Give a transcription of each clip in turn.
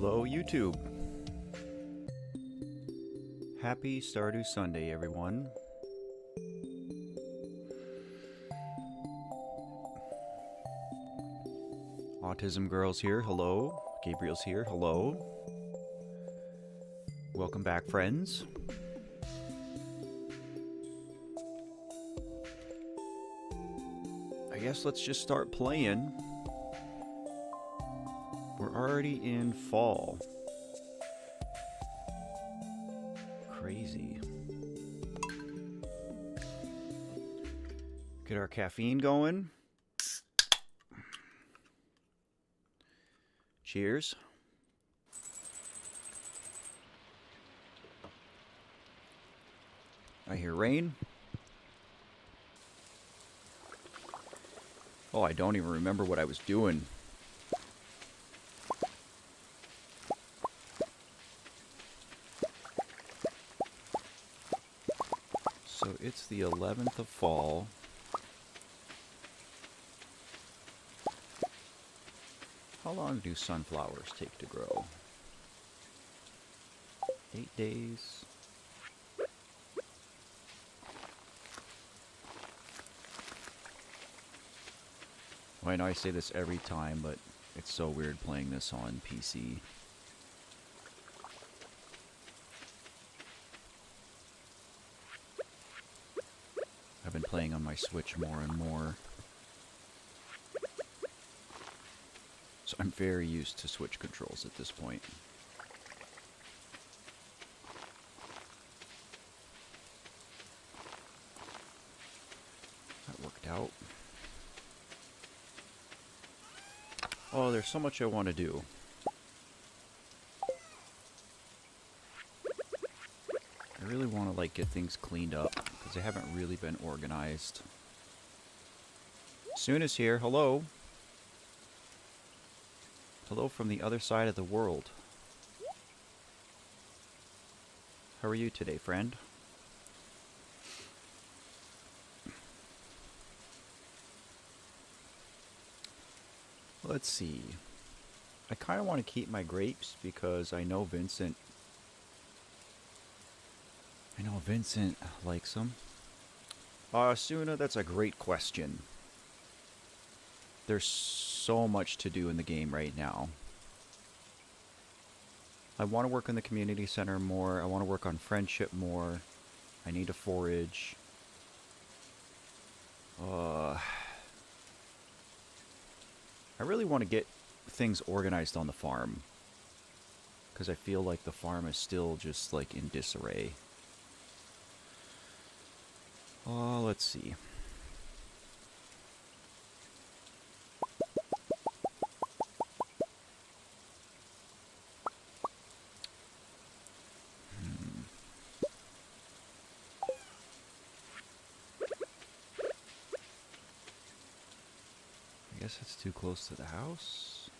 Hello, YouTube. Happy Stardew Sunday, everyone. Autism Girl's here, hello. Gabriel's here, hello. Welcome back, friends. I guess let's just start playing. We're already in fall. Crazy. Get our caffeine going. Cheers. I hear rain. Oh, I don't even remember what I was doing. So it's the 11th of fall. How long do sunflowers take to grow? 8 days. Well, I know I say this every time, but it's so weird playing this on PC. I've been playing on my Switch more and more. So I'm very used to Switch controls at this point. That worked out. Oh, there's so much I want to do. I really want to get things cleaned up because they haven't really been organized. Soon is here. Hello. Hello from the other side of the world. How are you today, friend? Let's see. I kind of want to keep my grapes because I know Vincent likes them. Suna, that's a great question. There's so much to do in the game right now. I want to work in the community center more. I want to work on friendship more. I need to forage. I really want to get things organized on the farm. Because I feel like the farm is still just in disarray. Let's see. I guess it's too close to the house.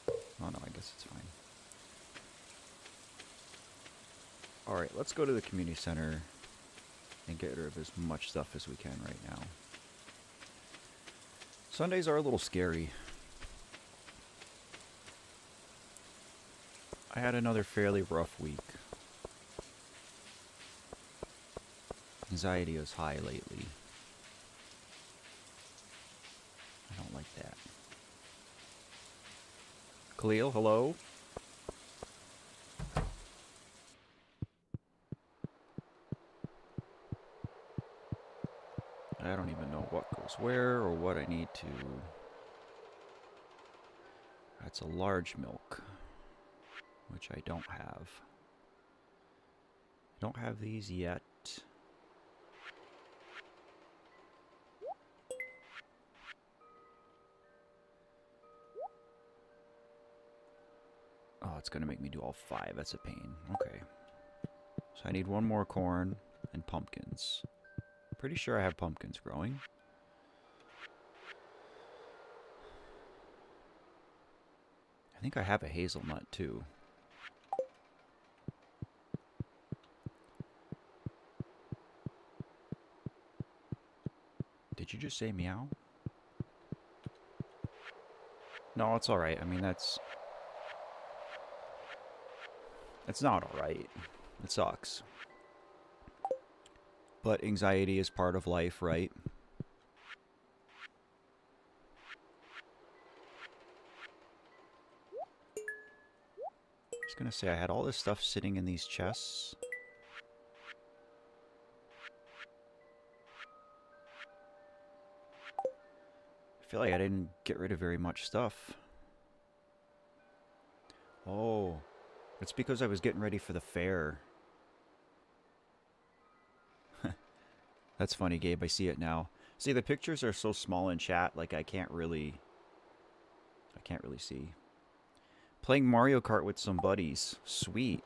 Oh no, I guess it's fine. Alright, let's go to the community center and get rid of as much stuff as we can right now. Sundays are a little scary. I had another fairly rough week. Anxiety is high lately. I don't like that. Khalil, hello? I don't even know what goes where or what I need to... That's a large milk, which I don't have. I don't have these yet. Oh, it's going to make me do all 5. That's a pain. Okay. So I need 1 more corn and pumpkins. Pretty sure I have pumpkins growing. I think I have a hazelnut too. Did you just say meow? No, it's alright. I mean, that's It's not alright. It sucks. But anxiety is part of life, right? I was gonna say, I had all this stuff sitting in these chests. I feel like I didn't get rid of very much stuff. Oh, it's because I was getting ready for the fair. That's funny, Gabe. I see it now. See, the pictures are so small in chat, like I can't really see. Playing Mario Kart with some buddies. Sweet.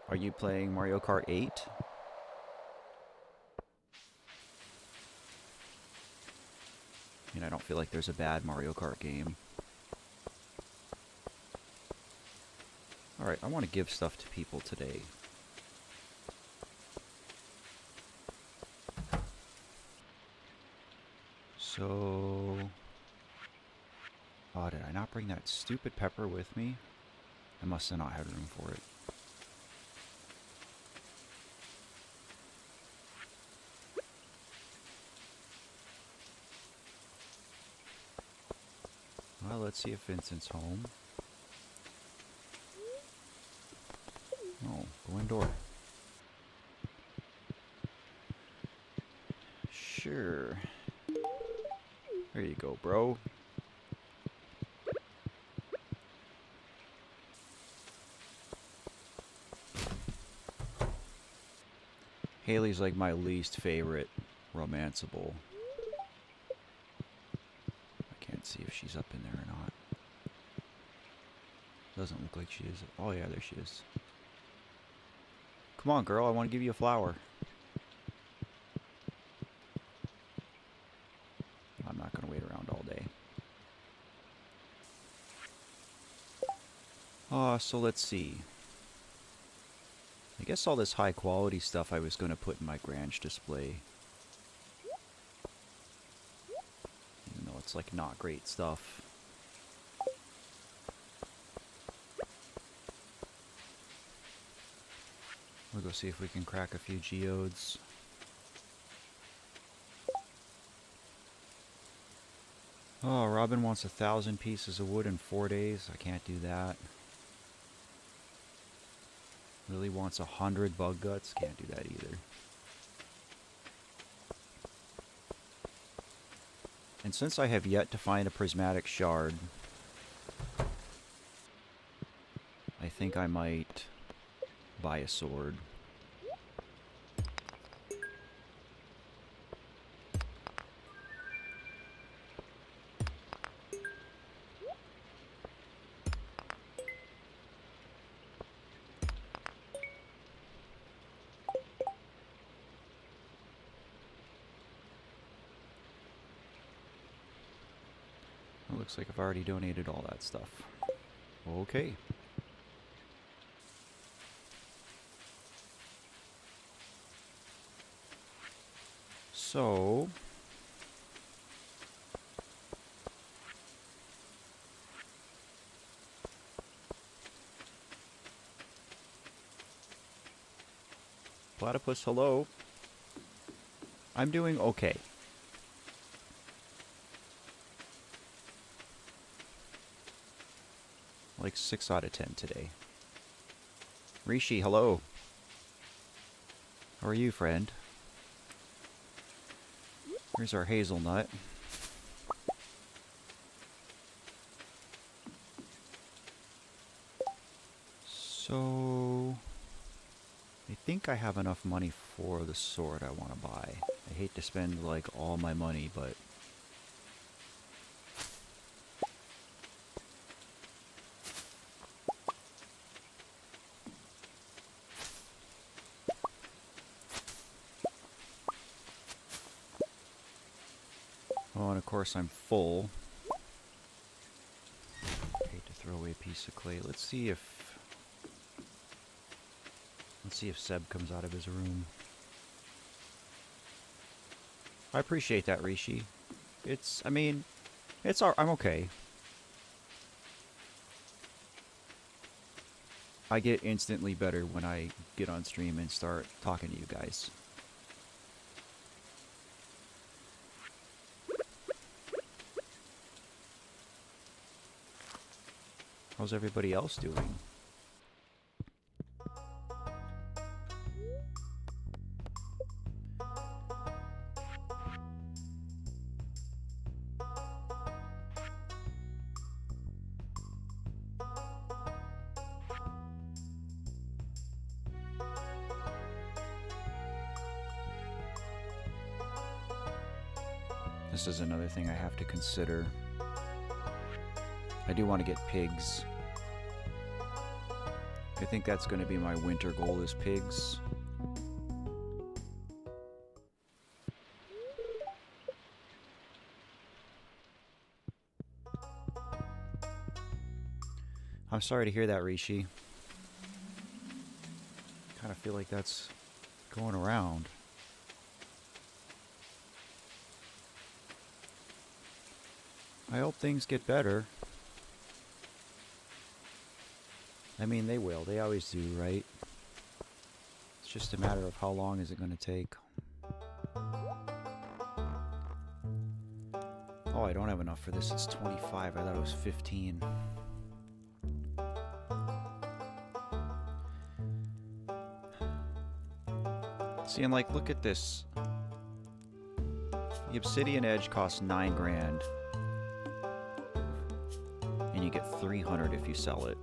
Are you playing Mario Kart 8? I mean, I don't feel like there's a bad Mario Kart game. Alright, I want to give stuff to people today. So... Oh, did I not bring that stupid pepper with me? I must have not had room for it. Well, let's see if Vincent's home. Oh, go indoor. Sure. There you go, bro. Haley's like my least favorite romanceable. I can't see if she's up in there or not. Doesn't look like she is. Oh yeah, there she is. Come on, girl, I want to give you a flower. I'm not going to wait around all day. So let's see. I guess all this high quality stuff I was going to put in my Grange display. Even though it's like not great stuff. We'll go see if we can crack a few geodes. Oh, Robin wants 1,000 pieces of wood in 4 days. I can't do that. Lily wants 100 bug guts. Can't do that either. And since I have yet to find a prismatic shard, I think I might buy a sword. It looks like I've already donated all that stuff. Okay. So... Platypus, hello. I'm doing okay. Like 6 out of 10 today. Rishi, hello. How are you, friend? Here's our hazelnut. So... I think I have enough money for the sword I want to buy. I hate to spend, like, all my money, but... Oh, and of course I'm full. I hate to throw away a piece of clay. Let's see if Seb comes out of his room. I appreciate that, Rishi. I mean, I'm okay. I get instantly better when I get on stream and start talking to you guys. How's everybody else doing? This is another thing I have to consider. I do want to get pigs. I think that's going to be my winter goal, is pigs. I'm sorry to hear that, Rishi. Kind of feel like that's going around. I hope things get better. I mean, they will. They always do, right? It's just a matter of how long is it going to take. Oh, I don't have enough for this. It's 25. I thought it was 15. See, and like, look at this. The obsidian edge costs 9 grand. And you get 300 if you sell it.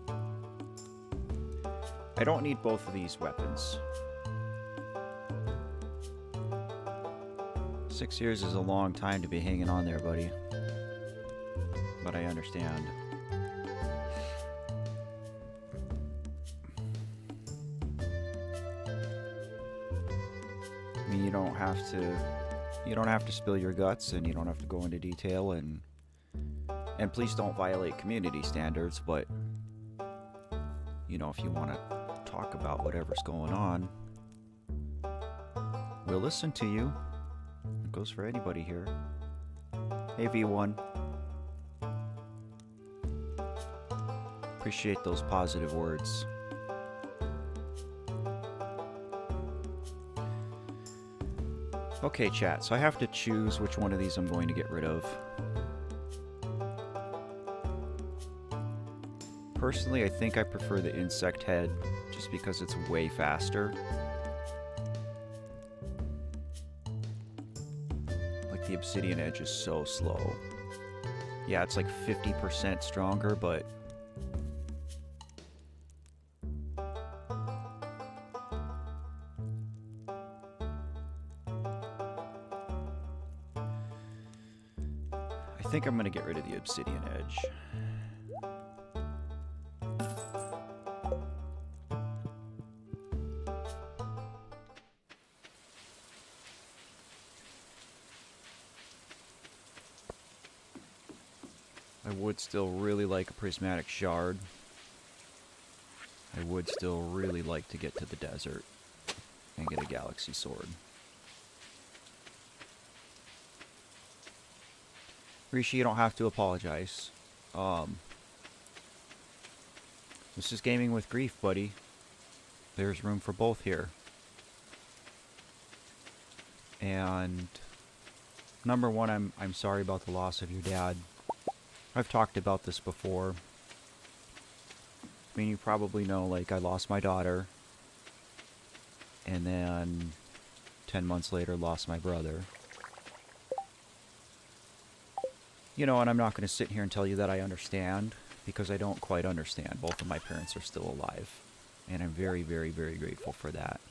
I don't need both of these weapons. 6 years is a long time to be hanging on there, buddy. But I understand. I mean, you don't have to spill your guts, and you don't have to go into detail, and please don't violate community standards, but you know, if you want to talk about whatever's going on, we'll listen to you. It goes for anybody here. Hey, V1. Appreciate those positive words. Okay, chat, so I have to choose which one of these I'm going to get rid of. Personally, I think I prefer the insect head, just because it's way faster. Like, the obsidian edge is so slow. Yeah, it's like 50% stronger, but I think I'm gonna get rid of the obsidian edge. I would still really like a prismatic shard. I would still really like to get to the desert and get a galaxy sword. Rishi, you don't have to apologize. This is gaming with grief, buddy. There's room for both here. And number one, I'm sorry about the loss of your dad. I've talked about this before. I mean, you probably know, like, I lost my daughter. And then 10 months later, lost my brother. You know, and I'm not going to sit here and tell you that I understand, because I don't quite understand. Both of my parents are still alive. And I'm very, very, very grateful for that.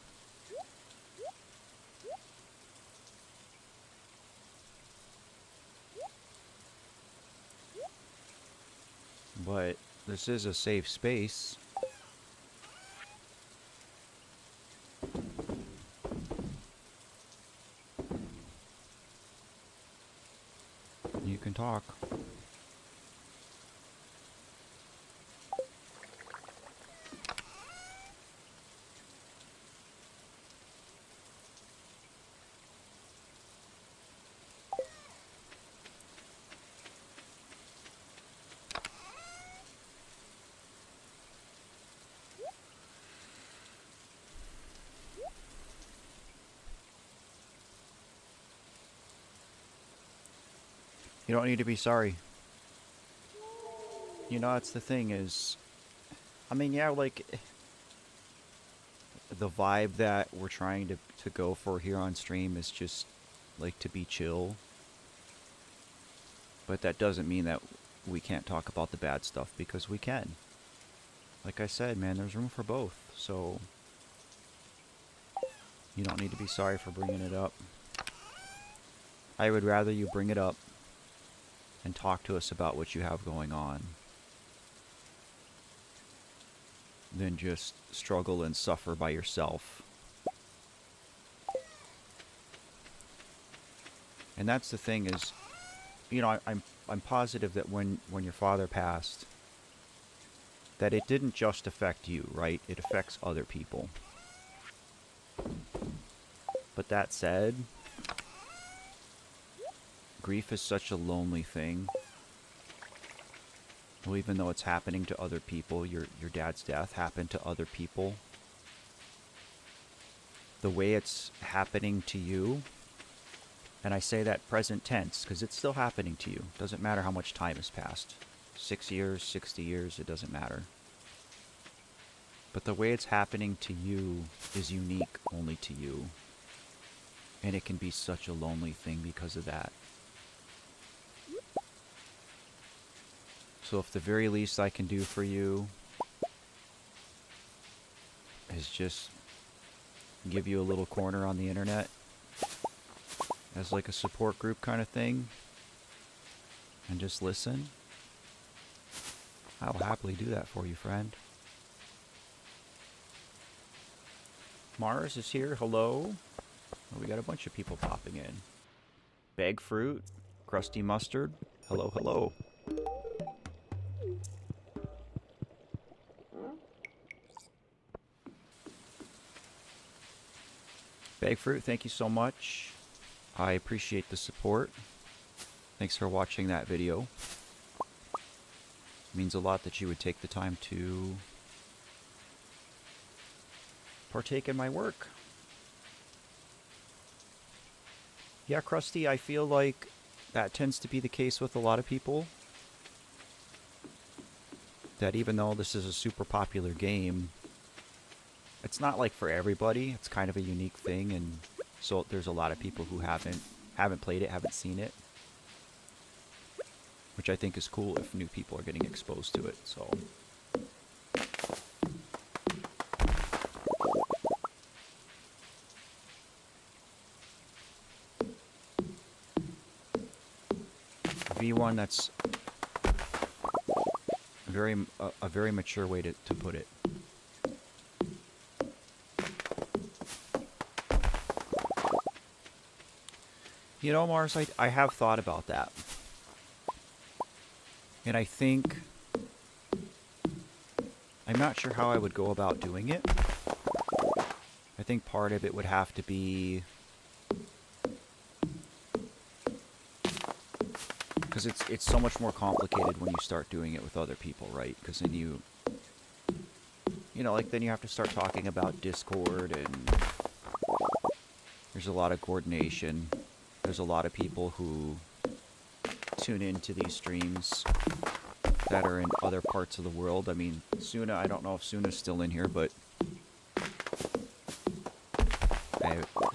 But this is a safe space. You can talk. You don't need to be sorry. You know, that's the thing is, I mean, yeah, like, the vibe that we're trying to go for here on stream is just, like, to be chill. But that doesn't mean that we can't talk about the bad stuff, because we can. Like I said, man, there's room for both, so you don't need to be sorry for bringing it up. I would rather you bring it up and talk to us about what you have going on than just struggle and suffer by yourself. And that's the thing is, you know, I'm positive that when your father passed, that it didn't just affect you, right? It affects other people. But that said, grief is such a lonely thing. Well, even though it's happening to other people, your dad's death happened to other people. The way it's happening to you, and I say that present tense because it's still happening to you. Doesn't matter how much time has passed. 6 years, 60 years, it doesn't matter. But the way it's happening to you is unique only to you. And it can be such a lonely thing because of that. So if the very least I can do for you is just give you a little corner on the internet as like a support group kind of thing and just listen, I'll happily do that for you, friend. Mars is here. Hello. Oh, we got a bunch of people popping in. Bag Fruit, Crusty Mustard. Hello, hello. Bag Fruit, thank you so much. I appreciate the support. Thanks for watching that video. It means a lot that you would take the time to partake in my work. Yeah, Krusty, I feel like that tends to be the case with a lot of people. That even though this is a super popular game, it's not like for everybody. It's kind of a unique thing, and so there's a lot of people who haven't played it, haven't seen it. Which I think is cool if new people are getting exposed to it, so. V1, that's a very mature way to put it. You know, Mars, I have thought about that. And I think I'm not sure how I would go about doing it. I think part of it would have to be because it's so much more complicated when you start doing it with other people, right? Because then you know, like then you have to start talking about Discord, and there's a lot of coordination. There's a lot of people who tune into these streams that are in other parts of the world. I mean, Suna, I don't know if Suna's still in here, but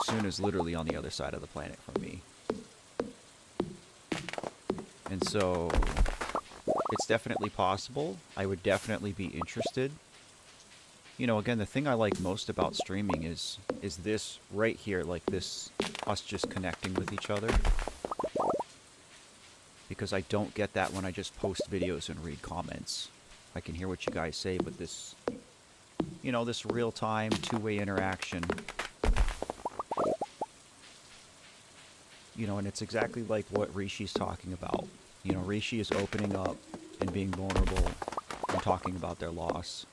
Suna's literally on the other side of the planet from me. And so, it's definitely possible. I would definitely be interested. You know, again, the thing I like most about streaming is this right here, like this, us just connecting with each other. Because I don't get that when I just post videos and read comments. I can hear what you guys say, but this, you know, this real-time, two-way interaction, you know, and it's exactly like what Rishi's talking about. You know, Rishi is opening up and being vulnerable and talking about their loss.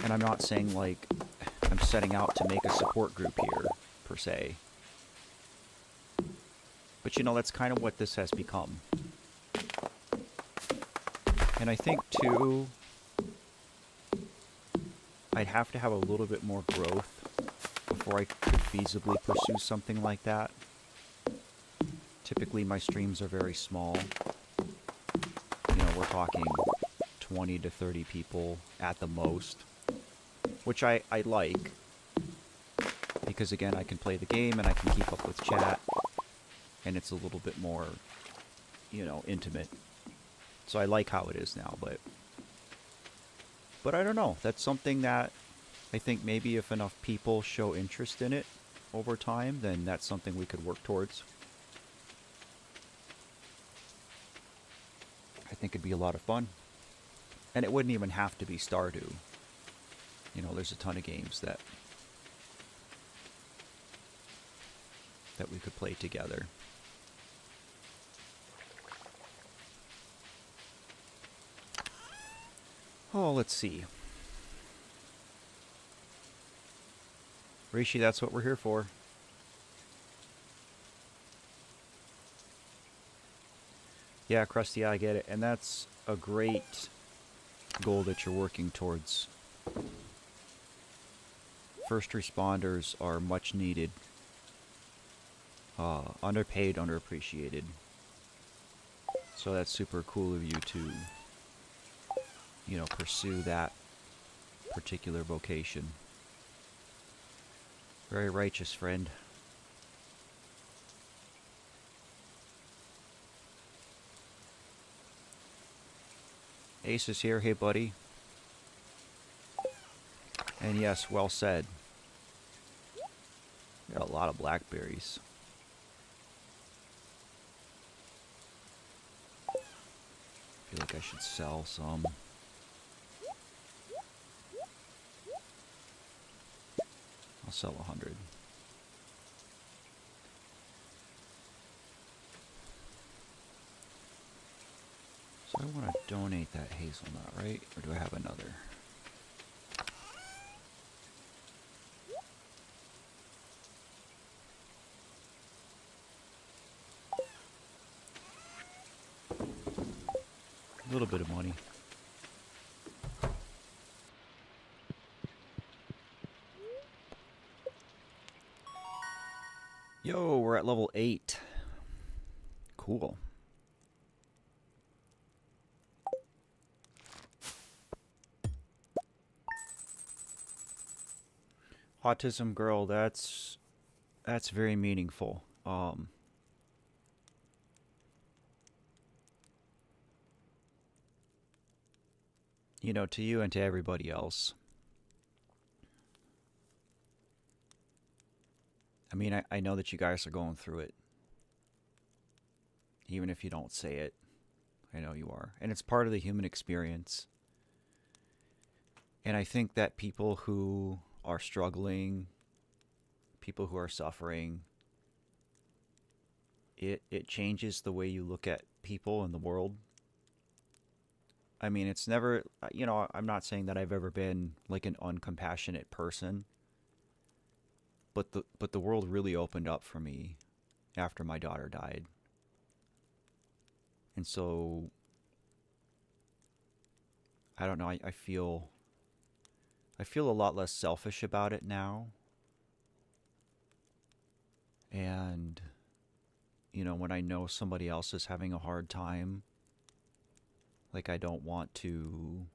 And I'm not saying, like, I'm setting out to make a support group here, per se. But, you know, that's kind of what this has become. And I think, too, I'd have to have a little bit more growth before I could feasibly pursue something like that. Typically my streams are very small. You know, we're talking 20 to 30 people at the most. Which I like. Because again, I can play the game and I can keep up with chat. And it's a little bit more, you know, intimate. So I like how it is now, but I don't know. That's something that I think maybe if enough people show interest in it over time, then that's something we could work towards. I think it'd be a lot of fun. And it wouldn't even have to be Stardew. You know, there's a ton of games that we could play together. Oh, let's see. Rishi, that's what we're here for. Yeah, Krusty, I get it. And that's a great goal that you're working towards. First responders are much needed. Underpaid, underappreciated. So that's super cool of you to, you know, pursue that particular vocation. Very righteous, friend. Ace is here. Hey, buddy. And yes, well said. Got a lot of blackberries. Feel like I should sell some. I'll sell 100. So I want to donate that hazelnut, right? Or do I have another? A little bit of money. Yo, we're at level 8. Cool. Autism girl, that's very meaningful. You know, to you and to everybody else. I mean, I know that you guys are going through it. Even if you don't say it, I know you are. And it's part of the human experience. And I think that people who are struggling, people who are suffering, it changes the way you look at people in the world. I mean, it's never, you know, I'm not saying that I've ever been like an uncompassionate person. But the world really opened up for me after my daughter died. And so, I don't know, I feel a lot less selfish about it now. And, you know, when I know somebody else is having a hard time, like I don't want to,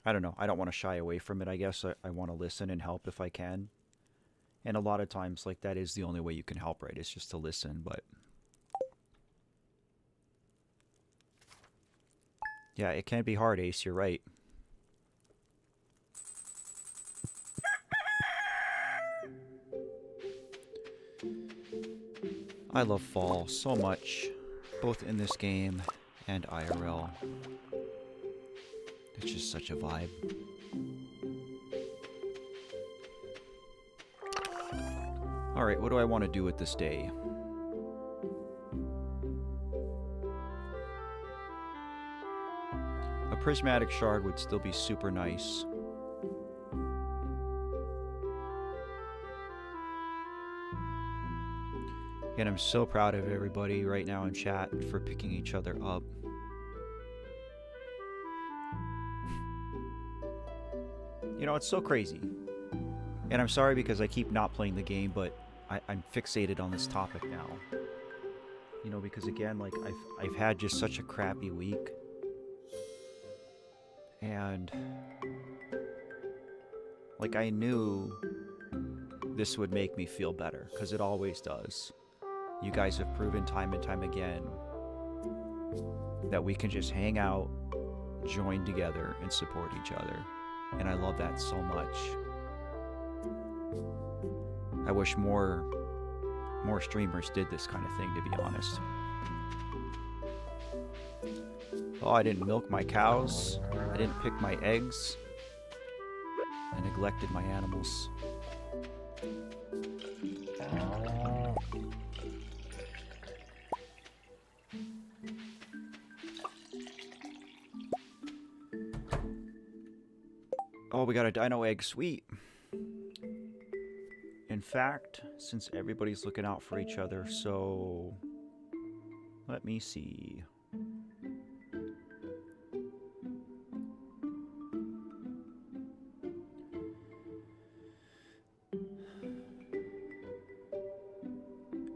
I don't know, I don't want to shy away from it, I guess. I want to listen and help if I can. And a lot of times, like, that is the only way you can help, right? It's just to listen, but... Yeah, it can be hard, Ace, you're right. I love fall so much, both in this game and IRL. It's just such a vibe. Alright, what do I want to do with this day? A prismatic shard would still be super nice. And I'm so proud of everybody right now in chat for picking each other up. You know, it's so crazy. And I'm sorry because I keep not playing the game, but I'm fixated on this topic now. You know, because again, like I've had just such a crappy week. And like I knew this would make me feel better, because it always does. You guys have proven time and time again that we can just hang out, join together, and support each other. And I love that so much. I wish more streamers did this kind of thing, to be honest. Oh, I didn't milk my cows. I didn't pick my eggs. I neglected my animals. Oh, we got a dino egg. Sweet. In fact, since everybody's looking out for each other, so let me see.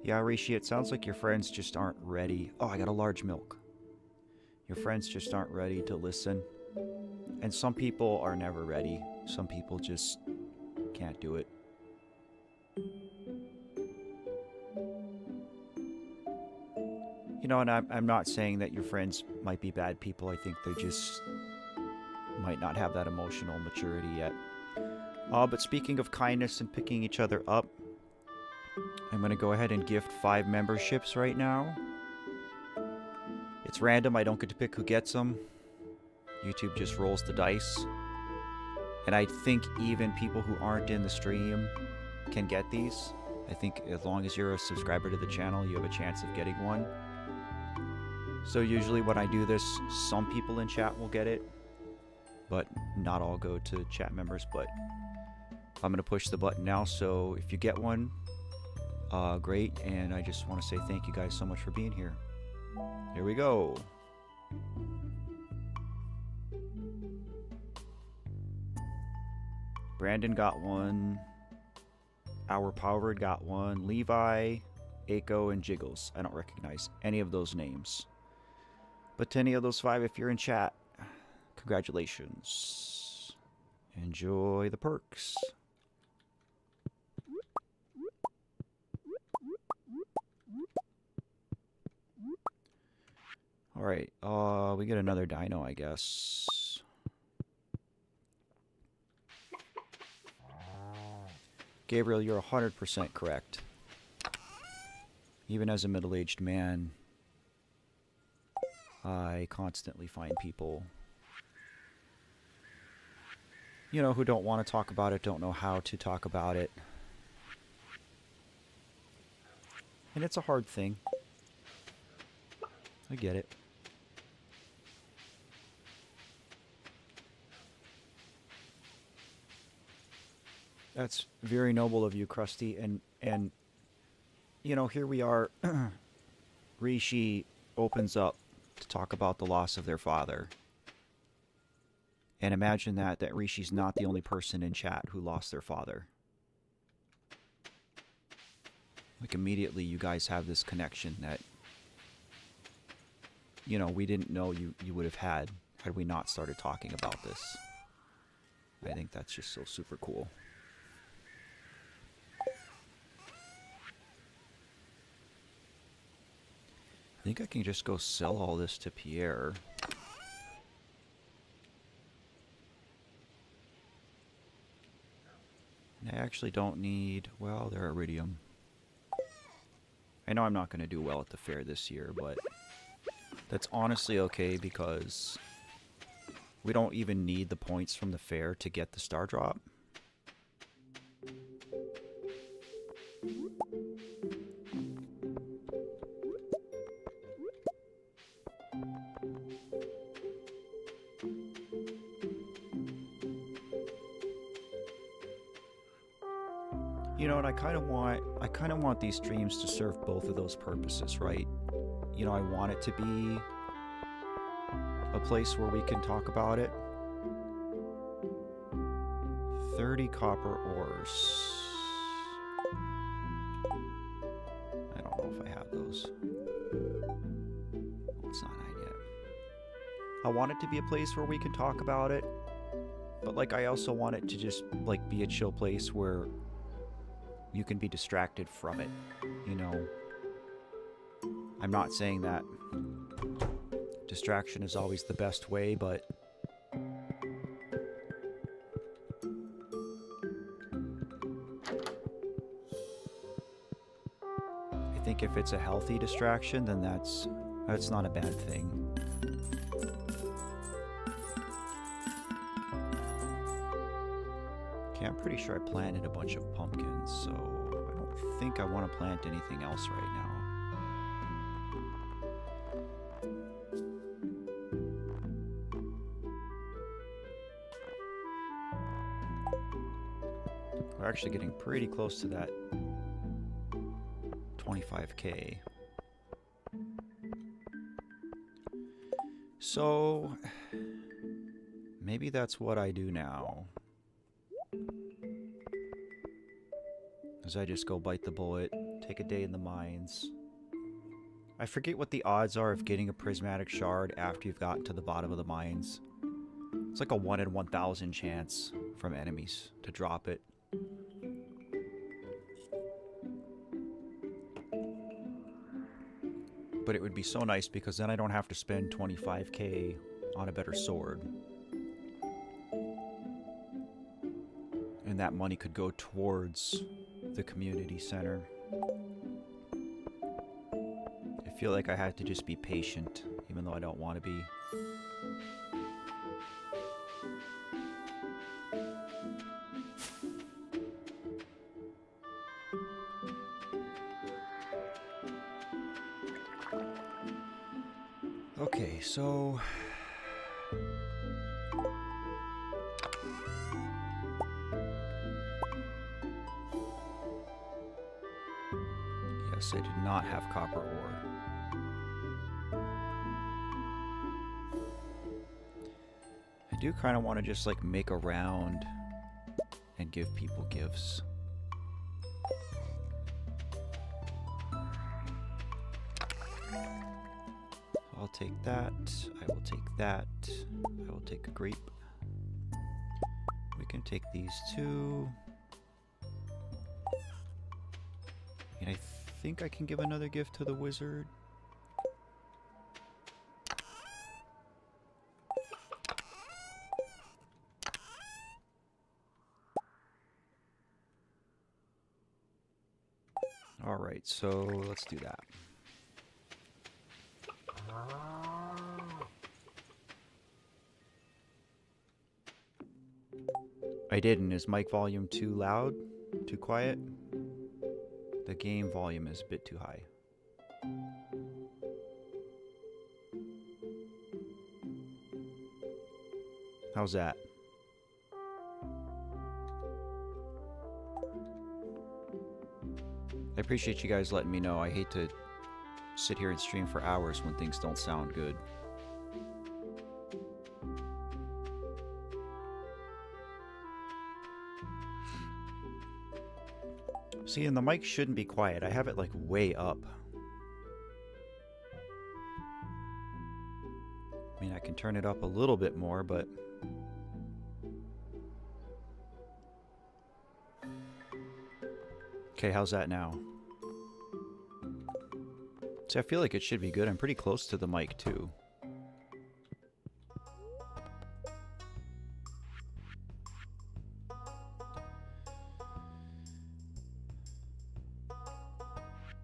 Yeah, Rishi, it sounds like your friends just aren't ready. Oh, I got a large milk. Your friends just aren't ready to listen. And some people are never ready. Some people just can't do it. You know, and I'm not saying that your friends might be bad people. I think they just might not have that emotional maturity yet. But speaking of kindness and picking each other up, I'm going to go ahead and gift 5 memberships right now. It's random. I don't get to pick who gets them. YouTube just rolls the dice. And I think even people who aren't in the stream can get these. I think as long as you're a subscriber to the channel, you have a chance of getting one. So usually when I do this, some people in chat will get it, but not all go to chat members. But I'm going to push the button now, so if you get one, great. And I just want to say thank you guys so much for being here. Here we go. Brandon got one. Our Powered got one. Levi, Aiko, and Jiggles. I don't recognize any of those names. But to any of those 5, if you're in chat, congratulations. Enjoy the perks. Alright, we get another dino, I guess. Gabriel, you're 100% correct. Even as a middle-aged man, I constantly find people, you know, who don't want to talk about it, don't know how to talk about it. And it's a hard thing. I get it. That's very noble of you, Krusty. And you know, here we are. Rishi opens up to talk about the loss of their father. And imagine that Rishi's not the only person in chat who lost their father. Like immediately you guys have this connection that, you know, we didn't know you would have had we not started talking about this. I think that's just so super cool. I think I can just go sell all this to Pierre. I actually don't need... Well, they're iridium. I know I'm not going to do well at the fair this year, but that's honestly okay because we don't even need the points from the fair to get the star drop. You know, and I kind of want these streams to serve both of those purposes, right? You know, I want it to be a place where we can talk about it. 30 copper ores. I don't know if I have those. I want it to be a place where we can talk about it, but like I also want it to just like be a chill place where you can be distracted from it, you know. I'm not saying that distraction is always the best way, but I think if it's a healthy distraction, then that's not a bad thing. Okay, I'm pretty sure I planted a bunch of pumpkins, so I don't think I want to plant anything else right now. We're actually getting pretty close to that 25K. So maybe that's what I do now. As I just go bite the bullet, take a day in the mines. I forget what the odds are of getting a prismatic shard after you've gotten to the bottom of the mines. It's like a 1 in 1,000 chance from enemies to drop it. But it would be so nice because then I don't have to spend 25K on a better sword. And that money could go towards the community center. I feel like I had to just be patient, even though I don't want to be. Okay, so yes, I did not have copper ore. I do kind of want to just like make a round and give people gifts. I'll take that, I will take that, I will take a grape. We can take these two. And I think I can give another gift to the wizard. Alright, so let's do that. I didn't. Is mic volume too loud? Too quiet? The game volume is a bit too high. How's that? I appreciate you guys letting me know. I hate to sit here and stream for hours when things don't sound good. See, and the mic shouldn't be quiet. I have it like way up. I mean, I can turn it up a little bit more, but okay, how's that now? See, I feel like it should be good. I'm pretty close to the mic too.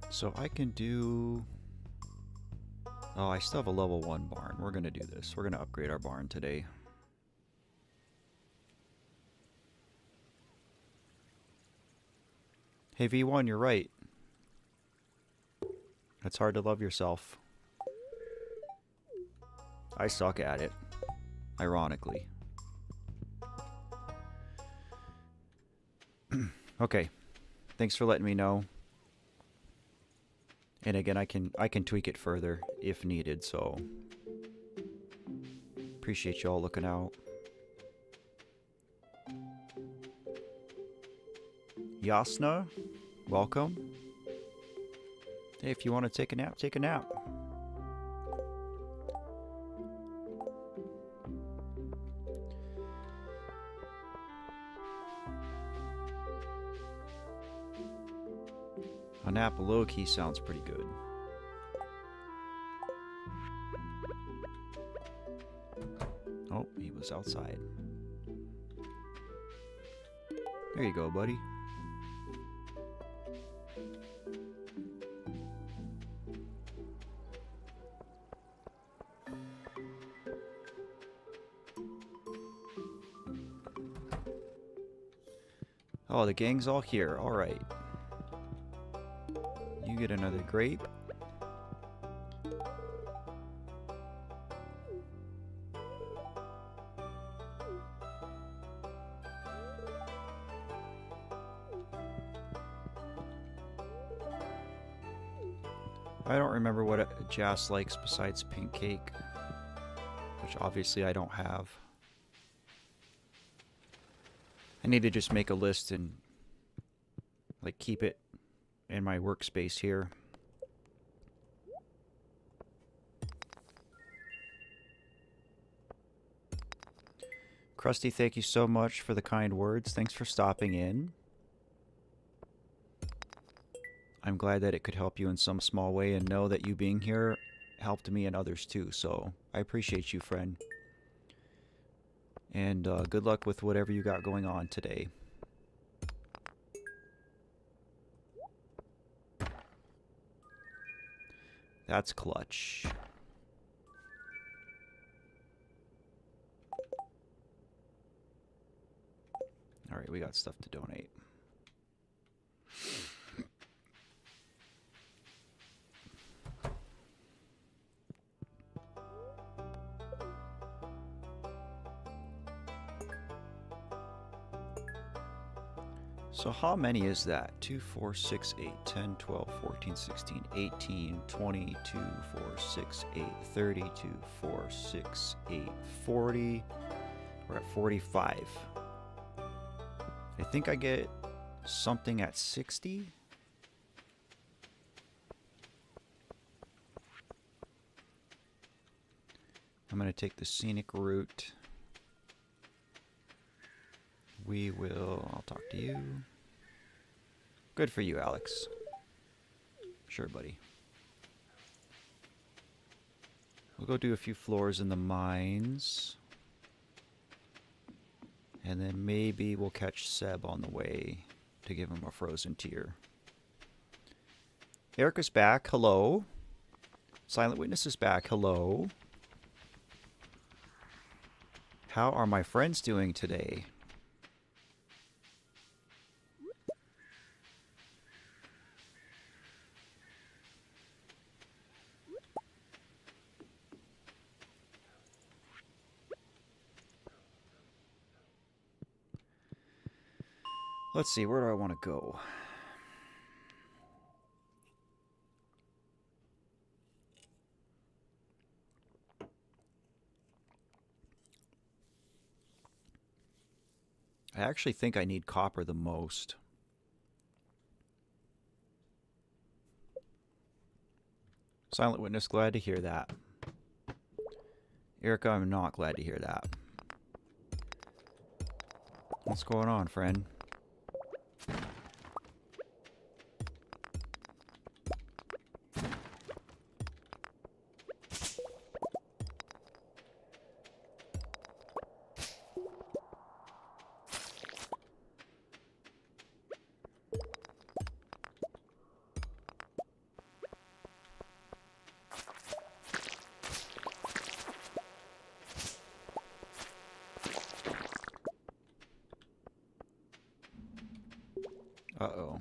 So I can do... Oh, I still have a level 1 barn. We're going to do this. We're going to upgrade our barn today. Hey V1, you're right. It's hard to love yourself. I suck at it. Ironically. Okay. Thanks for letting me know. And again, I can tweak it further if needed, so appreciate y'all looking out. Yasna, welcome. Hey, if you want to take a nap, take a nap. Anapaloki sounds pretty good. Oh, he was outside. There you go, buddy. Oh, the gang's all here. All right. You get another grape. I don't remember what Jas likes besides pink cake, which obviously I don't have. I need to just make a list and like keep it in my workspace here. Krusty, thank you so much for the kind words. Thanks for stopping in. I'm glad that it could help you in some small way, and know that you being here helped me and others too, so I appreciate you, friend. And good luck with whatever you got going on today. That's clutch. Alright, we got stuff to donate. So how many is that? 2, 4, 6, 8, 10, 12, 14, 16, 18, 20, 2, 4, 6, 8, 30, 2, 4, 6, 8, 40. We're at 45. I think I get something at 60. I'm going to take the scenic route. I'll talk to you. Good for you, Alex. Sure, buddy. We'll go do a few floors in the mines. And then maybe we'll catch Seb on the way to give him a frozen tear. Erica's back. Hello. Silent Witness is back. Hello. How are my friends doing today? Let's see, where do I want to go? I actually think I need copper the most. Silent Witness, glad to hear that. Erica, I'm not glad to hear that. What's going on, friend? Uh-oh.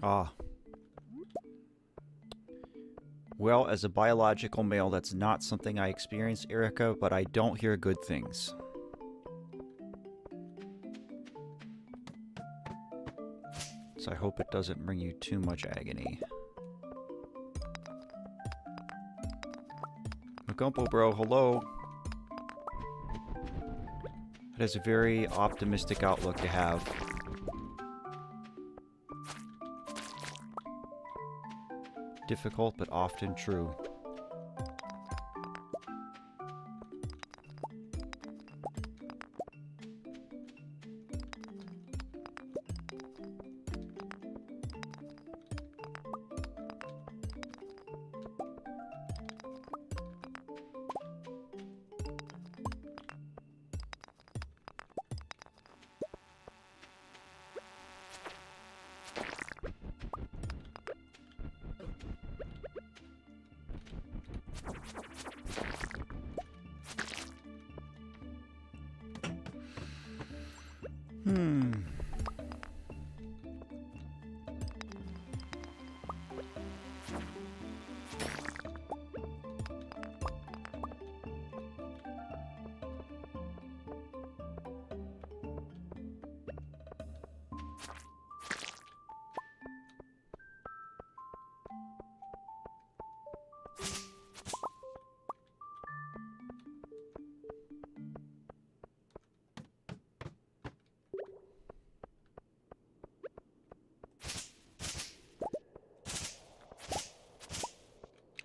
Ah. Well, as a biological male, that's not something I experience, Erica, but I don't hear good things. So I hope it doesn't bring you too much agony. Magumpo, bro, hello. That is a very optimistic outlook to have. Difficult, but often true.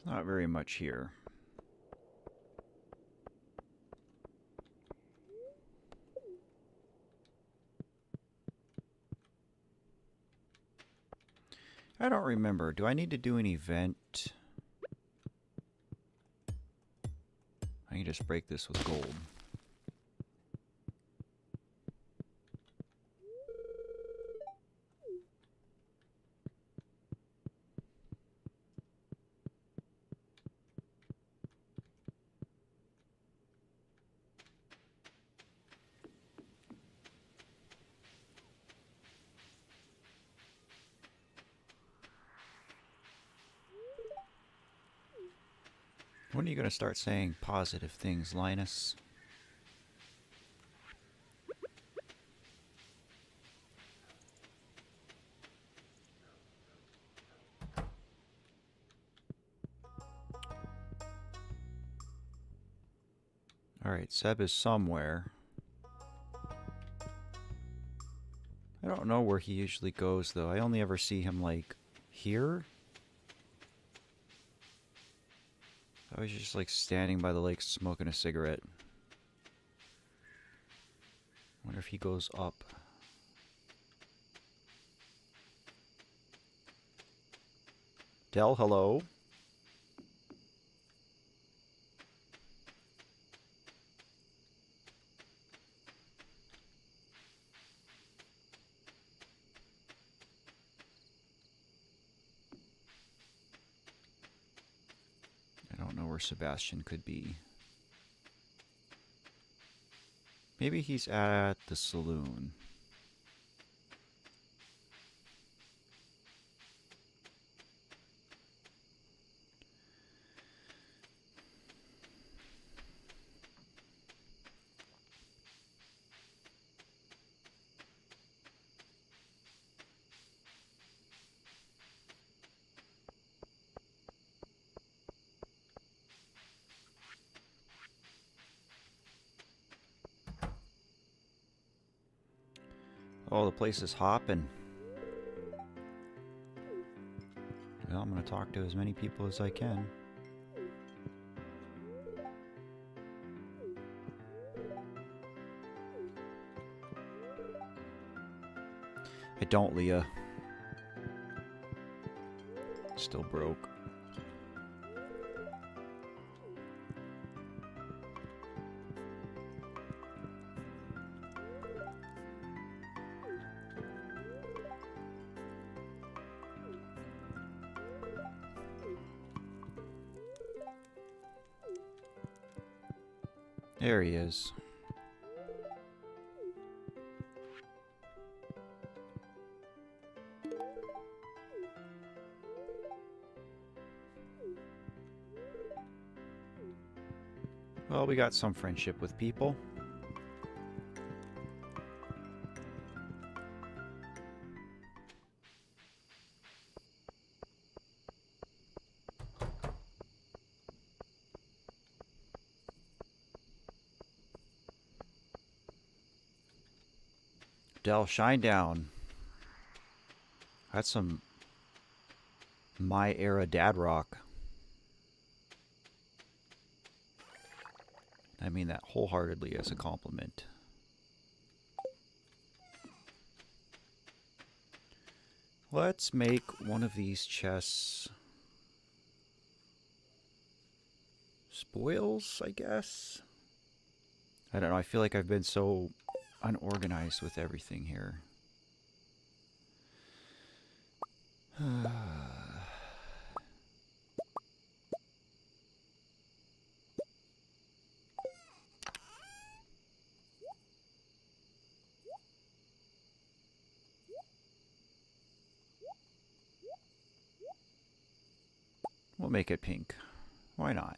Not very much here. I don't remember. Do I need to do an event? I can just break this with gold. When are you going to start saying positive things, Linus? Alright, Seb is somewhere. I don't know where he usually goes, though. I only ever see him, like, here? I was just, like, standing by the lake smoking a cigarette. Wonder if he goes up. Del, hello? I don't know where Sebastian could be. Maybe he's at the saloon. Oh, the place is hopping. Well, I'm going to talk to as many people as I can. I don't, Leah. Still broke. There he is. Well, we got some friendship with people. Del, shine down. That's some My era dad rock. I mean that wholeheartedly as a compliment. Let's make one of these chests spoils, I guess. I don't know, I feel like I've been so unorganized with everything here. We'll make it pink. Why not?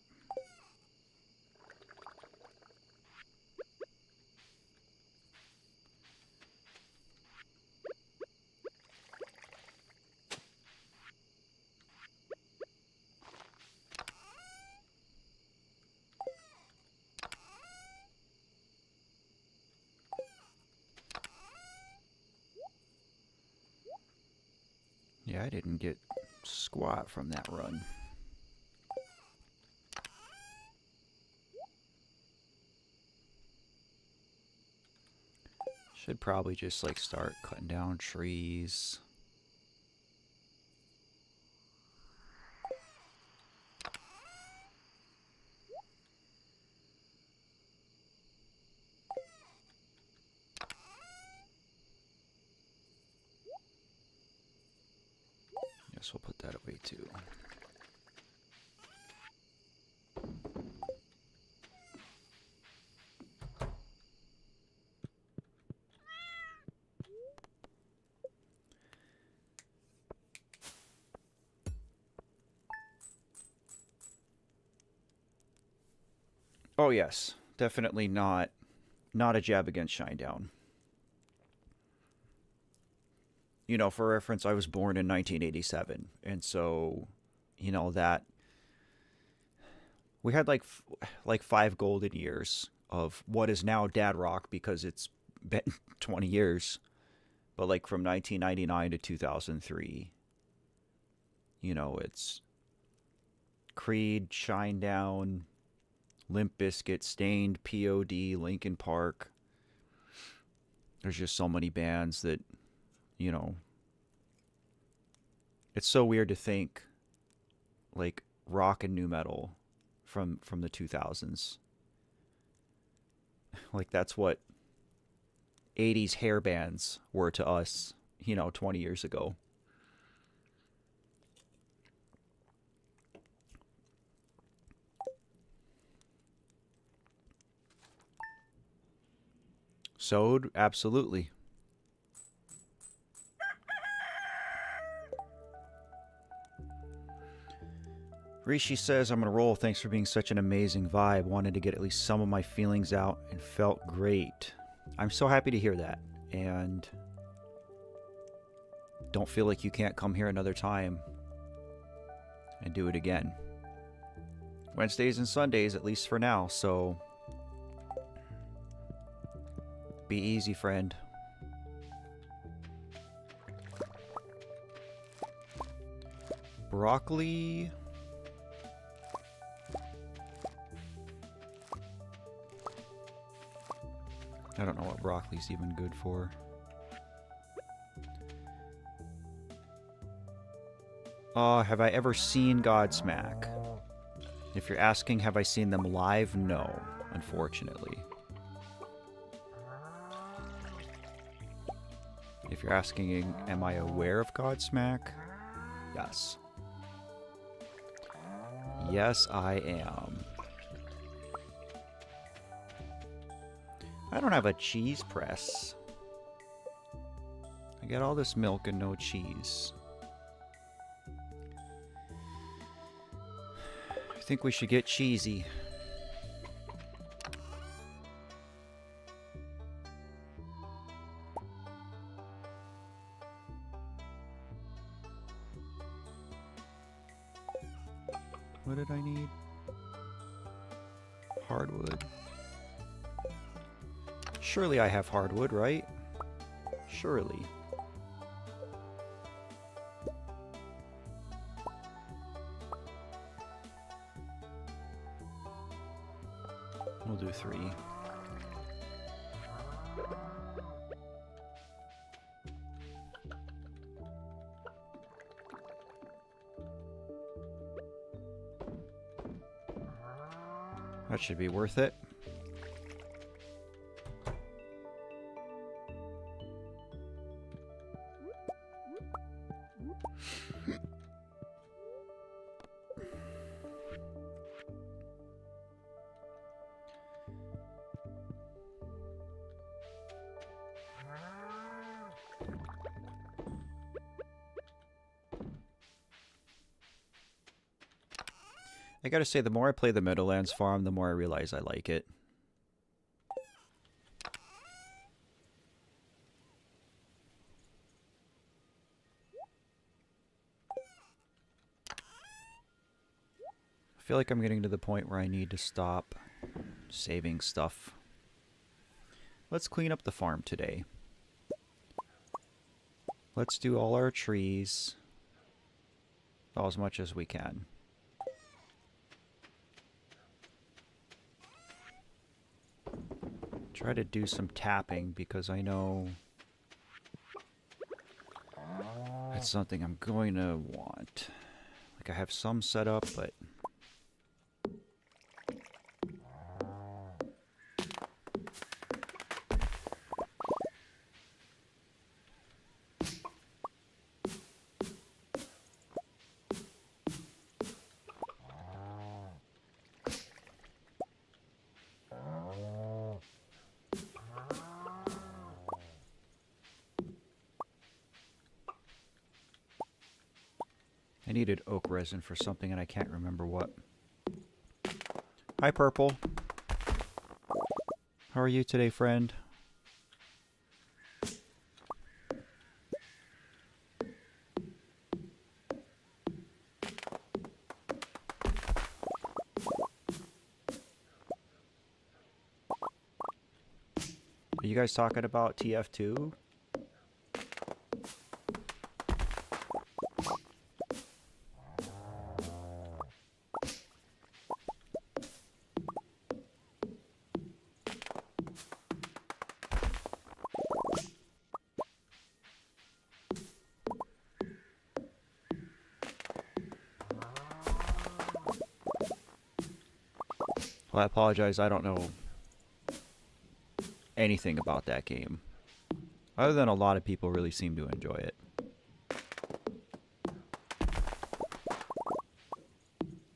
Yeah, I didn't get squat from that run. Should probably just like start cutting down trees. Guess we'll put that away too. Oh yes, definitely not a jab against Shinedown. You know, for reference, I was born in 1987, and so, you know, that we had like 5 golden years of what is now dad rock because it's been 20 years, but like from 1999 to 2003, you know, it's Creed, Shinedown, Limp Bizkit, Stained, POD, Linkin Park. There's just so many bands that, you know, it's so weird to think like rock and new metal from the 2000s. Like that's what 80s hair bands were to us, you know, 20 years ago. Sewed, absolutely. Rishi says, I'm going to roll. Thanks for being such an amazing vibe. Wanted to get at least some of my feelings out and felt great. I'm so happy to hear that. And don't feel like you can't come here another time and do it again. Wednesdays and Sundays, at least for now. So be easy, friend. Broccoli. I don't know what broccoli's even good for. Have I ever seen Godsmack? If you're asking, have I seen them live? No, unfortunately. If you're asking, am I aware of Godsmack? Yes. Yes, I am. I don't have a cheese press. I got all this milk and no cheese. I think we should get cheesy. What did I need? Hardwood. Surely I have hardwood, right? Surely. do 3. That should be worth it. I gotta say, the more I play the Meadowlands farm, the more I realize I like it. I feel like I'm getting to the point where I need to stop saving stuff. Let's clean up the farm today. Let's do all our trees. Well, as much as we can. Try to do some tapping because I know that's something I'm going to want. Like, I have some set up, but I needed oak resin for something and I can't remember what. Hi, Purple. How are you today, friend? Are you guys talking about TF2? Well, I apologize, I don't know anything about that game. Other than a lot of people really seem to enjoy it.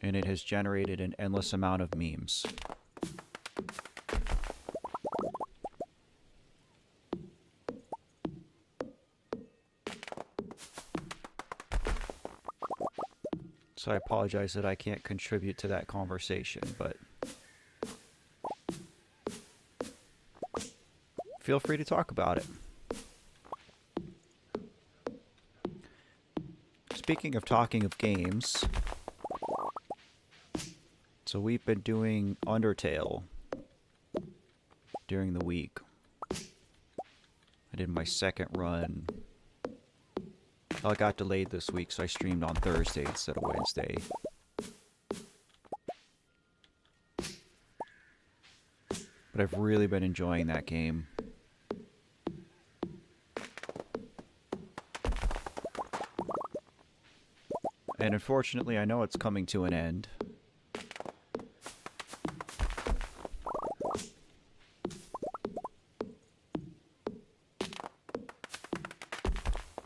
And it has generated an endless amount of memes. So I apologize that I can't contribute to that conversation, but feel free to talk about it. Speaking of talking of games, so we've been doing Undertale during the week. I did my second run. Well, it got delayed this week, so I streamed on Thursday instead of Wednesday. But I've really been enjoying that game. And unfortunately, I know it's coming to an end.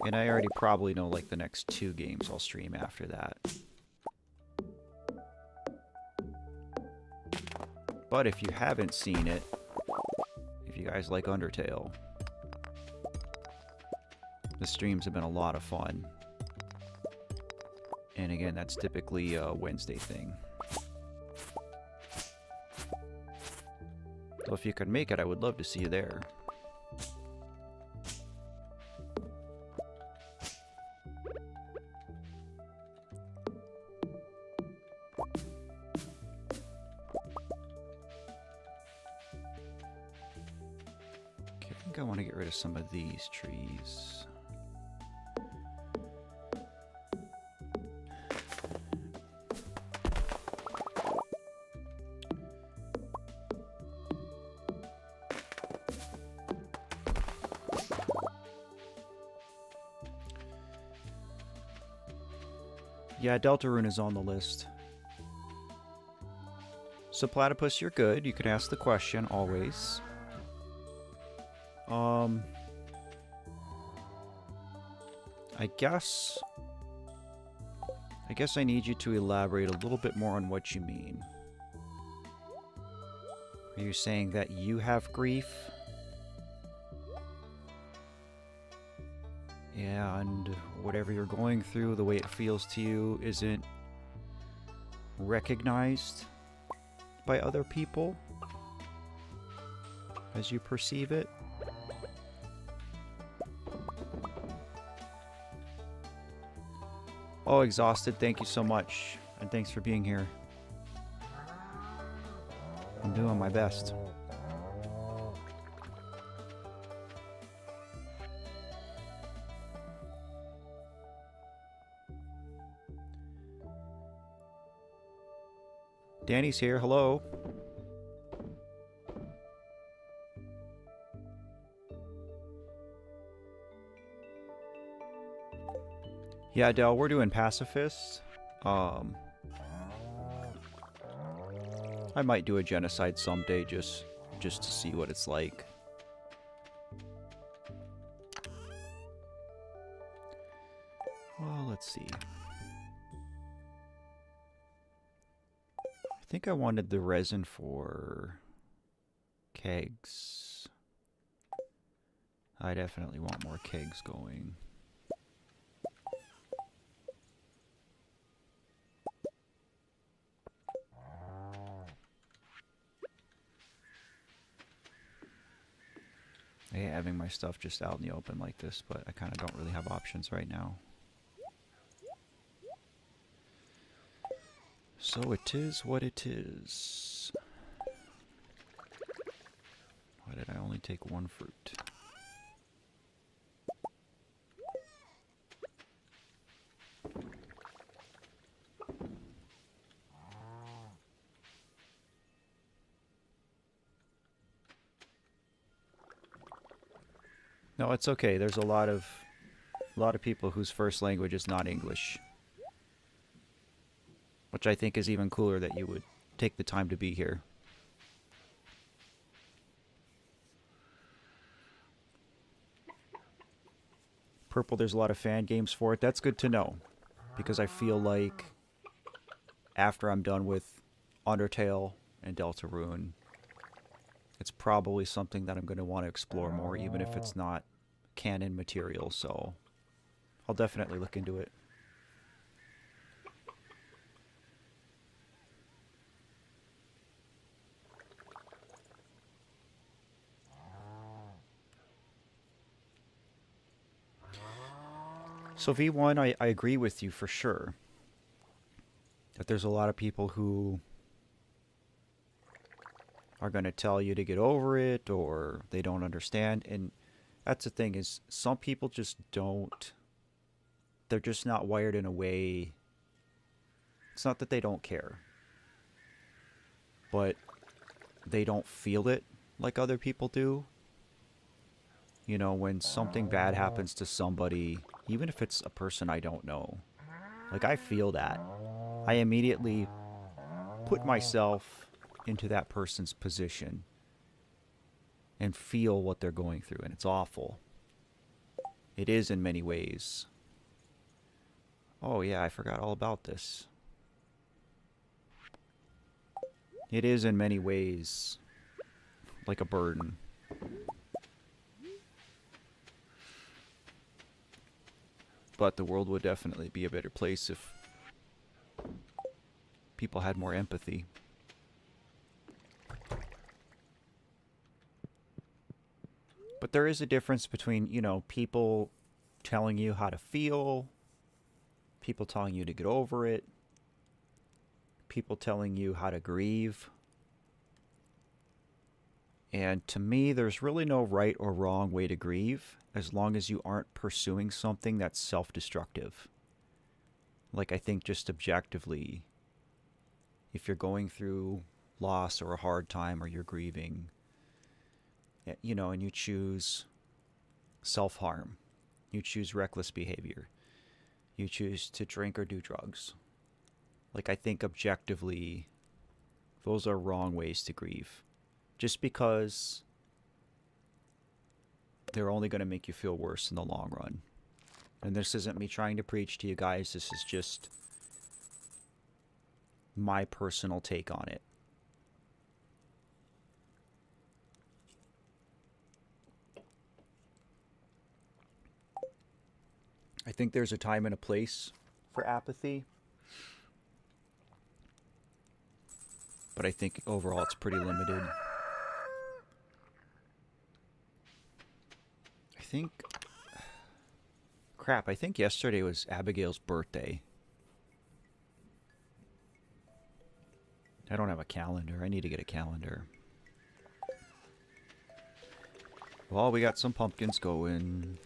And I already probably know like the next 2 games I'll stream after that. But if you haven't seen it, if you guys like Undertale, the streams have been a lot of fun. And again, that's typically a Wednesday thing. So if you can make it, I would love to see you there. Okay, I think I want to get rid of some of these trees. Yeah, Deltarune is on the list. So Platypus, you're good. You can ask the question always. I guess I need you to elaborate a little bit more on what you mean. Are you saying that you have grief? And whatever you're going through, the way it feels to you, isn't recognized by other people as you perceive it? Oh, Exhausted, thank you so much. And thanks for being here. I'm doing my best. Danny's here, hello. Yeah, Del, we're doing Pacifist. I might do a genocide someday just to see what it's like. Well, let's see. I think I wanted the resin for kegs. I definitely want more kegs going. I hate having my stuff just out in the open like this, but I kind of don't really have options right now. So it is what it is. Why did I only take one fruit? No, it's okay. There's a lot of people whose first language is not English. Which I think is even cooler that you would take the time to be here. Purple, there's a lot of fan games for it. That's good to know. Because I feel like after I'm done with Undertale and Deltarune, it's probably something that I'm going to want to explore more, even if it's not canon material, so I'll definitely look into it. So V1, I agree with you for sure. That there's a lot of people who are going to tell you to get over it, or they don't understand. And that's the thing, is some people just don't. They're just not wired in a way. It's not that they don't care, but they don't feel it like other people do. You know, when something bad happens to somebody, even if it's a person I don't know, like I feel that. I immediately put myself into that person's position and feel what they're going through, and it's awful. It is in many ways. Oh yeah, I forgot all about this. It is in many ways like a burden. But the world would definitely be a better place if people had more empathy. But there is a difference between, you know, people telling you how to feel, people telling you to get over it, people telling you how to grieve. And to me, there's really no right or wrong way to grieve, as long as you aren't pursuing something that's self-destructive. Like, I think just objectively, if you're going through loss or a hard time, or you're grieving, you know, and you choose self-harm, you choose reckless behavior, you choose to drink or do drugs. Like, I think objectively, those are wrong ways to grieve. Just because they're only going to make you feel worse in the long run. And this isn't me trying to preach to you guys. This is just my personal take on it. I think there's a time and a place for apathy. But I think overall it's pretty limited. I think... Crap, I think yesterday was Abigail's birthday. I don't have a calendar. I need to get a calendar. Well, we got some pumpkins going.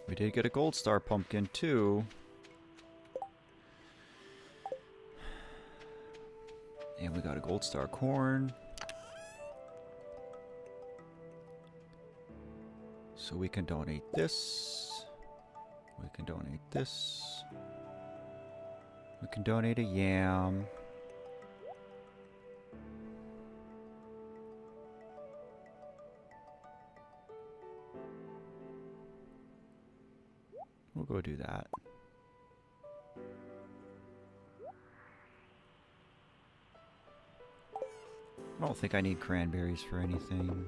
We did get a gold star pumpkin too. And we got a gold star corn. So we can donate this. We can donate this. We can donate a yam. We'll go do that. I don't think I need cranberries for anything.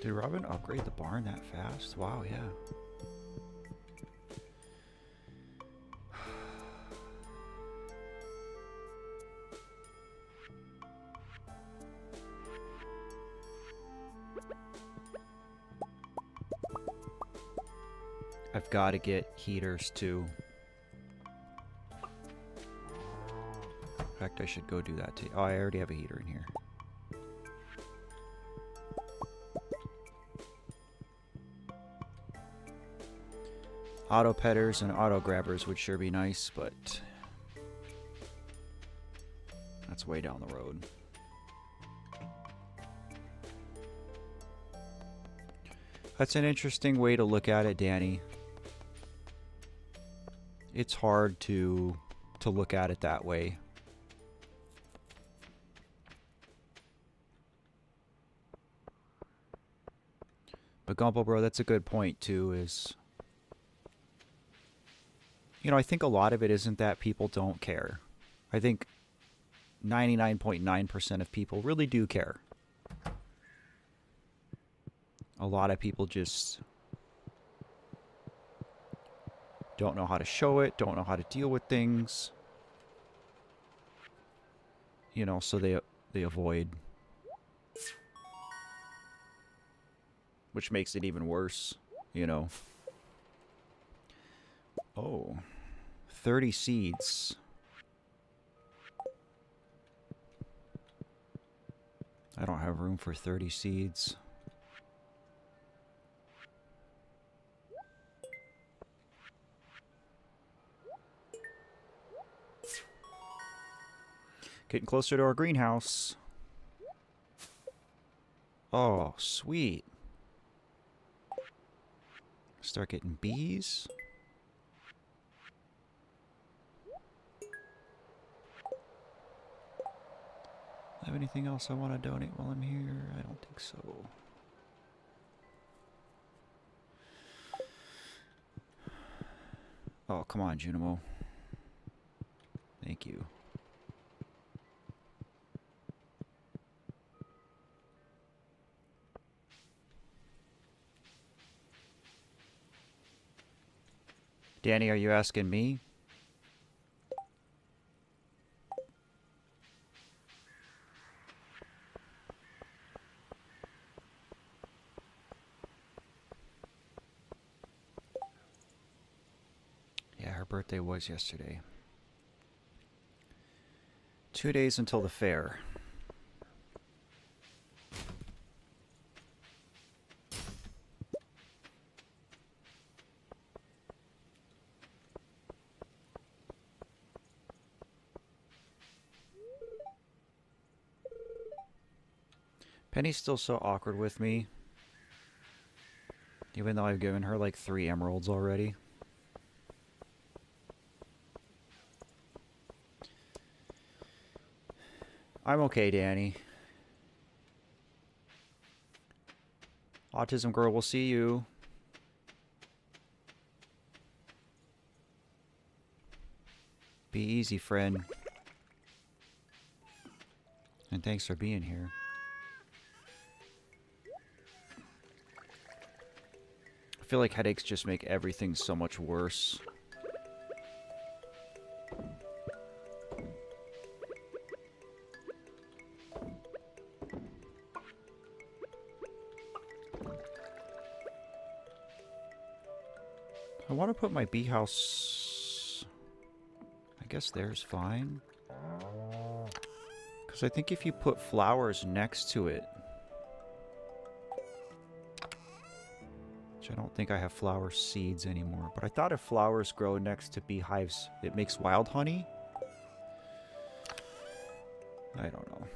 Did Robin upgrade the barn that fast? Wow, yeah. I've got to get heaters too. In fact, I should go do that too. Oh, I already have a heater in here. Auto petters and auto grabbers would sure be nice, but that's way down the road. That's an interesting way to look at it, Danny. It's hard to look at it that way. But Gumpo Bro, that's a good point too, is... You know, I think a lot of it isn't that people don't care. I think 99.9% of people really do care. A lot of people just don't know how to show it, don't know how to deal with things. You know, so they avoid. Which makes it even worse, you know. Oh. 30 seeds. I don't have room for 30 seeds. Getting closer to our greenhouse. Oh, sweet. Start getting bees. Have anything else I want to donate while I'm here? I don't think so. Oh, come on, Junimo. Thank you. Danny, are you asking me? Yeah, her birthday was yesterday. 2 days until the fair. Penny's still so awkward with me. Even though I've given her like 3 emeralds already. I'm okay, Danny. Autism girl, we'll see you. Be easy, friend. And thanks for being here. I feel like headaches just make everything so much worse. I want to put my bee house... I guess there's fine. Because I think if you put flowers next to it... Which I don't think I have flower seeds anymore. But I thought if flowers grow next to beehives, it makes wild honey? I don't know.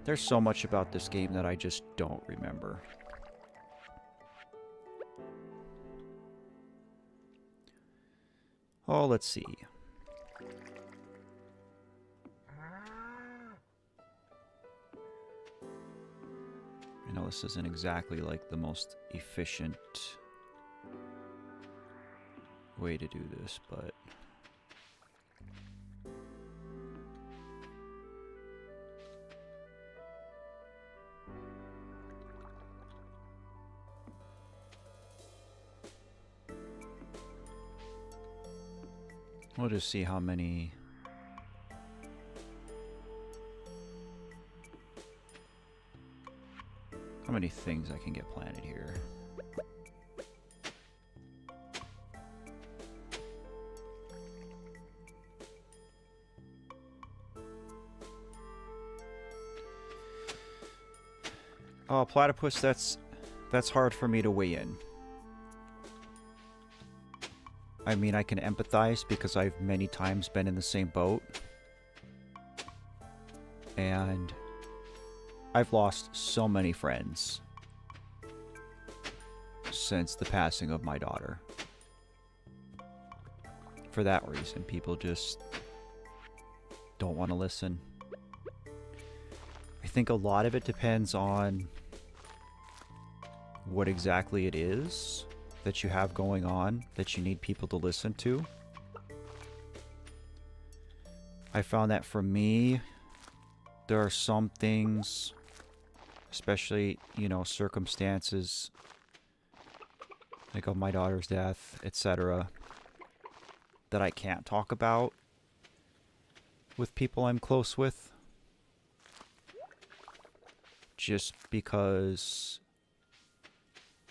There's so much about this game that I just don't remember. Oh, let's see. I know this isn't exactly like the most efficient way to do this, but... We'll just see how many... How many things I can get planted here. Oh, platypus, that's hard for me to weigh in. I mean, I can empathize because I've many times been in the same boat. And I've lost so many friends since the passing of my daughter. For that reason, people just don't want to listen. I think a lot of it depends on what exactly it is that you have going on that you need people to listen to. I found that for me, there are some things, especially, you know, circumstances like of my daughter's death, etc., that I can't talk about with people I'm close with. Just because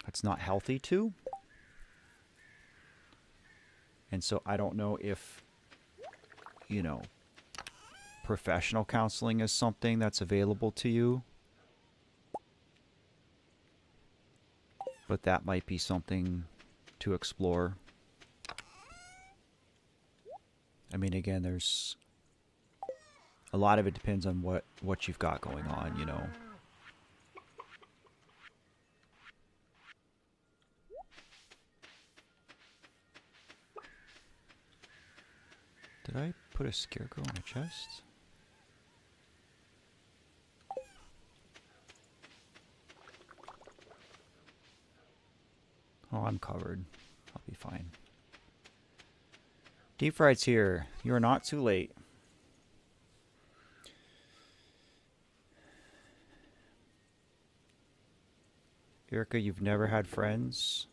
it's not healthy to. And so I don't know if, you know, professional counseling is something that's available to you. But that might be something to explore. I mean, again, there's a lot of it depends on what you've got going on, you know. Did I put a scarecrow in a chest? Oh, I'm covered. I'll be fine. Deep Fried's here. You are not too late. Erica, you've never had friends?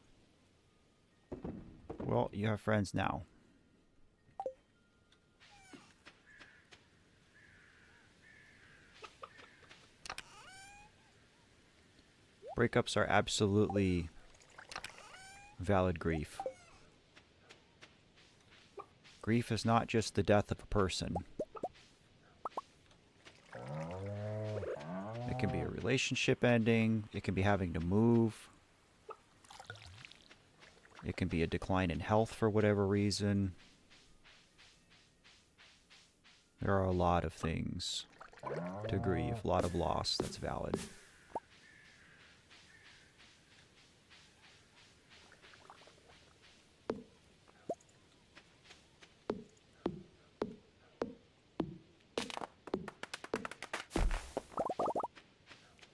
Well, you have friends now. Breakups are absolutely valid grief. Grief is not just the death of a person. It can be a relationship ending. It can be having to move. It can be a decline in health for whatever reason. There are a lot of things to grieve, a lot of loss that's valid.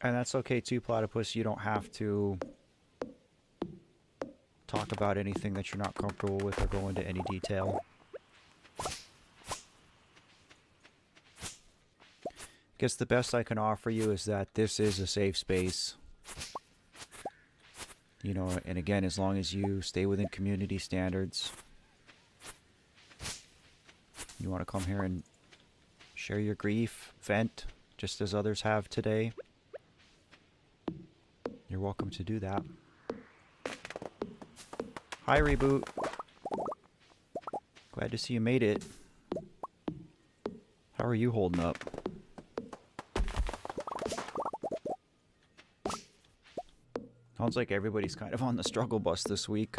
And that's okay too, Platypus. You don't have to talk about anything that you're not comfortable with or go into any detail. I guess the best I can offer you is that this is a safe space. You know, and again, as long as you stay within community standards, you want to come here and share your grief, vent, just as others have today, you're welcome to do that. Hi, Reboot. Glad to see you made it. How are you holding up? Sounds like everybody's kind of on the struggle bus this week.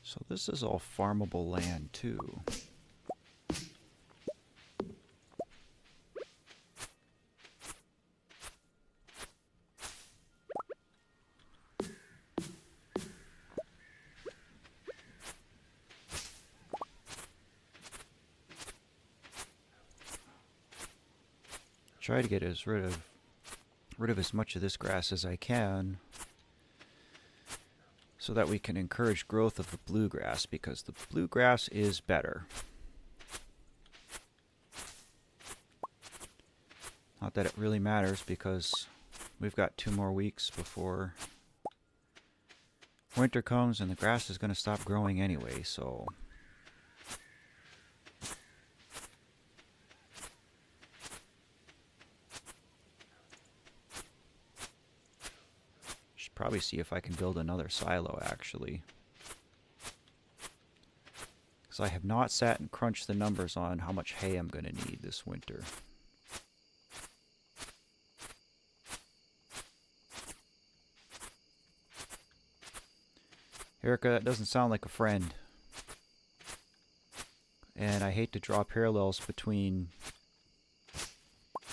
So this is all farmable land too. Try to get rid of as much of this grass as I can, so that we can encourage growth of the bluegrass, because the bluegrass is better. Not that it really matters, because we've got 2 more weeks before winter comes and the grass is going to stop growing anyway, so should probably see if I can build another silo actually, because I have not sat and crunched the numbers on how much hay I'm going to need this winter. Erica, that doesn't sound like a friend. And I hate to draw parallels between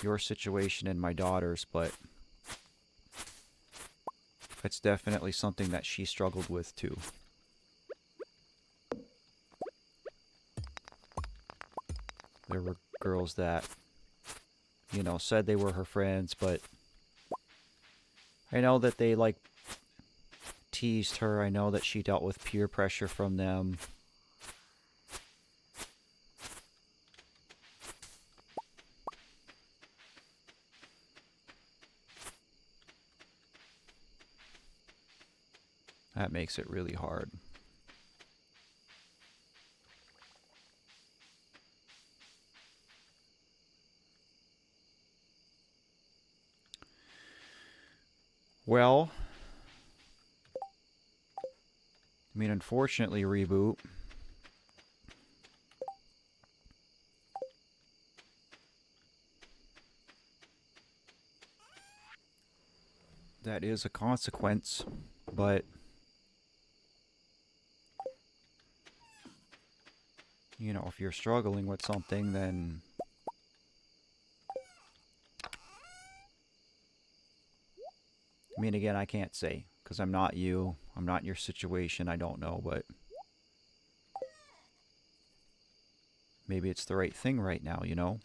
your situation and my daughter's, but it's definitely something that she struggled with too. There were girls that, you know, said they were her friends, but I know that they, like, teased her. I know that she dealt with peer pressure from them. That makes it really hard. Well, I mean, unfortunately, Reboot, that is a consequence, but you know, if you're struggling with something, then I mean, again, I can't say, because I'm not you, I'm not in your situation, I don't know, but maybe it's the right thing right now, you know?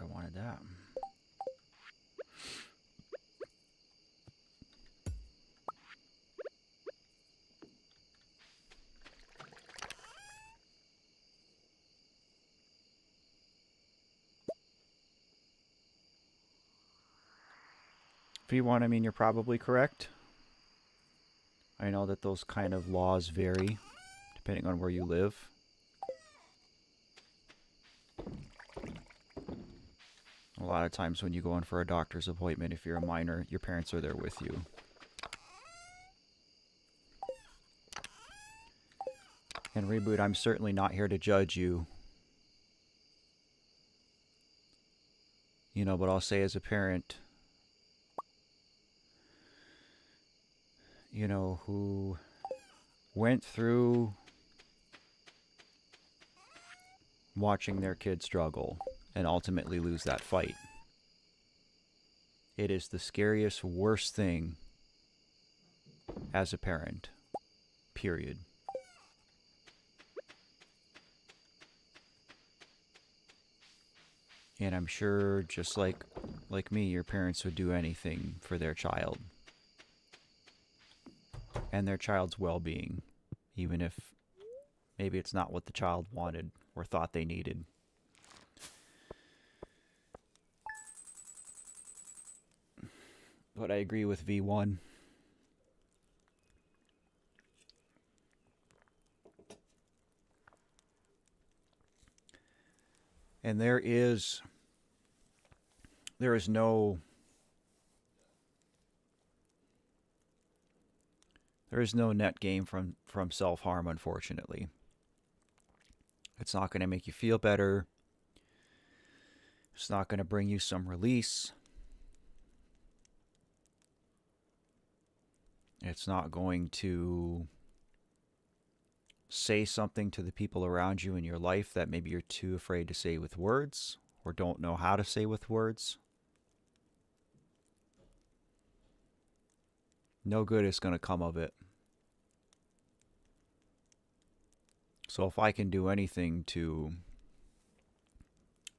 I wanted that. V1, I mean, you're probably correct. I know that those kind of laws vary depending on where you live. A lot of times when you go in for a doctor's appointment, if you're a minor, your parents are there with you. And Reboot, I'm certainly not here to judge you. You know, but I'll say as a parent, you know, who went through watching their kid struggle and ultimately lose that fight. It is the scariest, worst thing as a parent. Period. And I'm sure, just like me, your parents would do anything for their child. And their child's well-being. Even if maybe it's not what the child wanted or thought they needed. But I agree with V1. And there is no net gain from self-harm, unfortunately. It's not going to make you feel better. It's not going to bring you some release. It's not going to say something to the people around you in your life that maybe you're too afraid to say with words or don't know how to say with words. No good is going to come of it. So if I can do anything to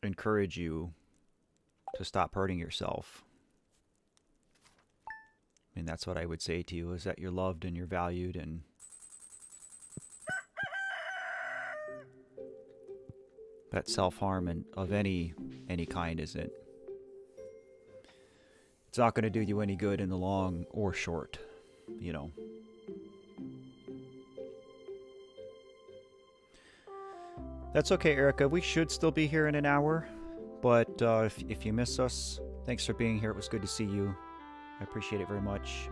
encourage you to stop hurting yourself, I mean, that's what I would say to you, is that you're loved and you're valued, and that self-harm and of any kind isn't. It's not going to do you any good in the long or short, you know. That's okay, Erica. We should still be here in an hour, but if you miss us, thanks for being here. It was good to see you. I appreciate it very much.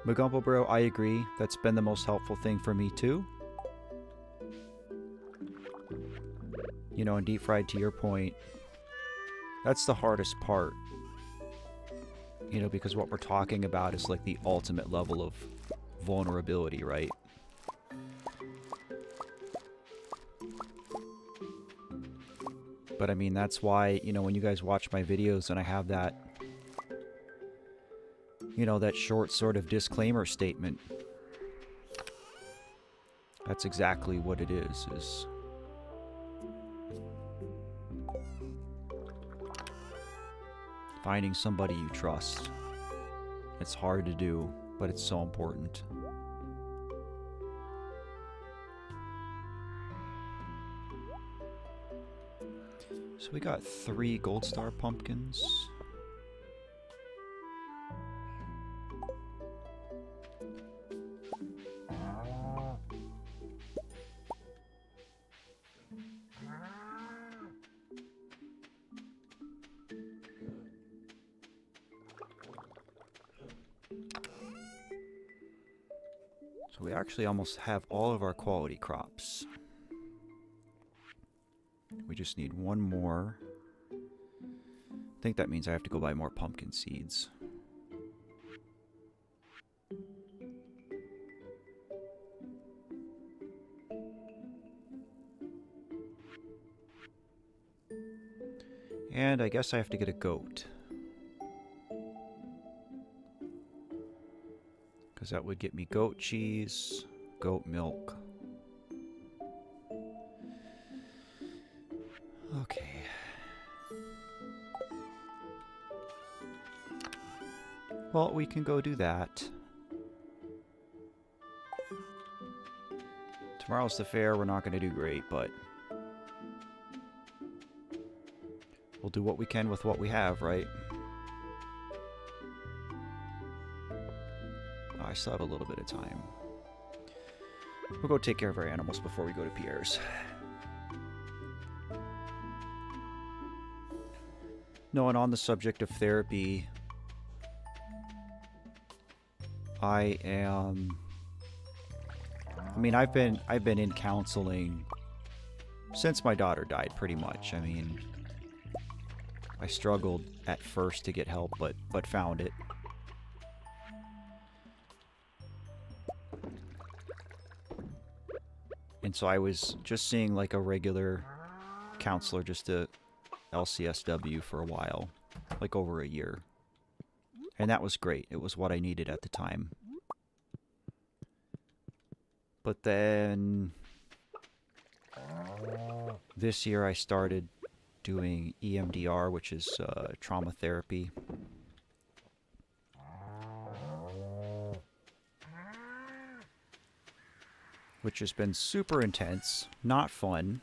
Magumpo Bro, I agree. That's been the most helpful thing for me too. You know, and Deep Fried, to your point, that's the hardest part. You know, because what we're talking about is like the ultimate level of vulnerability, right? But I mean, that's why, you know, when you guys watch my videos and I have that, you know, that short sort of disclaimer statement, that's exactly what it is finding somebody you trust. It's hard to do, but it's so important. So we got 3 gold star pumpkins. So we actually almost have all of our quality crops. We just need one more. I think that means I have to go buy more pumpkin seeds. And I guess I have to get a goat. Because that would get me goat cheese, goat milk, Okay. Well, we can go do that. Tomorrow's the fair. We're not going to do great, but we'll do what we can with what we have, right? Oh, I still have a little bit of time. We'll go take care of our animals before we go to Pierre's. No, and on the subject of therapy, I mean, I've been in counseling since my daughter died, pretty much. I mean, I struggled at first to get help, but found it. And so I was just seeing like a regular counselor, just a LCSW for a while, like over a year. And that was great. It was what I needed at the time. But then this year I started doing EMDR, which is trauma therapy. Which has been super intense, not fun.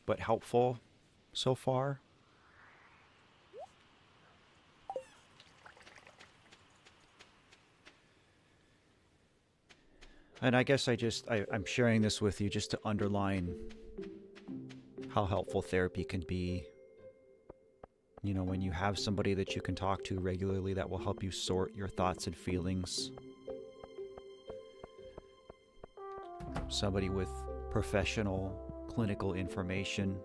But helpful so far. And I guess I'm sharing this with you just to underline how helpful therapy can be. You know, when you have somebody that you can talk to regularly that will help you sort your thoughts and feelings. Somebody with professional clinical information.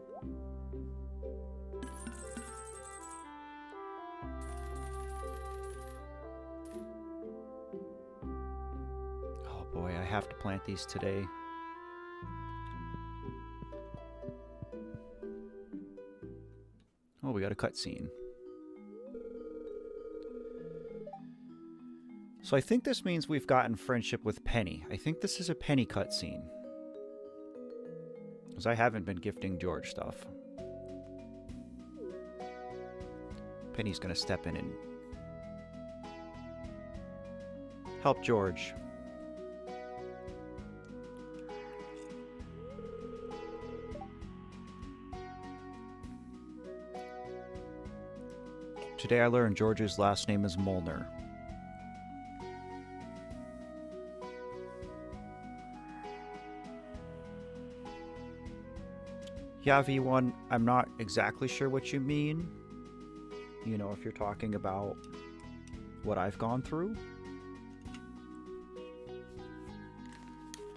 Oh boy, I have to plant these today. Oh, we got a cutscene. So I think this means we've gotten friendship with Penny. I think this is a Penny cutscene. Because I haven't been gifting George stuff. Penny's gonna step in and help George. Today I learned George's last name is Molnar. Yeah, V1, I'm not exactly sure what you mean. You know, if you're talking about what I've gone through.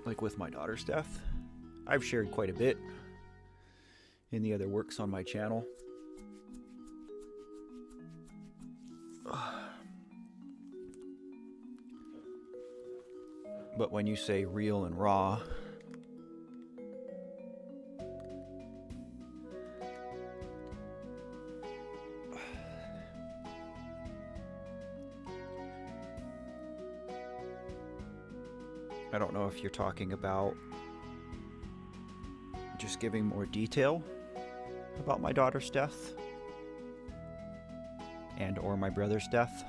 Like with my daughter's death. I've shared quite a bit in the other works on my channel. But when you say real and raw, I don't know if you're talking about just giving more detail about my daughter's death and or my brother's death.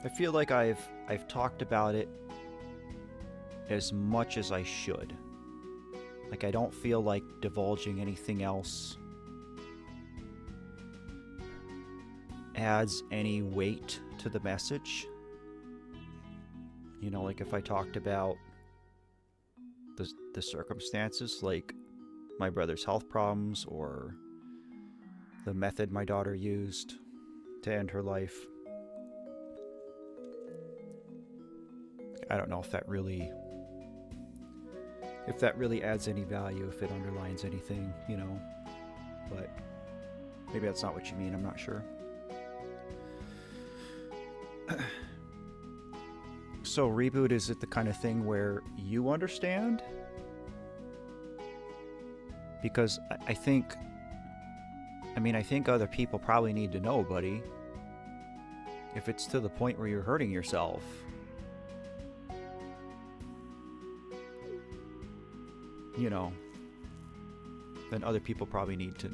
I feel like I've talked about it as much as I should. Like I don't feel like divulging anything else adds any weight to the message. You know, like if I talked about the circumstances, like my brother's health problems or the method my daughter used to end her life. I don't know if that really adds any value, if it underlines anything, you know, but maybe that's not what you mean, I'm not sure. So reboot, is it the kind of thing where you understand? Because I think other people probably need to know, buddy. If it's to the point where you're hurting yourself, you know, then other people probably need to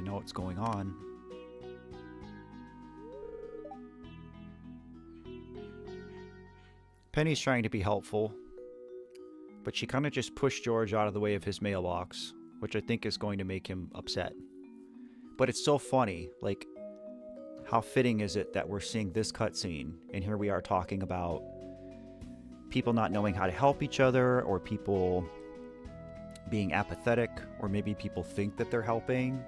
know what's going on. Penny's trying to be helpful, but she kind of just pushed George out of the way of his mailbox, which I think is going to make him upset. But it's so funny, like, how fitting is it that we're seeing this cutscene, and here we are talking about people not knowing how to help each other, or people being apathetic, or maybe people think that they're helping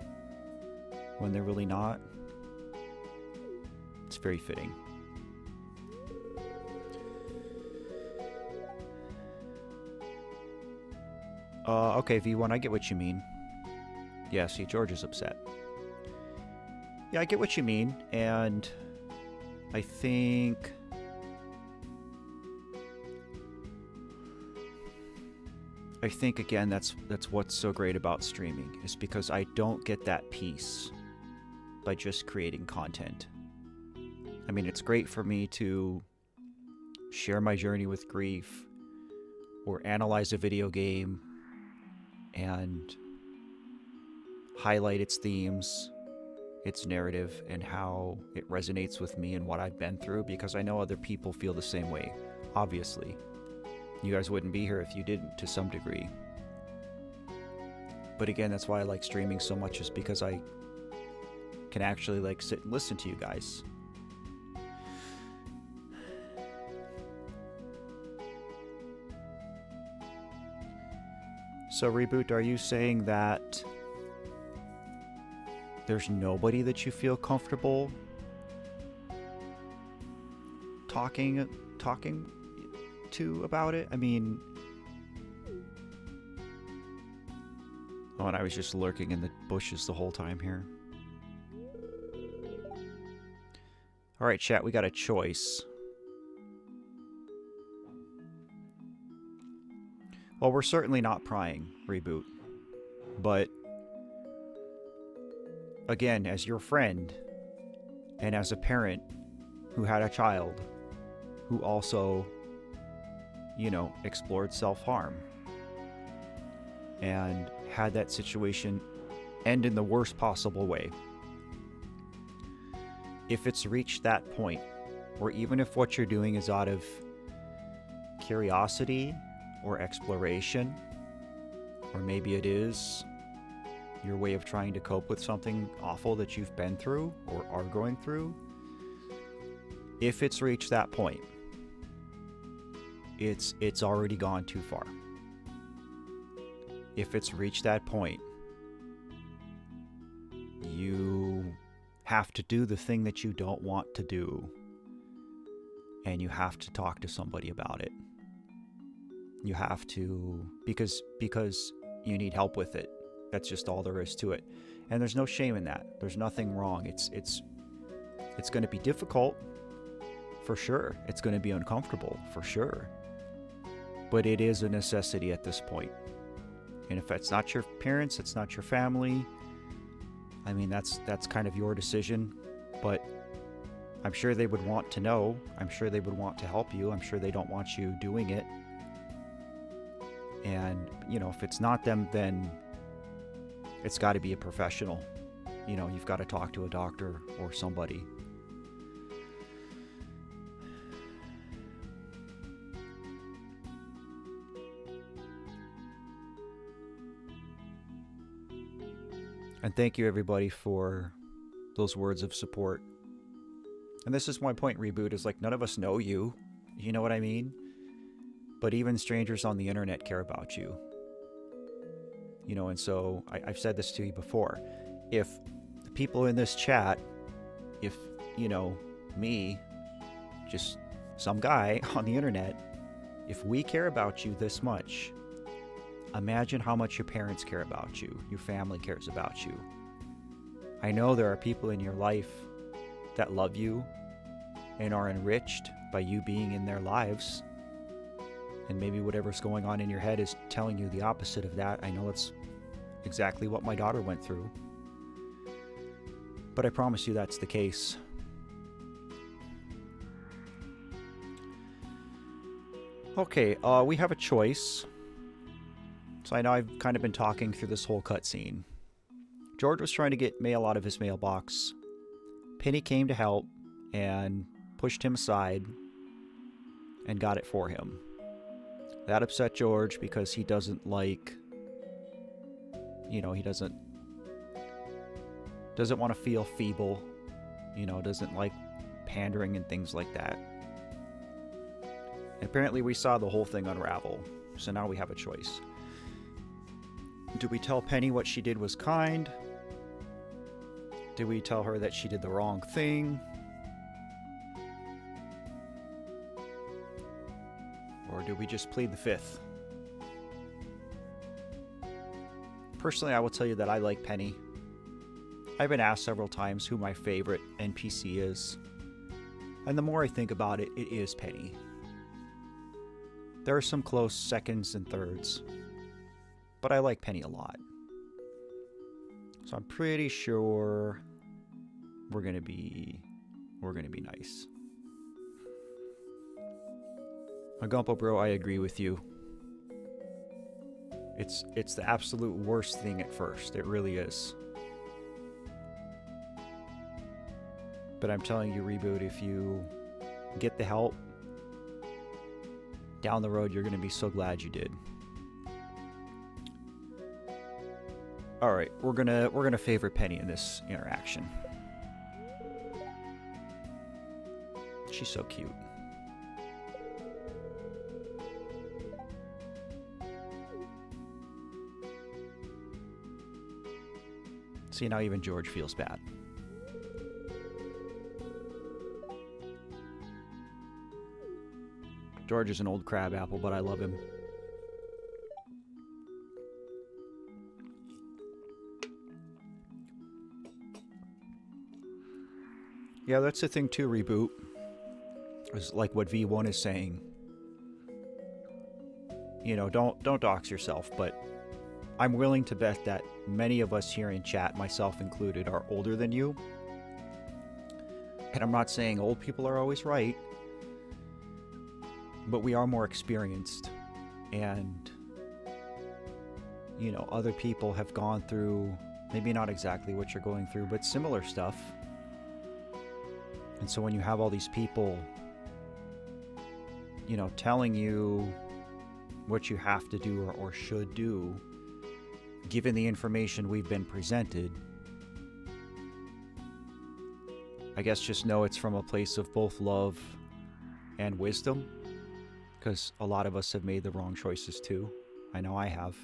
when they're really not. It's very fitting. Okay, V1, I get what you mean. Yeah, see, George is upset. Yeah, I get what you mean, and I think again, that's what's so great about streaming, is because I don't get that peace by just creating content. I mean, it's great for me to share my journey with grief, or analyze a video game and highlight its themes, its narrative, and how it resonates with me and what I've been through, because I know other people feel the same way. Obviously, you guys wouldn't be here if you didn't, to some degree. But again, that's why I like streaming so much, is because I can actually like sit and listen to you guys. So, Reboot, are you saying that there's nobody that you feel comfortable talking to about it? I mean, oh, and I was just lurking in the bushes the whole time here. All right, chat, we got a choice. Well, we're certainly not prying, Reboot. But again, as your friend, and as a parent who had a child who also, you know, explored self-harm and had that situation end in the worst possible way, if it's reached that point, or even if what you're doing is out of curiosity or exploration, or maybe it is your way of trying to cope with something awful that you've been through or are going through, if it's reached that point, it's already gone too far. If it's reached that point, you have to do the thing that you don't want to do, and you have to talk to somebody about it. You have to, because you need help with it. That's just all there is to it. And there's no shame in that. There's nothing wrong. It's going to be difficult, for sure. It's going to be uncomfortable, for sure. But it is a necessity at this point. And if it's not your parents, it's not your family, I mean, that's kind of your decision. But I'm sure they would want to know. I'm sure they would want to help you. I'm sure they don't want you doing it. And, you know, if it's not them, then it's got to be a professional. You know, you've got to talk to a doctor or somebody. And thank you, everybody, for those words of support. And this is my point, Reboot, is like, none of us know you. You know what I mean? But even strangers on the internet care about you. You know, and so I've said this to you before. If the people in this chat, if, you know, me, just some guy on the internet, if we care about you this much, imagine how much your parents care about you, your family cares about you. I know there are people in your life that love you and are enriched by you being in their lives. And maybe whatever's going on in your head is telling you the opposite of that. I know it's exactly what my daughter went through. But I promise you that's the case. Okay, we have a choice. So I know I've kind of been talking through this whole cutscene. George was trying to get mail out of his mailbox. Penny came to help and pushed him aside and got it for him. That upset George because he doesn't like, you know, he doesn't want to feel feeble, you know, doesn't like pandering and things like that. And apparently we saw the whole thing unravel, so now we have a choice. Do we tell Penny what she did was kind? Do we tell her that she did the wrong thing? Or do we just plead the fifth? Personally, I will tell you that I like Penny. I've been asked several times who my favorite NPC is. And the more I think about it, it is Penny. There are some close seconds and thirds, but I like Penny a lot. So I'm pretty sure we're gonna be nice. Agumpo bro, I agree with you. It's the absolute worst thing at first. It really is. But I'm telling you, Reboot, if you get the help down the road, you're gonna be so glad you did. All right, we're gonna favor Penny in this interaction. She's so cute. See, now even George feels bad. George is an old crab apple, but I love him. Yeah, that's the thing too, Reboot. Is like what V1 is saying. You know, don't dox yourself, but I'm willing to bet that many of us here in chat, myself included, are older than you. And I'm not saying old people are always right, but we are more experienced. And, you know, other people have gone through, maybe not exactly what you're going through, but similar stuff. And so when you have all these people, you know, telling you what you have to do or should do, given the information we've been presented, I guess just know it's from a place of both love and wisdom, because a lot of us have made the wrong choices too. I know I have.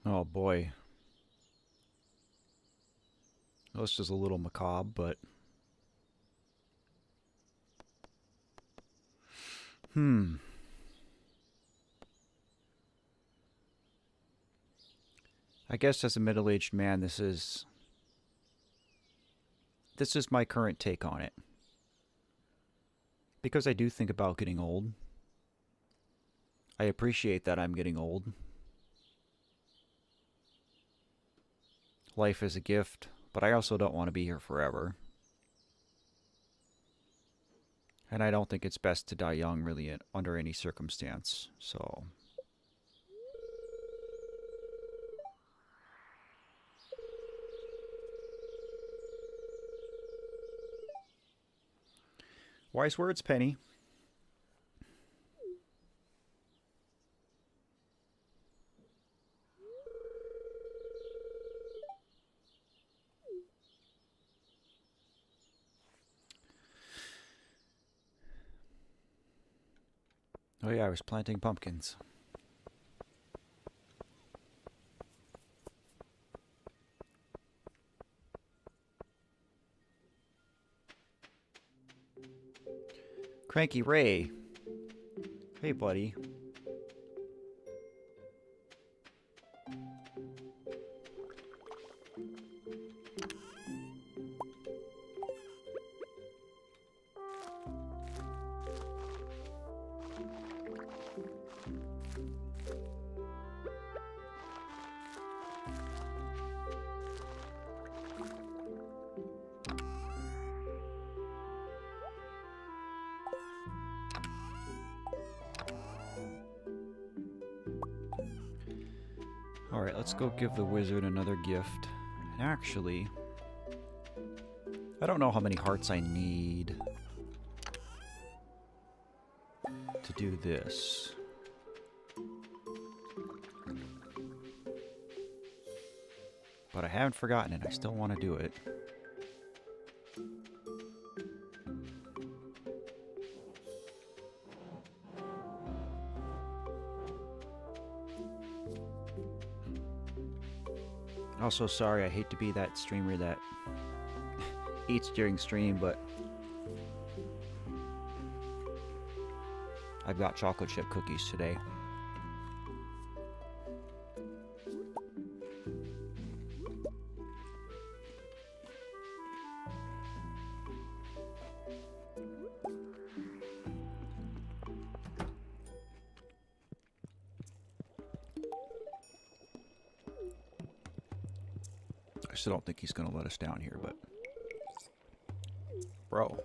Oh boy. Well, this is a little macabre, but... I guess as a middle-aged man, this is my current take on it. Because I do think about getting old. I appreciate that I'm getting old. Life is a gift, but I also don't want to be here forever. And I don't think it's best to die young, really, under any circumstance, so... Wise words, Penny. Oh yeah, I was planting pumpkins. Cranky Ray. Hey, buddy. Alright, let's go give the wizard another gift. And actually, I don't know how many hearts I need to do this. But I haven't forgotten it. I still want to do it. Also, sorry, I hate to be that streamer that eats during stream, but I've got chocolate chip cookies today. I still don't think he's going to let us down here, but... Bro.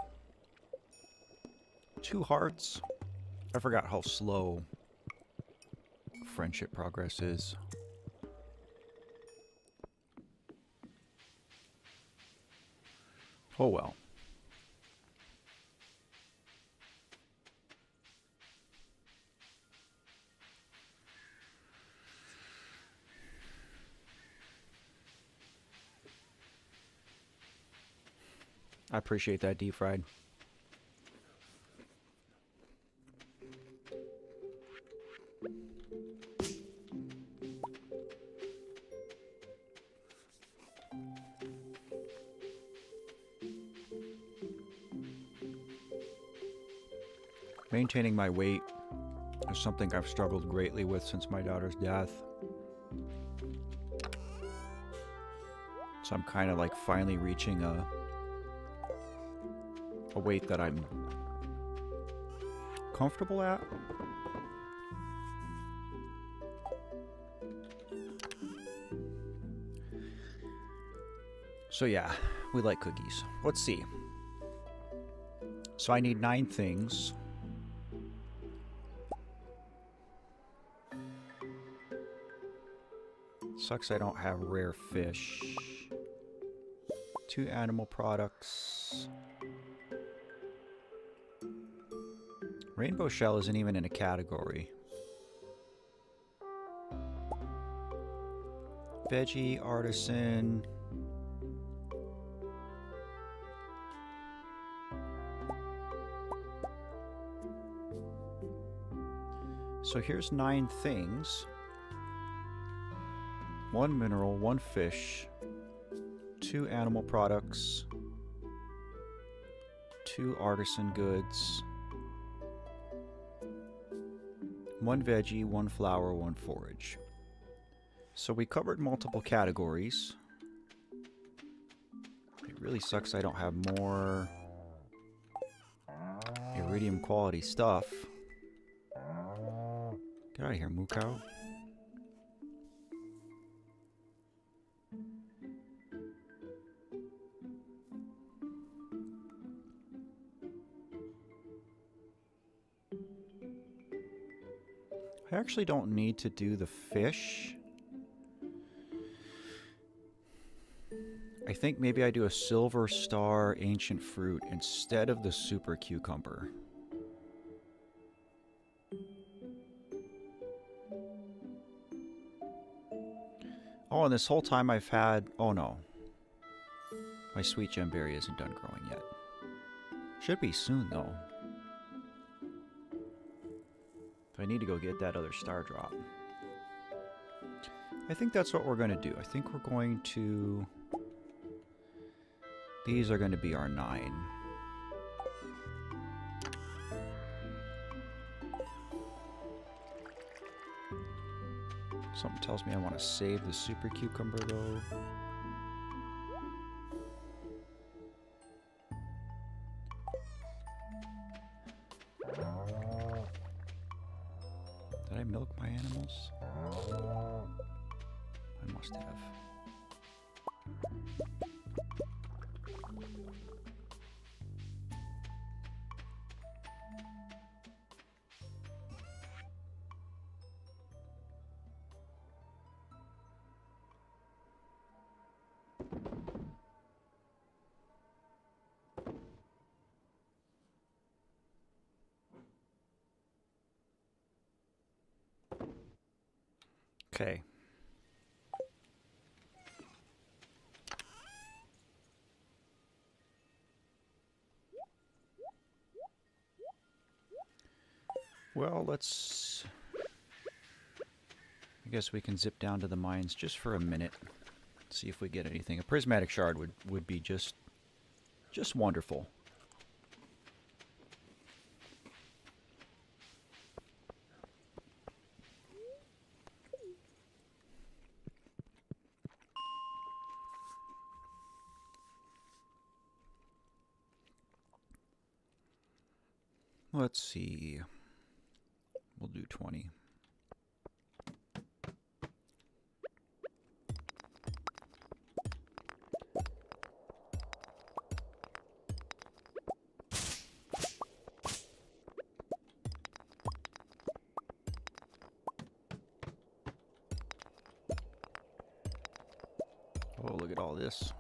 2 hearts? I forgot how slow friendship progress is. Oh well. I appreciate that, deep fried. Maintaining my weight is something I've struggled greatly with since my daughter's death. So I'm kind of like finally reaching a weight that I'm comfortable at. So yeah, we like cookies. Let's see. So I need 9 things. Sucks I don't have rare fish. 2 animal products. Rainbow shell isn't even in a category. Veggie, artisan. So here's 9 things. 1 mineral, 1 fish, 2 animal products, 2 artisan goods, 1 veggie, 1 flower, 1 forage. So we covered multiple categories. It really sucks I don't have more iridium quality stuff. Get out of here, moo cow. I actually don't need to do the fish. I think maybe I do a silver star ancient fruit instead of the super cucumber. Oh, and this whole time I've had... Oh no. My sweet gemberry isn't done growing yet. Should be soon though. I need to go get that other star drop. I think that's what we're going to do. I think we're going to... These are going to be our 9. Something tells me I want to save the super cucumber though. Did I milk my animals? I must have. Okay. Well, let's... I guess we can zip down to the mines just for a minute. See if we get anything. A prismatic shard would be just wonderful. Let's see. We'll do 20. Oh, look at all this.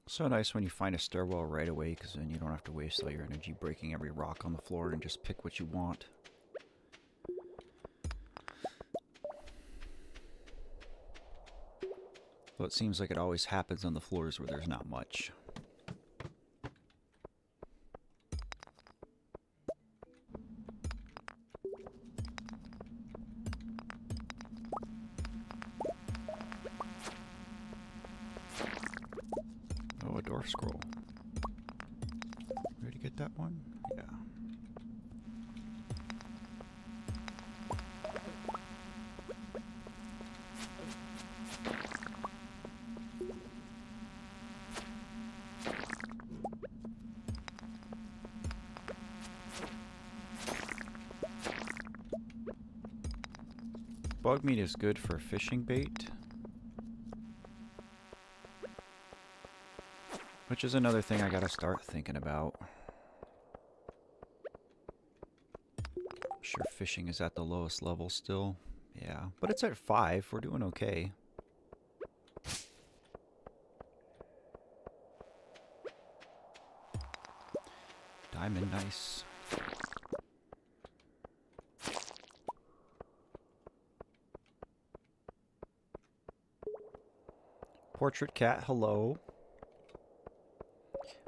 So nice when you find a stairwell right away, because then you don't have to waste all your energy breaking every rock on the floor and just pick what you want. Well, it seems like it always happens on the floors where there's not much. Oh, a dwarf scroll. Ready to get that one? Yeah. Bug meat is good for fishing bait. Which is another thing I gotta start thinking about. Sure, fishing is at the lowest level still. Yeah, but it's at 5. We're doing okay. Diamond, nice. Portrait cat, hello.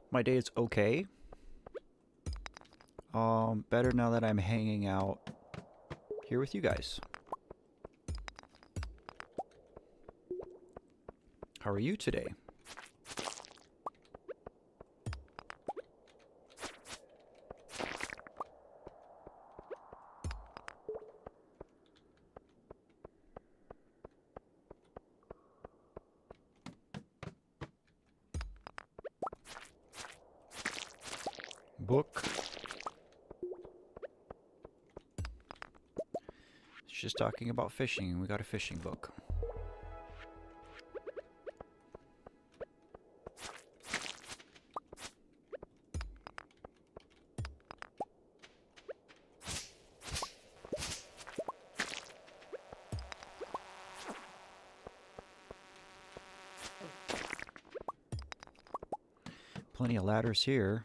My day is okay. Better now that I'm hanging out here with you guys. How are you today? Book. It's just talking about fishing, and we got a fishing book. Plenty of ladders here.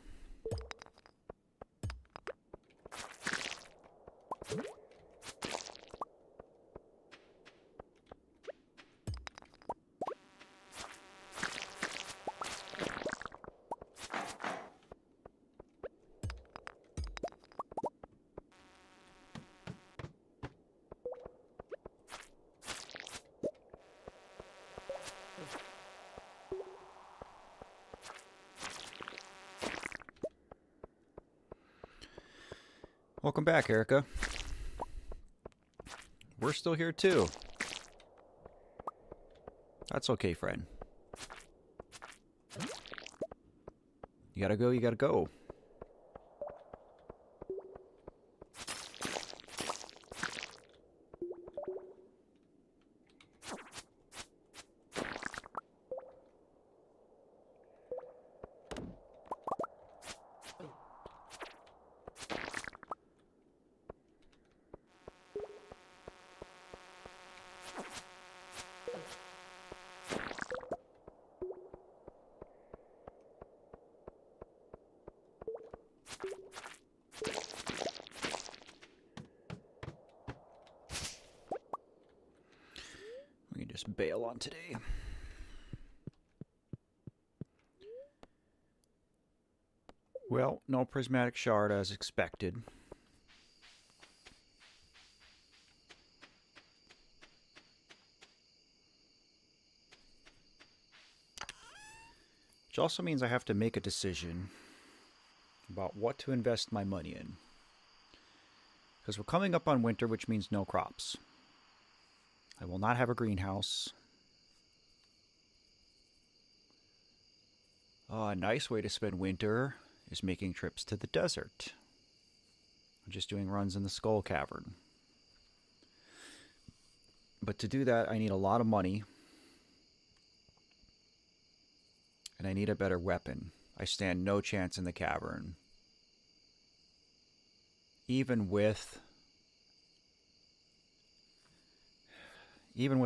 Welcome back, Erica. We're still here too. That's okay, friend. You gotta go, you gotta go. We can just bail on today. Well, no prismatic shard as expected. Which also means I have to make a decision about what to invest my money in. Because we're coming up on winter, which means no crops. I will not have a greenhouse. A nice way to spend winter is making trips to the desert. I'm just doing runs in the Skull Cavern. But to do that, I need a lot of money. And I need a better weapon. I stand no chance in the cavern. Even with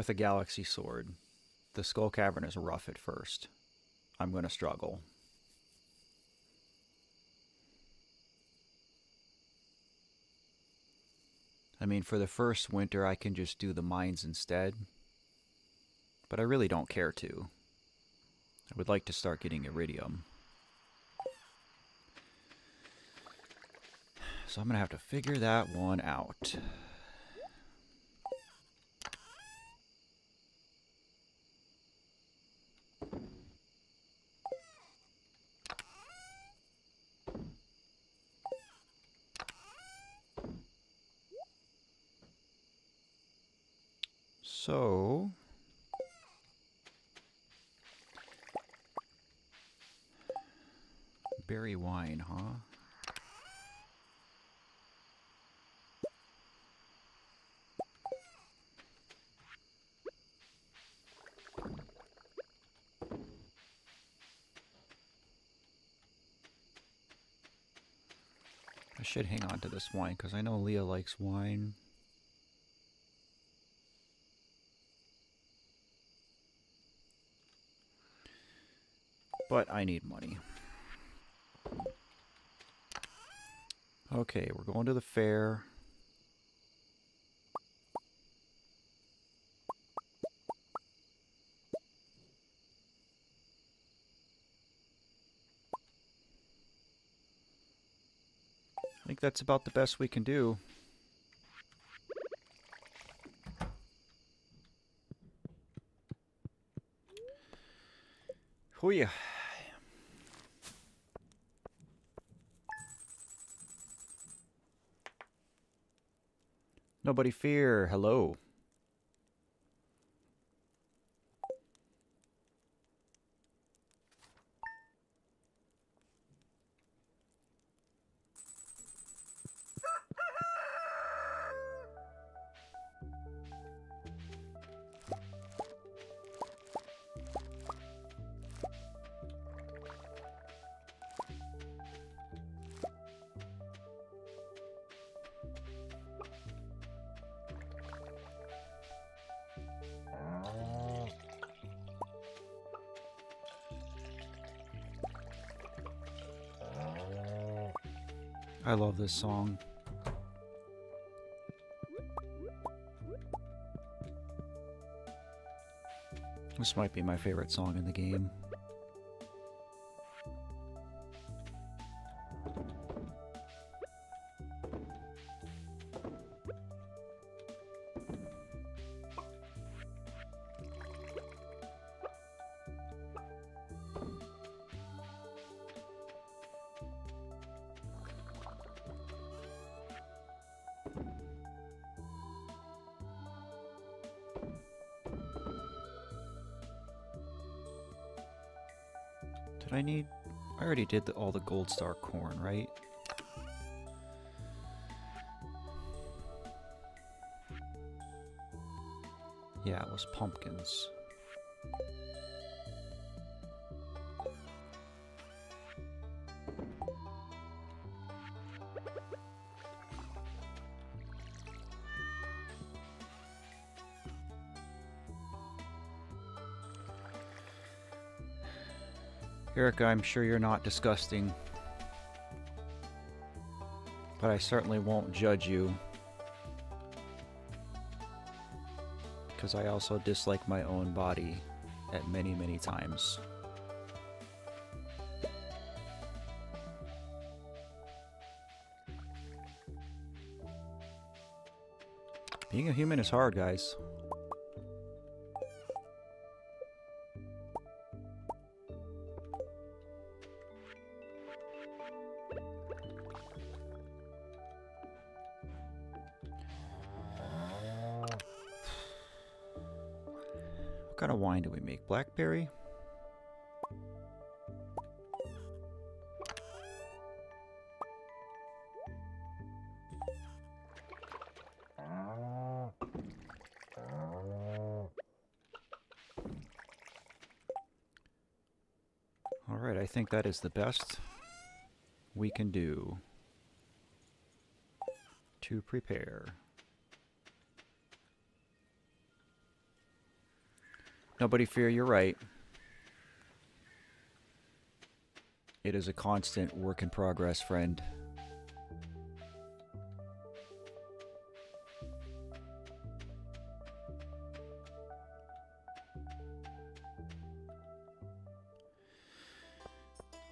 a galaxy sword, the Skull Cavern is rough at first. I'm going to struggle. I mean, for the first winter, I can just do the mines instead. But I really don't care to. I would like to start getting iridium. So I'm going to have to figure that one out. So berry wine, huh? I should hang on to this wine because I know Leah likes wine. But I need money. Okay, we're going to the fair. I think that's about the best we can do. Hoo-yah. Nobody fear. Hello. I love this song. This might be my favorite song in the game. Did I need I already did all the gold star corn, right? Yeah, it was pumpkins. Erica, I'm sure you're not disgusting, but I certainly won't judge you, because I also dislike my own body at many, many times. Being a human is hard, guys. What kind of wine do we make? Blackberry? Alright, I think that is the best we can do to prepare. Nobody fear, you're right. It is a constant work in progress, friend.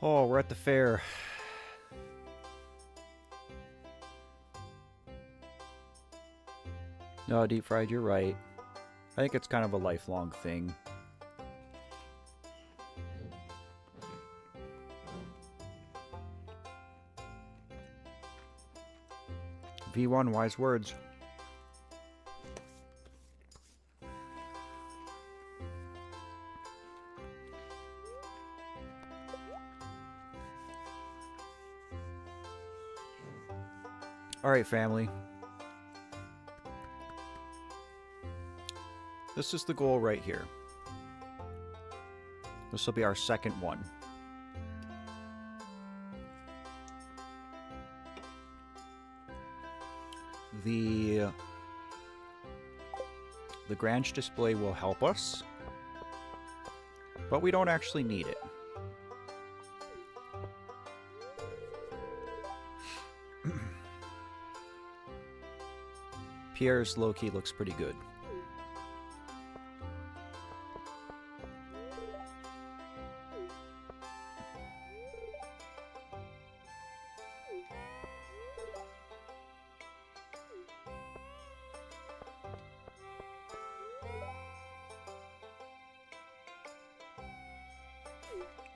Oh, we're at the fair. No, deep fried, you're right. I think it's kind of a lifelong thing. V1, wise words. Alright, family. This is the goal right here. This will be our second one. The Grange display will help us, but we don't actually need it. Pierre's low-key looks pretty good.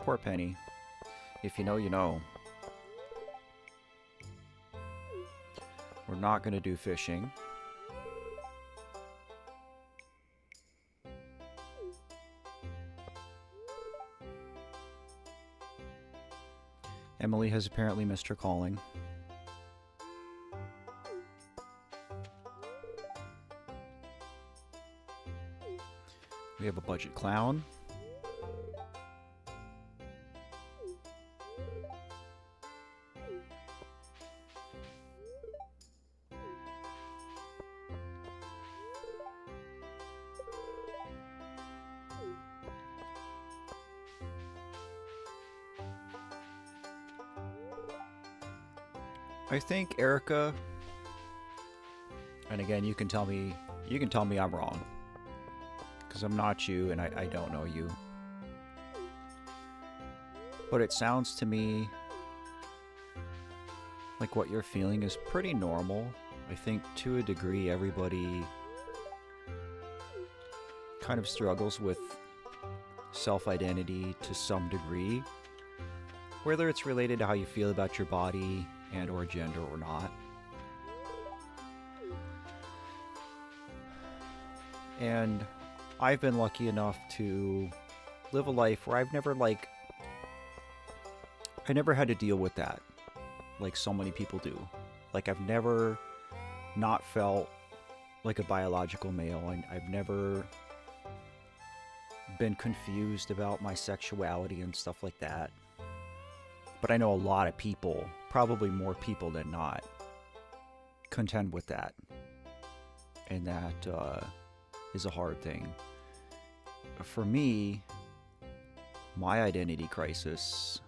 Poor Penny. If you know, you know. We're not going to do fishing. Emily has apparently missed her calling. We have a budget clown. I think Erica, and again, you can tell me I'm wrong, because I'm not you and I don't know you. But it sounds to me like what you're feeling is pretty normal. I think to a degree everybody kind of struggles with self-identity to some degree, whether it's related to how you feel about your body and or gender or not. And I've been lucky enough to live a life where I've never I never had to deal with that like so many people do. Like, I've never not felt like a biological male, and I've never been confused about my sexuality and stuff like that. But I know a lot of people, probably more people than not, contend with that. And that is a hard thing. For me, my identity crisis,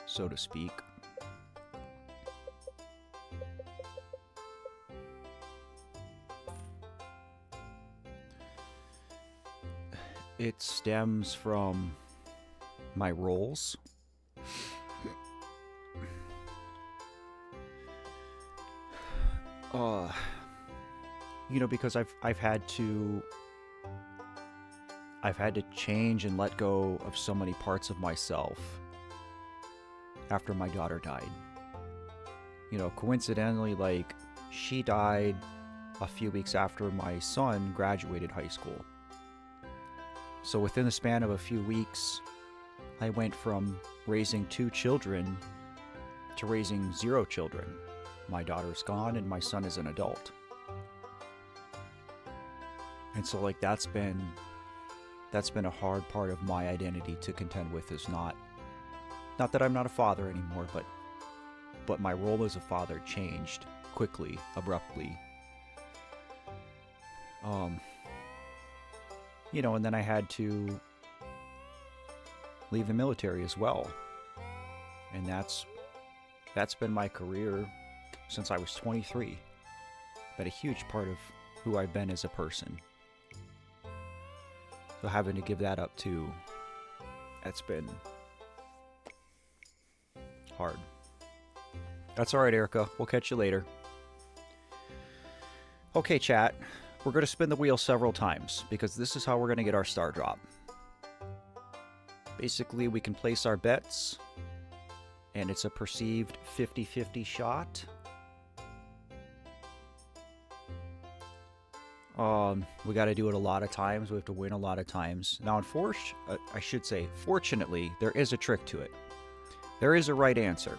so to speak, it stems from my roles. You know, because I've had to change and let go of so many parts of myself after my daughter died. You know, coincidentally, like, she died a few weeks after my son graduated high school. So within the span of a few weeks, I went from raising 2 children to raising 0 children. My daughter's gone and my son is an adult. And so, like, that's been a hard part of my identity to contend with, is not that I'm not a father anymore, but my role as a father changed quickly, abruptly. You know, and then I had to leave the military as well. And that's been my career since I was 23. But a huge part of who I've been as a person. So having to give that up too, that's been hard. That's alright, Erica. We'll catch you later. Okay, chat. We're going to spin the wheel several times, because this is how we're going to get our star drop. Basically, we can place our bets, and it's a perceived 50-50 shot. We got to do it a lot of times. We have to win a lot of times. Now, fortunately, there is a trick to it. There is a right answer.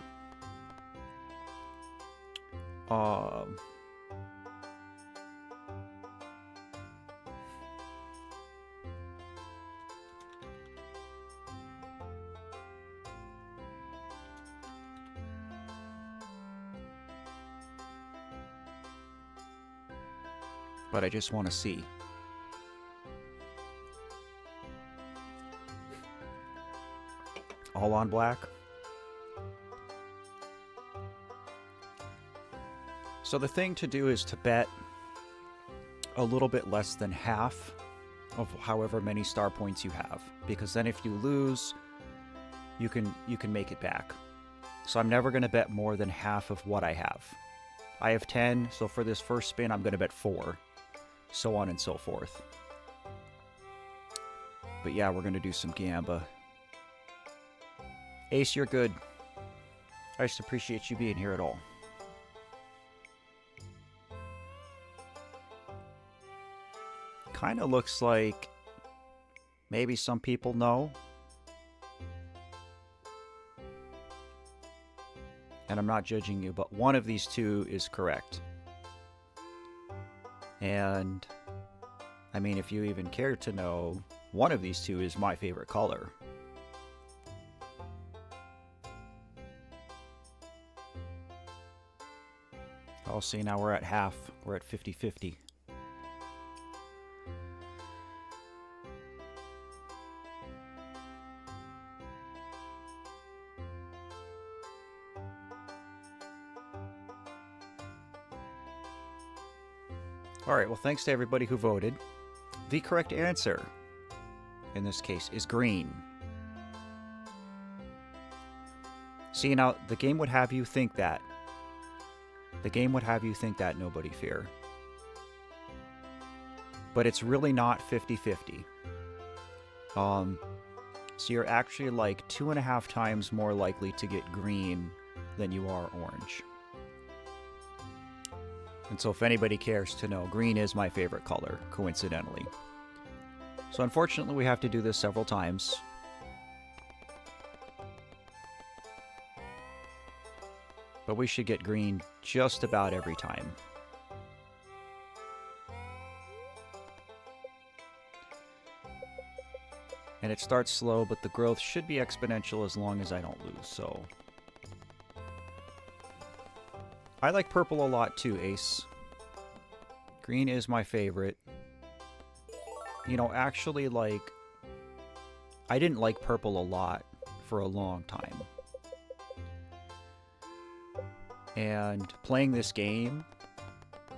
But I just want to see. All on black. So the thing to do is to bet a little bit less than half of however many star points you have, because then if you lose, you can make it back. So I'm never going to bet more than half of what I have. I have 10, so for this first spin I'm going to bet 4. So on and so forth. But yeah, we're going to do some gamba. Ace, you're good. I just appreciate you being here at all. Kind of looks like maybe some people know. And I'm not judging you, but one of these two is correct. And, I mean, if you even care to know, one of these two is my favorite color. Oh, see, now we're at half. We're at 50-50. Alright, well, thanks to everybody who voted. The correct answer, in this case, is green. See, now, the game would have you think that. The game would have you think that, nobody fear. But it's really not 50-50. So you're actually like 2.5 times more likely to get green than you are orange. And so if anybody cares to know, green is my favorite color, coincidentally. So unfortunately, we have to do this several times. But we should get green just about every time. And it starts slow, but the growth should be exponential as long as I don't lose, so... I like purple a lot too, Ace. Green is my favorite. You know, actually, like... I didn't like purple a lot for a long time. And playing this game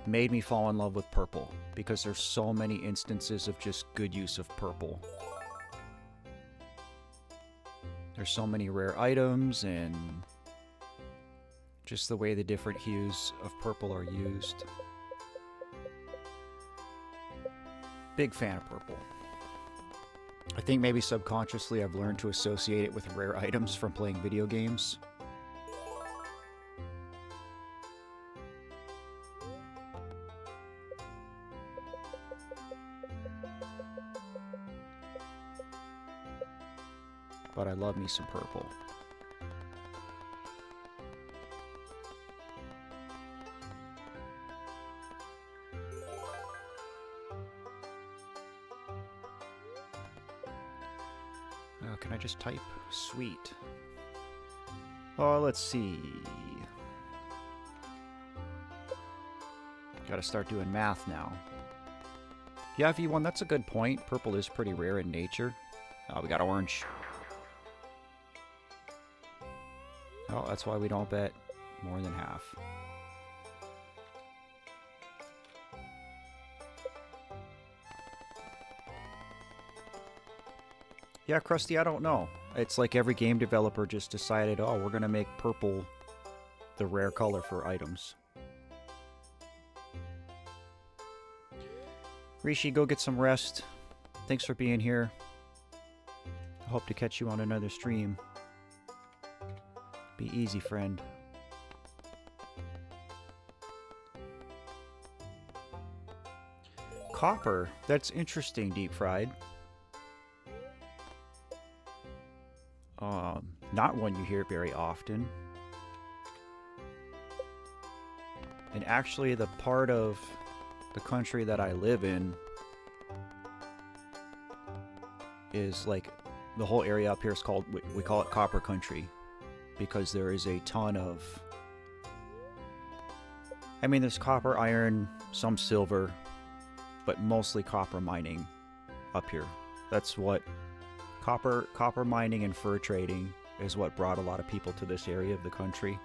made me fall in love with purple, because there's so many instances of just good use of purple. There's so many rare items, and just the way the different hues of purple are used. Big fan of purple. I think maybe subconsciously I've learned to associate it with rare items from playing video games. But I love me some purple. Can I just type? Sweet. Oh, let's see. Gotta start doing math now. Yeah, V1, that's a good point. Purple is pretty rare in nature. Oh, we got orange. Oh, that's why we don't bet more than half. Yeah, Krusty, I don't know. It's like every game developer just decided, oh, we're going to make purple the rare color for items. Rishi, go get some rest. Thanks for being here. I hope to catch you on another stream. Be easy, friend. Copper. That's interesting, Deep Fried. Not one you hear very often. And actually, the part of the country that I live in is like, the whole area up here is called, we call it Copper Country. Because there is a ton of... I mean, there's copper, iron, some silver, but mostly copper mining up here. That's what... Copper mining and fur trading is what brought a lot of people to this area of the country.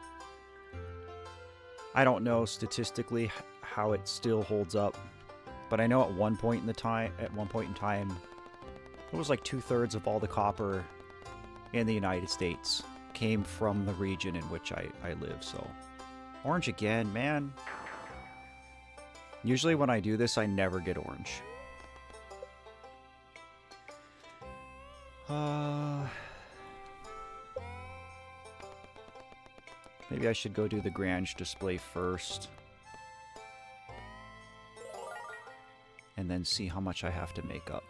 I don't know statistically how it still holds up, but I know at one point in time, it was like 2/3 of all the copper in the United States came from the region in which I live. So, orange again, man. Usually when I do this, I never get orange. Maybe I should go do the Grange display first. And then see how much I have to make up.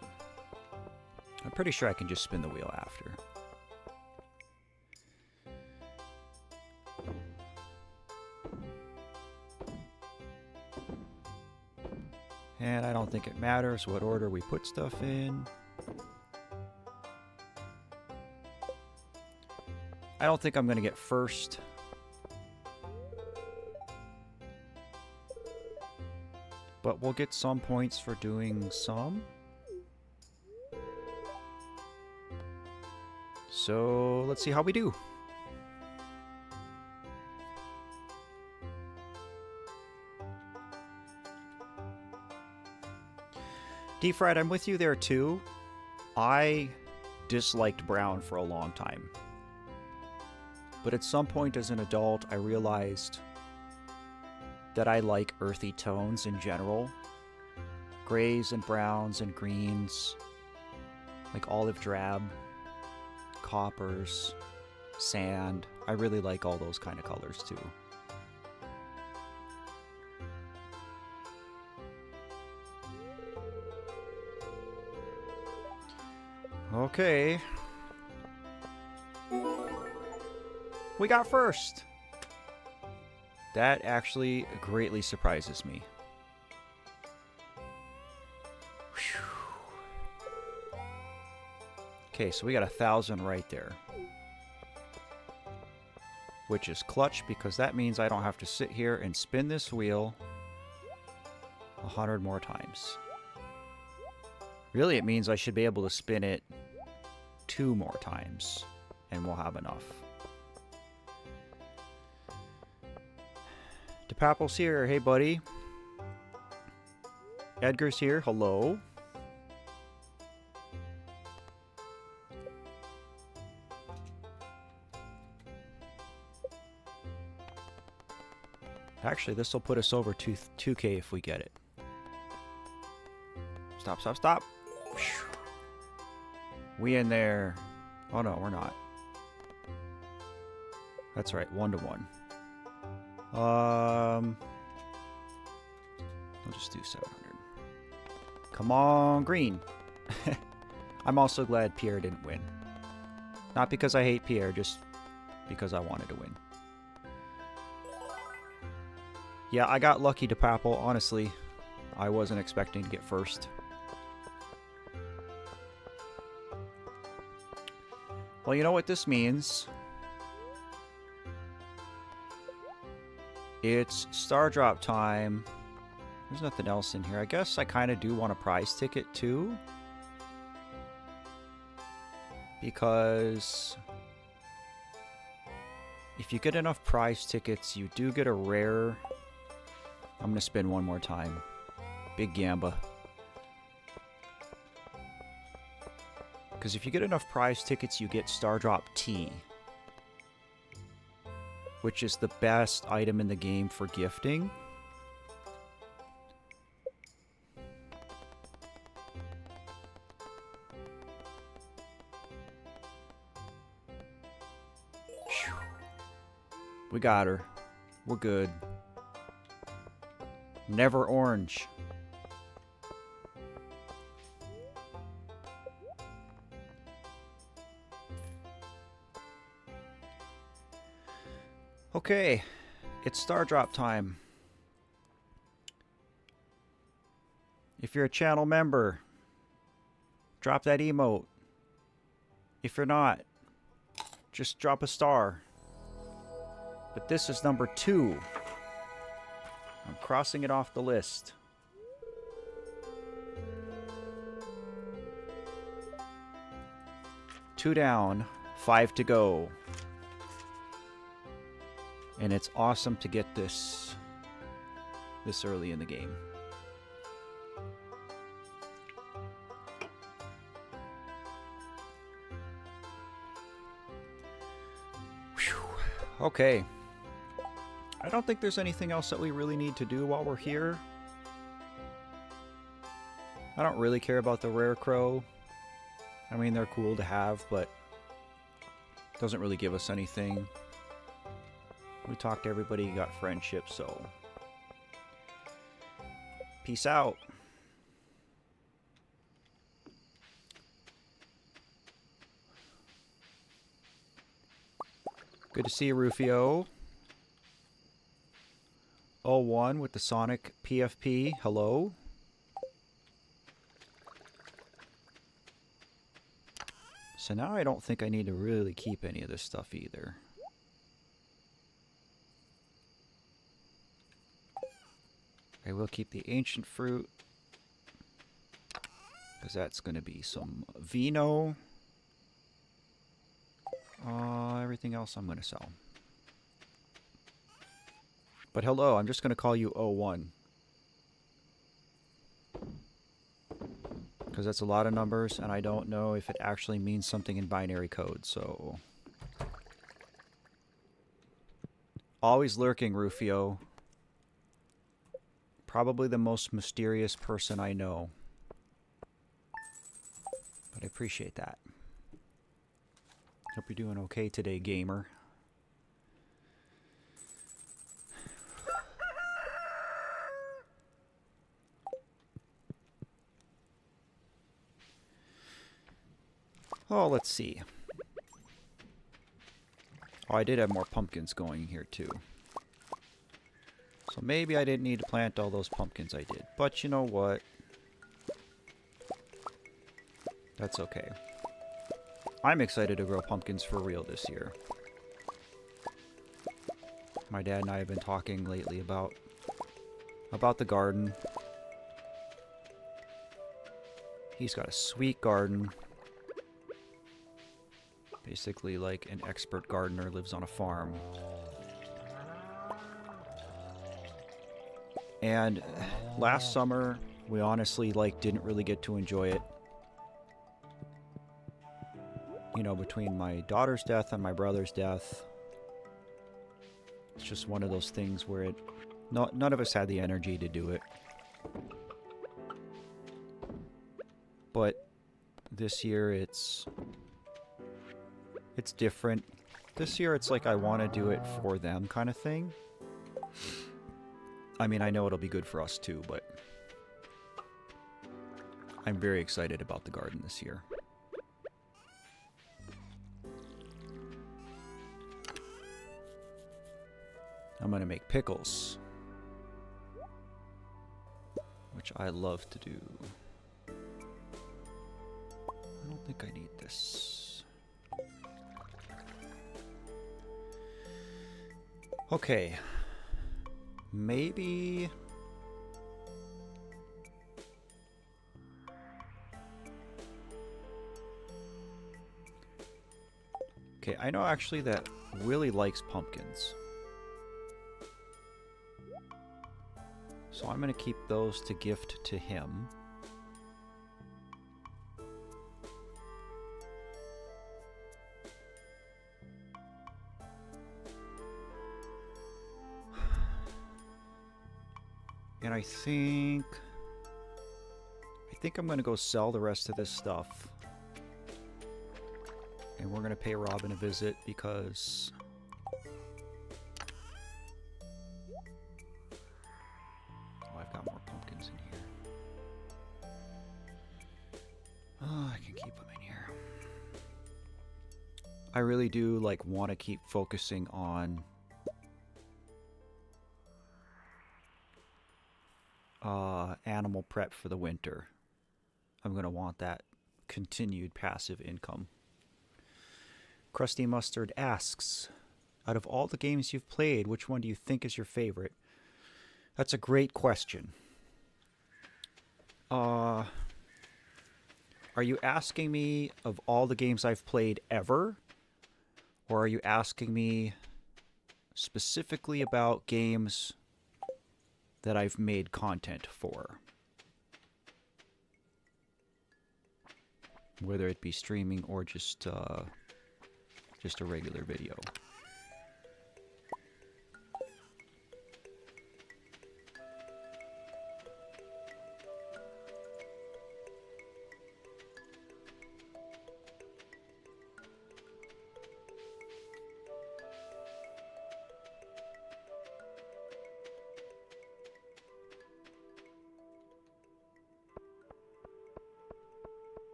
I'm pretty sure I can just spin the wheel after. And I don't think it matters what order we put stuff in. I don't think I'm going to get first. But we'll get some points for doing some. So let's see how we do. Deep Fried, I'm with you there too. I disliked brown for a long time. But at some point as an adult, I realized that I like earthy tones in general. Grays and browns and greens, like olive drab, coppers, sand. I really like all those kind of colors too. Okay. We got first. That actually greatly surprises me. Okay, so we got 1,000 right there. Which is clutch, because that means I don't have to sit here and spin this wheel 100 more times. Really, it means I should be able to spin it 2 more times, and we'll have enough. DePapple's here. Hey, buddy. Edgar's here. Hello. Actually, this will put us over 2K if we get it. Stop, stop, stop. We in there. Oh, no, we're not. That's right, 1 to 1. We'll just do 700. Come on, green. I'm also glad Pierre didn't win. Not because I hate Pierre, just because I wanted to win. Yeah, I got lucky to Papple. Honestly, I wasn't expecting to get first. Well, you know what this means? It's Star Drop time. There's nothing else in here. I guess I kind of do want a prize ticket too. Because if you get enough prize tickets, you do get a rare. I'm going to spin one more time. Big Gamba. Because if you get enough prize tickets, you get Star Drop Tea. Which is the best item in the game for gifting. We got her. We're good. Never orange. Okay, it's Star Drop time. If you're a channel member, drop that emote. If you're not, just drop a star. But this is number 2. I'm crossing it off the list. Two down, 5 to go. And it's awesome to get this early in the game. Whew. Okay. I don't think there's anything else that we really need to do while we're here. I don't really care about the rare crow. I mean, they're cool to have, but it doesn't really give us anything. We talked to everybody, got friendship, so peace out. Good to see you, Rufio. 01 with the Sonic PFP. Hello. So now I don't think I need to really keep any of this stuff either. I will keep the ancient fruit, because that's going to be some vino. Everything else I'm going to sell. But hello, I'm just going to call you 01. Because that's a lot of numbers, and I don't know if it actually means something in binary code, so... Always lurking, Rufio. Probably the most mysterious person I know. But I appreciate that. Hope you're doing okay today, gamer. Oh, let's see. Oh, I did have more pumpkins going here, too. maybe I didn't need to plant all those pumpkins I did. But you know what? That's okay. I'm excited to grow pumpkins for real this year. My dad and I have been talking lately about the garden. He's got a sweet garden. Basically like an expert gardener lives on a farm. And last summer, we honestly like didn't really get to enjoy it. You know, between my daughter's death and my brother's death, it's just one of those things where none of us had the energy to do it. But this year it's different. This year it's like I want to do it for them kind of thing. I mean, I know it'll be good for us too, but I'm very excited about the garden this year. I'm going to make pickles, which I love to do. I don't think I need this. Okay. Maybe... Okay, I know actually that Willie likes pumpkins. So I'm going to keep those to gift to him. And I think I'm going to go sell the rest of this stuff. And we're going to pay Robin a visit because... Oh, I've got more pumpkins in here. Oh, I can keep them in here. I really do, like, want to keep focusing on... animal prep for the winter. I'm going to want that continued passive income. Krusty Mustard asks, out of all the games you've played, which one do you think is your favorite? That's a great question. Are you asking me of all the games I've played ever? Or are you asking me specifically about games that I've made content for? Whether it be streaming or just a regular video.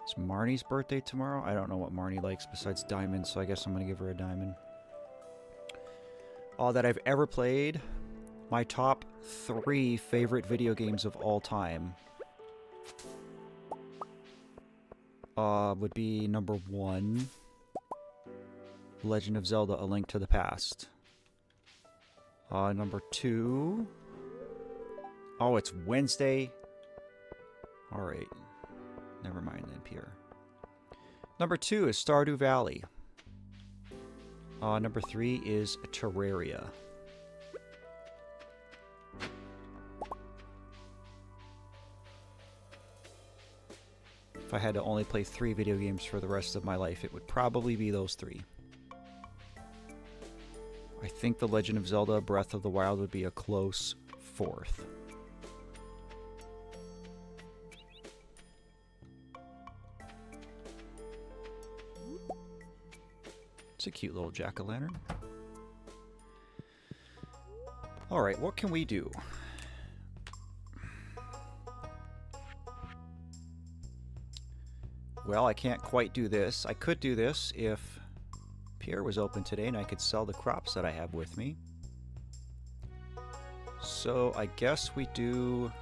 It's Marnie's birthday tomorrow. I don't know what Marnie likes besides diamonds, so I guess I'm going to give her a diamond. All that I've ever played, my top 3 favorite video games of all time would be number 1, Legend of Zelda: A Link to the Past. Number 2, oh, it's Wednesday. All right. Never mind then, Pierre. Number 2 is Stardew Valley. Number 3 is Terraria. If I had to only play 3 video games for the rest of my life, it would probably be those 3. I think The Legend of Zelda: Breath of the Wild would be a close 4th. It's a cute little jack-o'-lantern. Alright, what can we do? Well, I can't quite do this. I could do this if Pierre was open today and I could sell the crops that I have with me. So I guess we do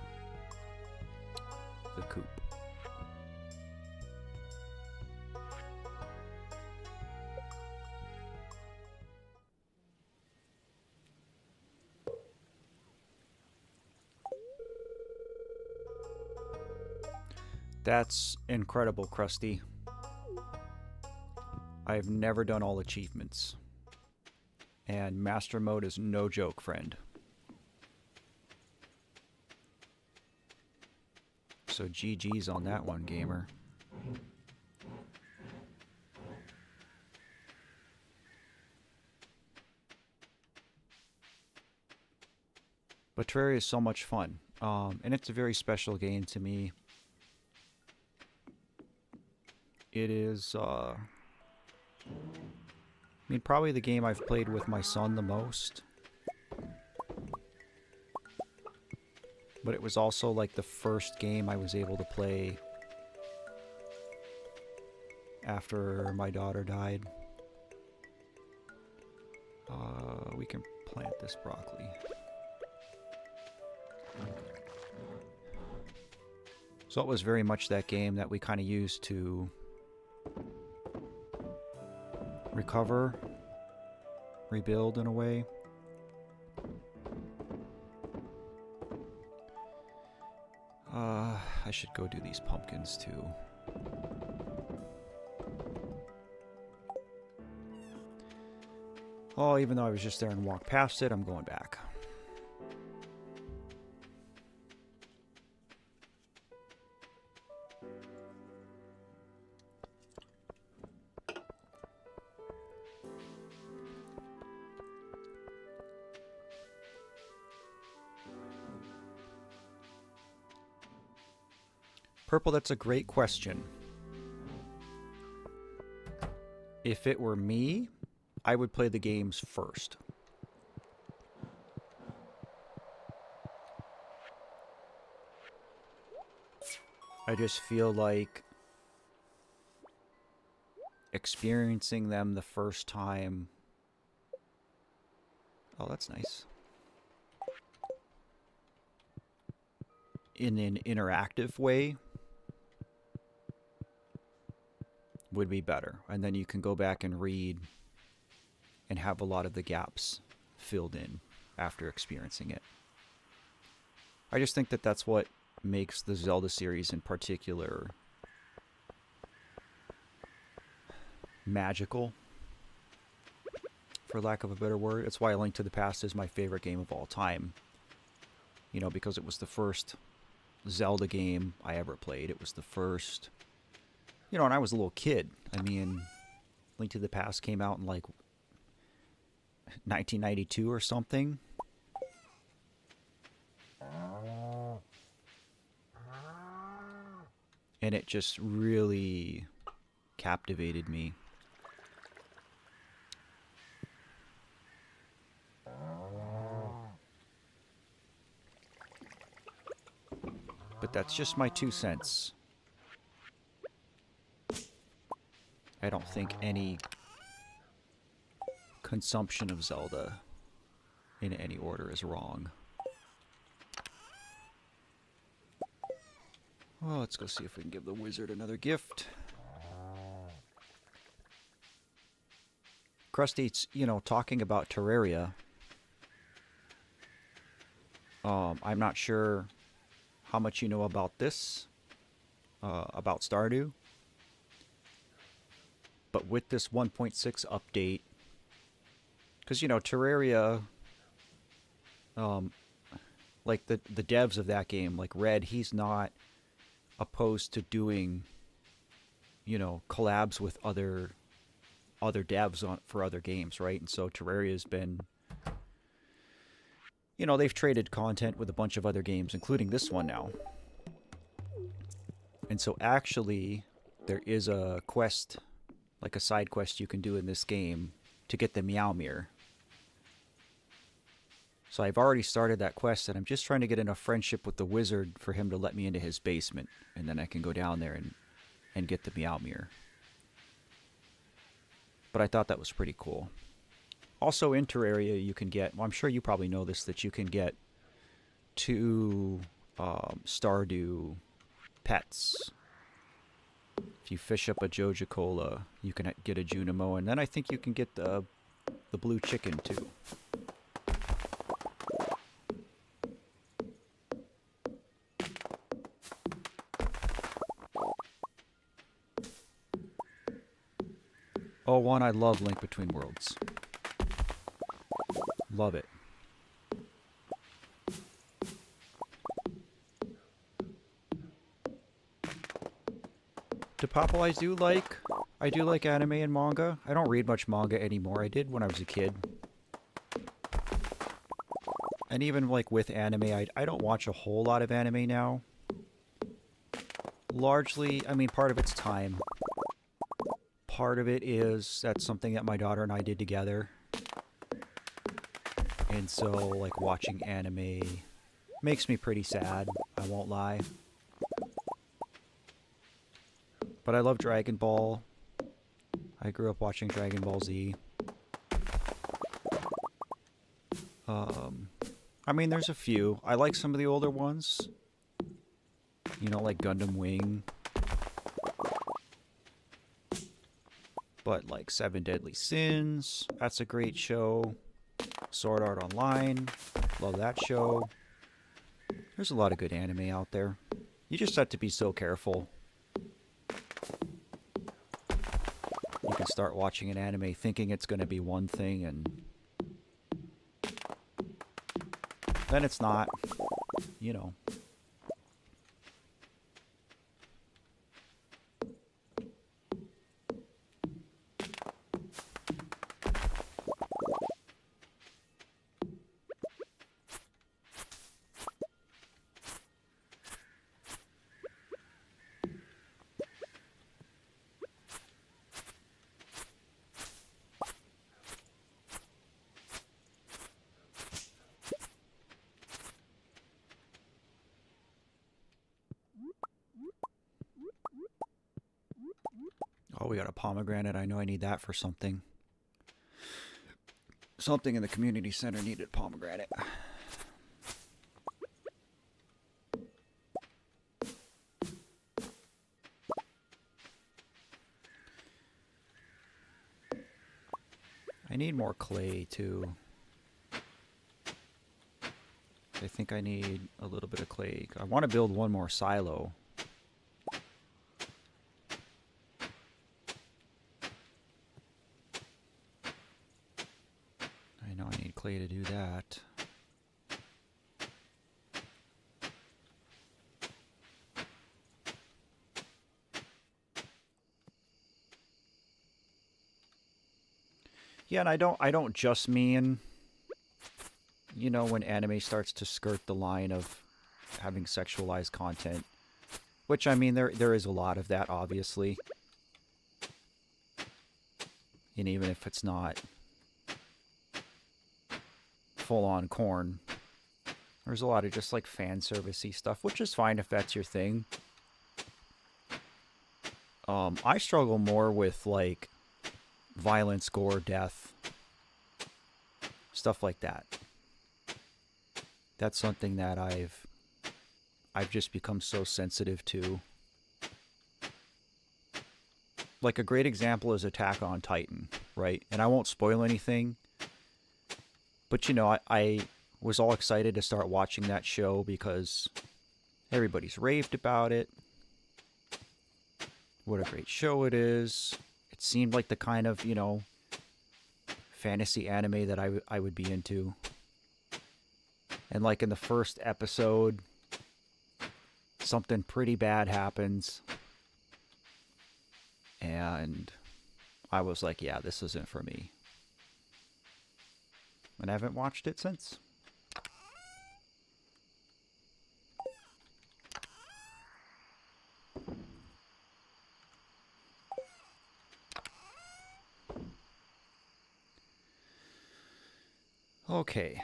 the coop. That's incredible, Krusty. I've never done all achievements. And Master Mode is no joke, friend. So GG's on that one, gamer. But Terraria is so much fun. And it's a very special game to me. It is, I mean, probably the game I've played with my son the most. But it was also like the first game I was able to play after my daughter died. We can plant this broccoli. So it was very much that game that we kind of used to recover, rebuild in a way. I should go do these pumpkins too. Oh, even though I was just there and walked past it, I'm going back. Purple, that's a great question. If it were me, I would play the games first. I just feel like experiencing them the first time... Oh, that's nice. In an interactive way would be better. And then you can go back and read and have a lot of the gaps filled in after experiencing it. I just think that that's what makes the Zelda series in particular magical, for lack of a better word. It's why A Link to the Past is my favorite game of all time. You know, because it was the first Zelda game I ever played. It was the first... You know, and I was a little kid. I mean, Link to the Past came out in like 1992 or something. And it just really captivated me. But that's just my 2 cents. I don't think any consumption of Zelda in any order is wrong. Well, let's go see if we can give the wizard another gift. Krusty, you know, talking about Terraria, I'm not sure how much you know about this, about Stardew. But with this 1.6 update, because, you know, Terraria, like the devs of that game, like Red, he's not opposed to doing, you know, collabs with other devs for other games, right? And so Terraria's been, you know, they've traded content with a bunch of other games, including this one now. And so actually, there is a quest, like a side quest you can do in this game to get the Meow Mirror. So I've already started that quest, and I'm just trying to get enough friendship with the wizard for him to let me into his basement. And then I can go down there and and get the Meow Mirror. But I thought that was pretty cool. Also in Terraria you can get, well, I'm sure you probably know this, that you can get 2 Stardew pets. If you fish up a Joja-Cola, you can get a Junimo, and then I think you can get the blue chicken too. Oh, one, I love Link Between Worlds. Love it. To Popple, I do like anime and manga. I don't read much manga anymore. I did when I was a kid. And even like with anime, I don't watch a whole lot of anime now. Largely, I mean, part of it's time. Part of it is that's something that my daughter and I did together. And so, like, watching anime makes me pretty sad, I won't lie. But I love Dragon Ball. I grew up watching Dragon Ball Z. I mean, there's a few. I like some of the older ones. You know, like Gundam Wing. But like Seven Deadly Sins, that's a great show. Sword Art Online, love that show. There's a lot of good anime out there. You just have to be so careful. You can start watching an anime thinking it's going to be one thing, and then it's not, you know. Oh, we got a pomegranate. I know I need that for something. Something in the community center needed pomegranate. I need more clay too. I think I need a little bit of clay. I want to build one more silo. I know I need clay to do that. Yeah, and I don't just mean, you know, when anime starts to skirt the line of having sexualized content, which, I mean, there is a lot of that, obviously. And even if it's not full-on corn, there's a lot of just like fan service-y stuff, which is fine if that's your thing. I struggle more with like violence, gore, death, stuff like that. That's something that I've just become so sensitive to. Like a great example is Attack on Titan, right? And I won't spoil anything, but you know, I was all excited to start watching that show because everybody's raved about it. What a great show it is. It seemed like the kind of, you know, fantasy anime that I would be into. And like in the first episode, something pretty bad happens. And I was like, yeah, this isn't for me. And I haven't watched it since. Okay.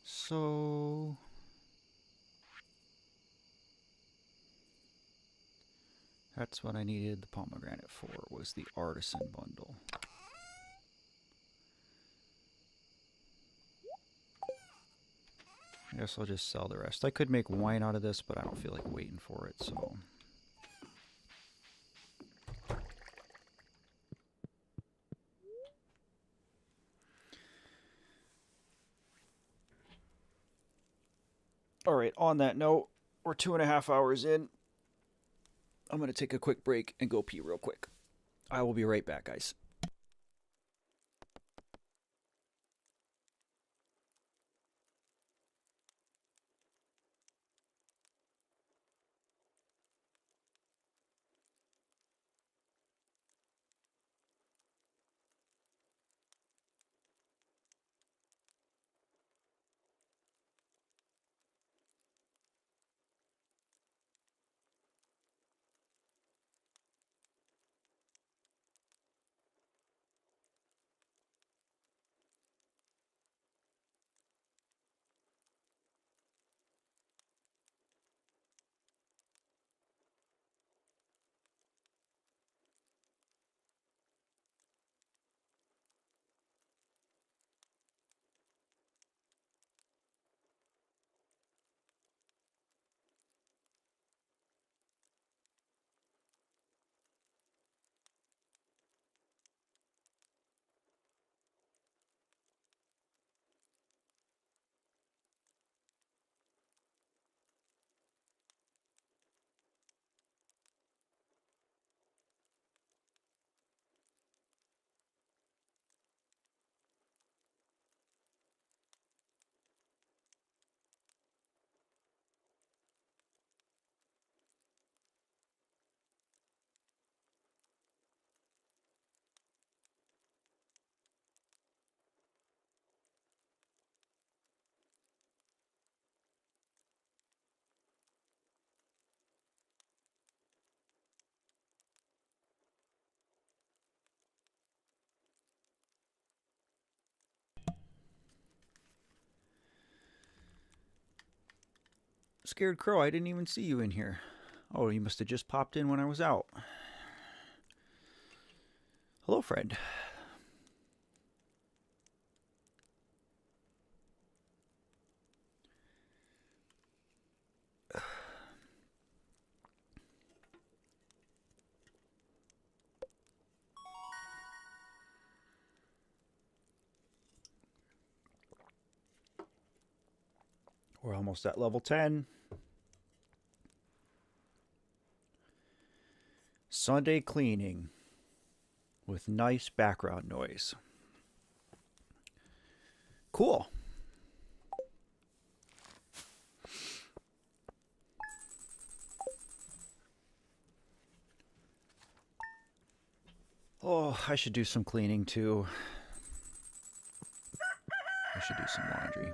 So That's what I needed the pomegranate for, was the artisan bundle. I guess I'll just sell the rest. I could make wine out of this, but I don't feel like waiting for it, so... Alright, on that note, we're 2.5 hours in. I'm going to take a quick break and go pee real quick. I will be right back, guys. Scared Crow, I didn't even see you in here. Oh, you must have just popped in when I was out. Hello, friend. We're almost at level 10. Sunday cleaning with nice background noise. Cool. Oh, I should do some cleaning too. I should do some laundry.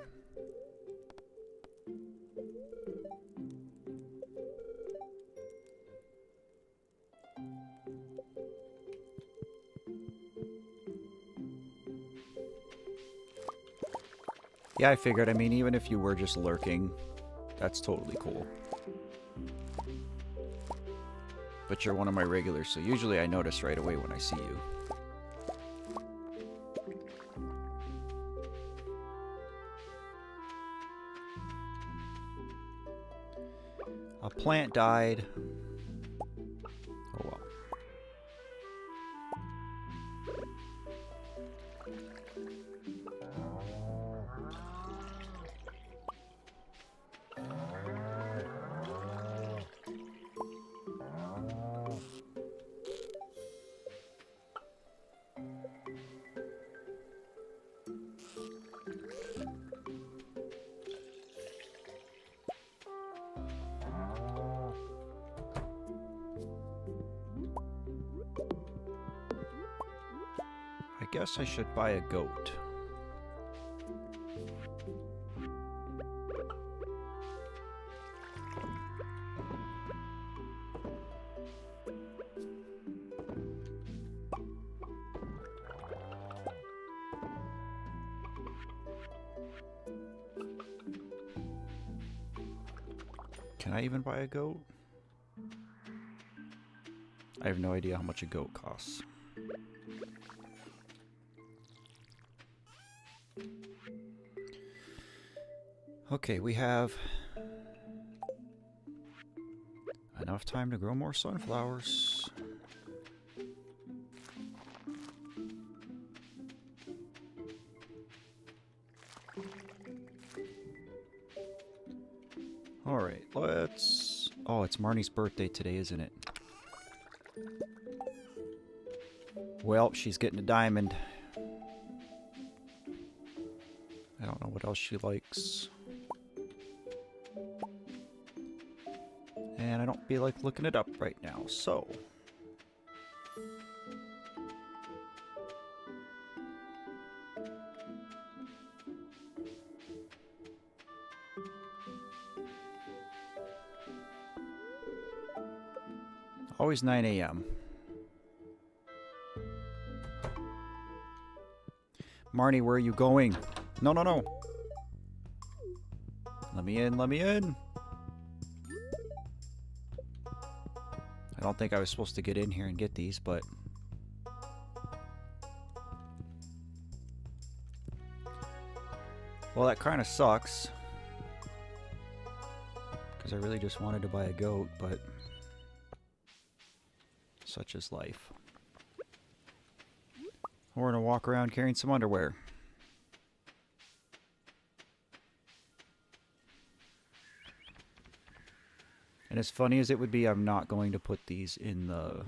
Yeah, I figured. I mean, even if you were just lurking, that's totally cool. But you're one of my regulars, so usually I notice right away when I see you. A plant died. Oh well. I guess I should buy a goat. Can I even buy a goat? I have no idea how much a goat costs. Okay, we have enough time to grow more sunflowers. Alright, let's... Oh, it's Marnie's birthday today, isn't it? Well, she's getting a diamond. I don't know what else she likes. And I don't feel like looking it up right now, so... Always 9 a.m. Marnie, where are you going? No, no, no. Let me in, let me in. I don't think I was supposed to get in here and get these, but... Well, that kind of sucks. Because I really just wanted to buy a goat, but... Such is life. We're gonna walk around carrying some underwear. And as funny as it would be, I'm not going to put these in the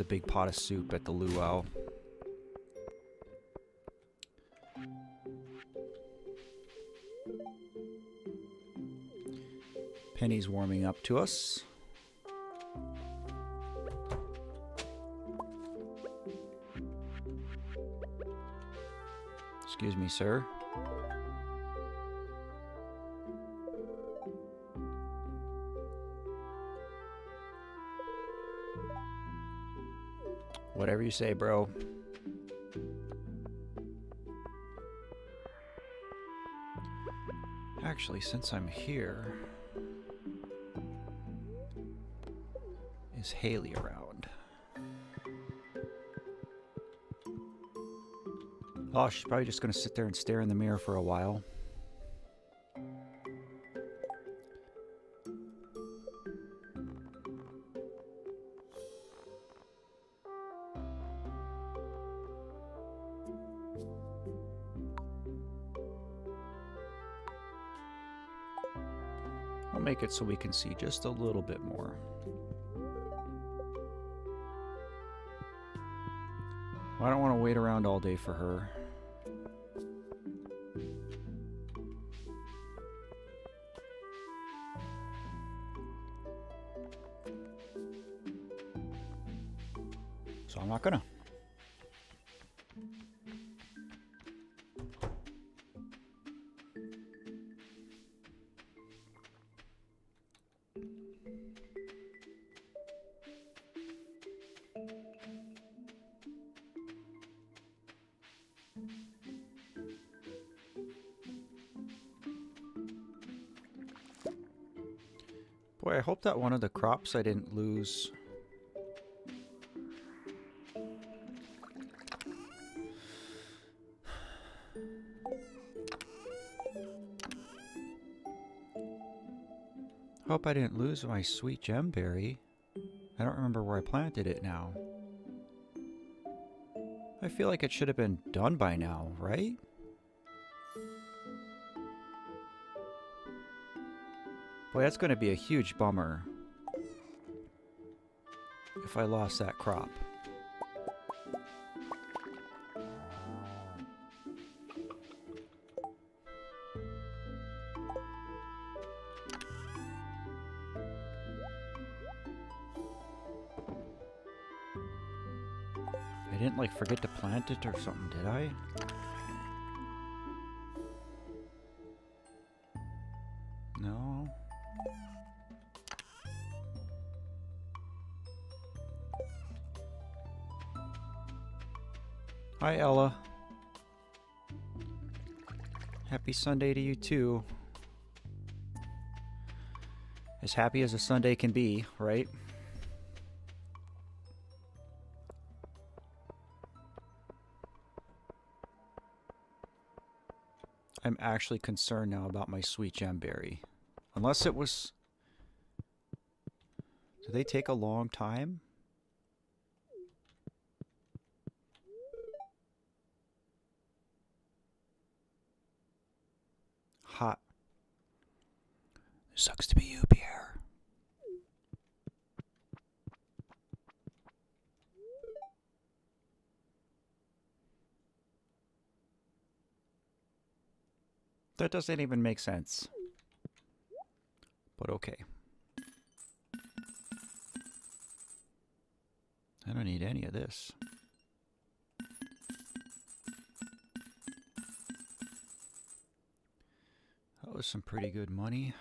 big pot of soup at the luau. Penny's warming up to us. Excuse me, sir. Whatever you say, bro. Actually, since I'm here, is Haley around? Oh, she's probably just gonna sit there and stare in the mirror for a while. I'll make it so we can see just a little bit more. I don't want to wait around all day for her. So I'm not gonna. Boy, I hope that one of the crops I didn't lose. Hope I didn't lose my sweet gemberry. I don't remember where I planted it now. I feel like it should have been done by now, right? Boy, that's going to be a huge bummer if I lost that crop. I didn't, like, forget to plant it or something, did I? No. Hi, Ella. Happy Sunday to you, too. As happy as a Sunday can be, right? I'm actually concerned now about my sweet gemberry. Unless it was... Do they take a long time? Hot. Sucks to be you, Pierre. That doesn't even make sense. But okay. I don't need any of this. That was some pretty good money.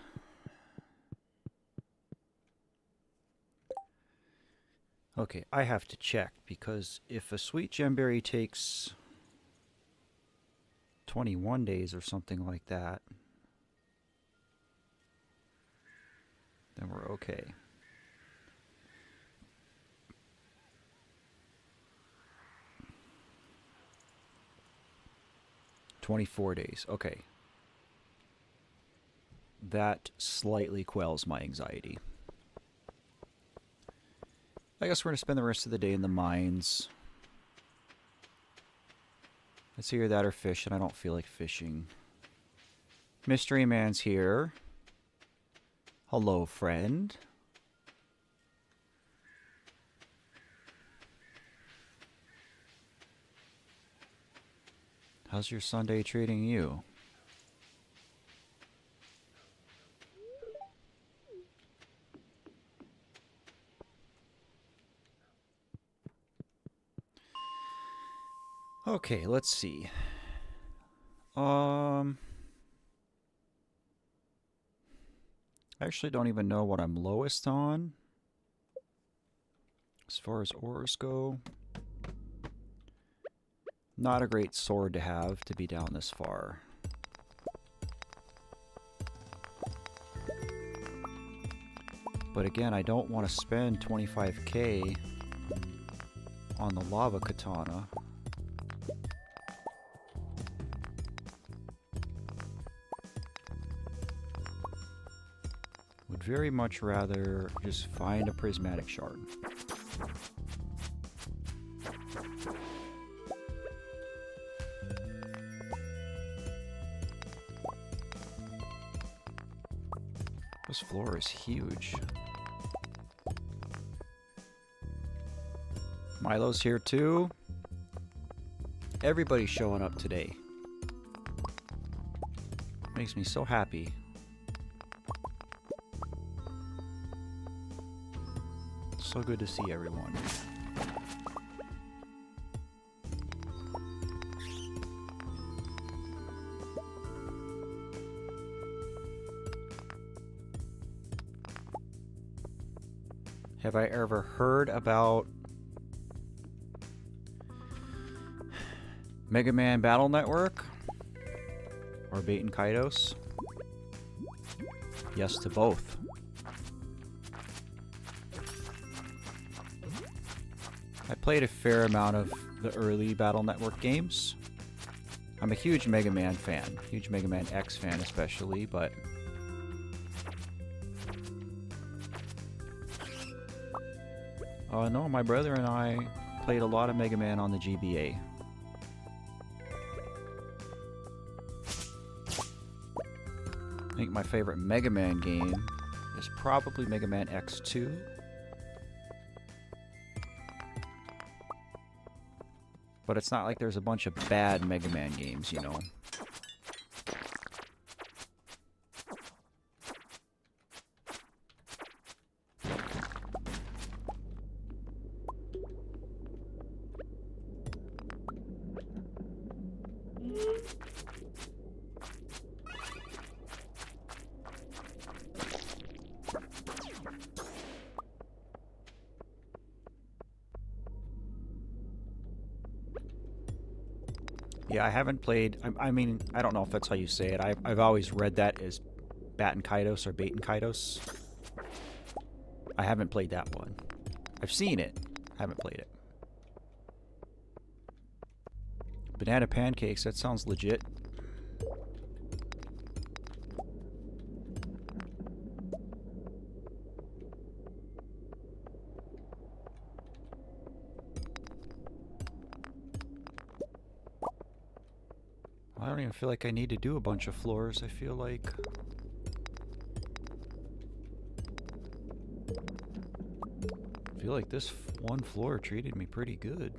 Okay, I have to check, because if a sweet gemberry takes 21 days or something like that, then we're okay. $24 okay. That slightly quells my anxiety. I guess we're going to spend the rest of the day in the mines. It's either that or fish, and I don't feel like fishing. Mystery Man's here. Hello, friend. How's your Sunday treating you? Okay, let's see. I actually don't even know what I'm lowest on. As far as ores go. Not a great sword to have to be down this far. But again, I don't want to spend 25k on the lava katana. Would very much rather just find a prismatic shard. This floor is huge. Milo's here too. Everybody's showing up today. Makes me so happy. So good to see everyone. Have I ever heard about Mega Man Battle Network or Bait and Kaidos? Yes to both. I played a fair amount of the early Battle Network games. I'm a huge Mega Man fan, huge Mega Man X fan especially, but no, my brother and I played a lot of Mega Man on the GBA. I think my favorite Mega Man game is probably Mega Man X2. But it's not like there's a bunch of bad Mega Man games, you know. Yeah, I haven't played... I mean, I don't know if that's how you say it. I've always read that as Bat and Kaidos or Bait and Kaidos. I haven't played that one. I've seen it. Haven't played it. Banana pancakes, that sounds legit. I don't even feel like I need to do a bunch of floors. I feel like this one floor treated me pretty good.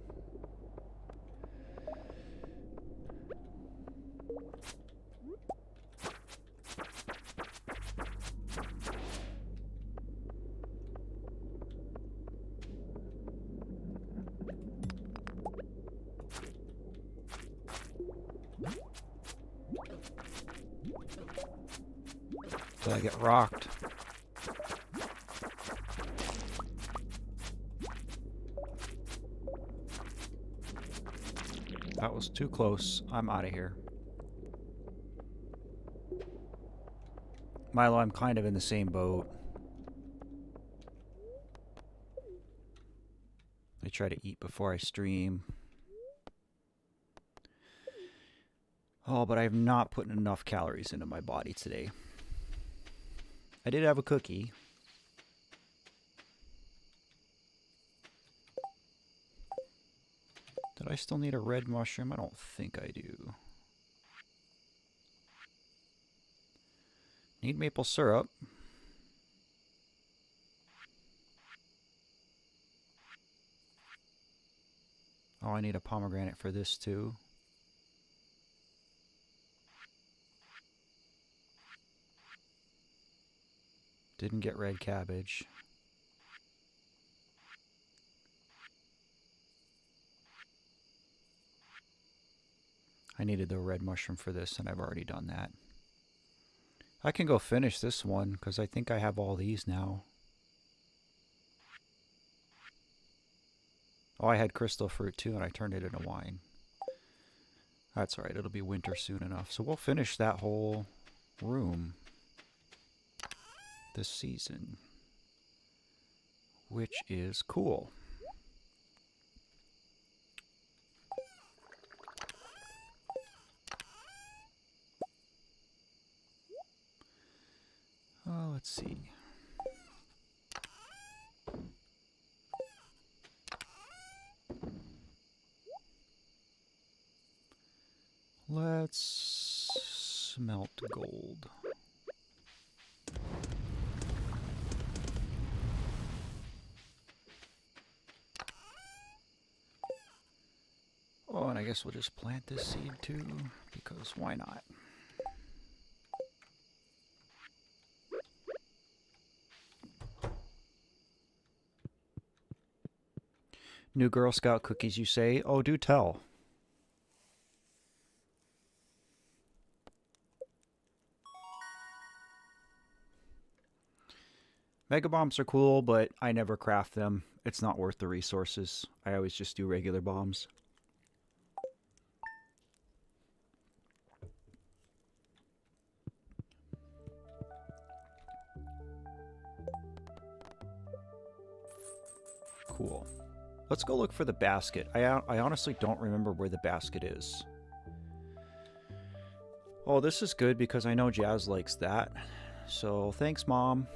Till I get rocked. That was too close. I'm out of here. Milo, I'm kind of in the same boat. I try to eat before I stream. Oh, but I have not put enough calories into my body today. I did have a cookie. Did I still need a red mushroom? I don't think I do. Need maple syrup. Oh, I need a pomegranate for this too. Didn't get red cabbage. I needed the red mushroom for this, and I've already done that. I can go finish this one, because I think I have all these now. Oh, I had crystal fruit too, and I turned it into wine. That's alright, it'll be winter soon enough. So we'll finish that whole room this season, which is cool. Oh, let's see. Let's smelt gold. Oh, and I guess we'll just plant this seed too, because why not? New Girl Scout cookies, you say? Oh, do tell. Mega bombs are cool, but I never craft them. It's not worth the resources. I always just do regular bombs. Cool. Let's go look for the basket. I honestly don't remember where the basket is. Oh, this is good because I know Jazz likes that. So, thanks, Mom.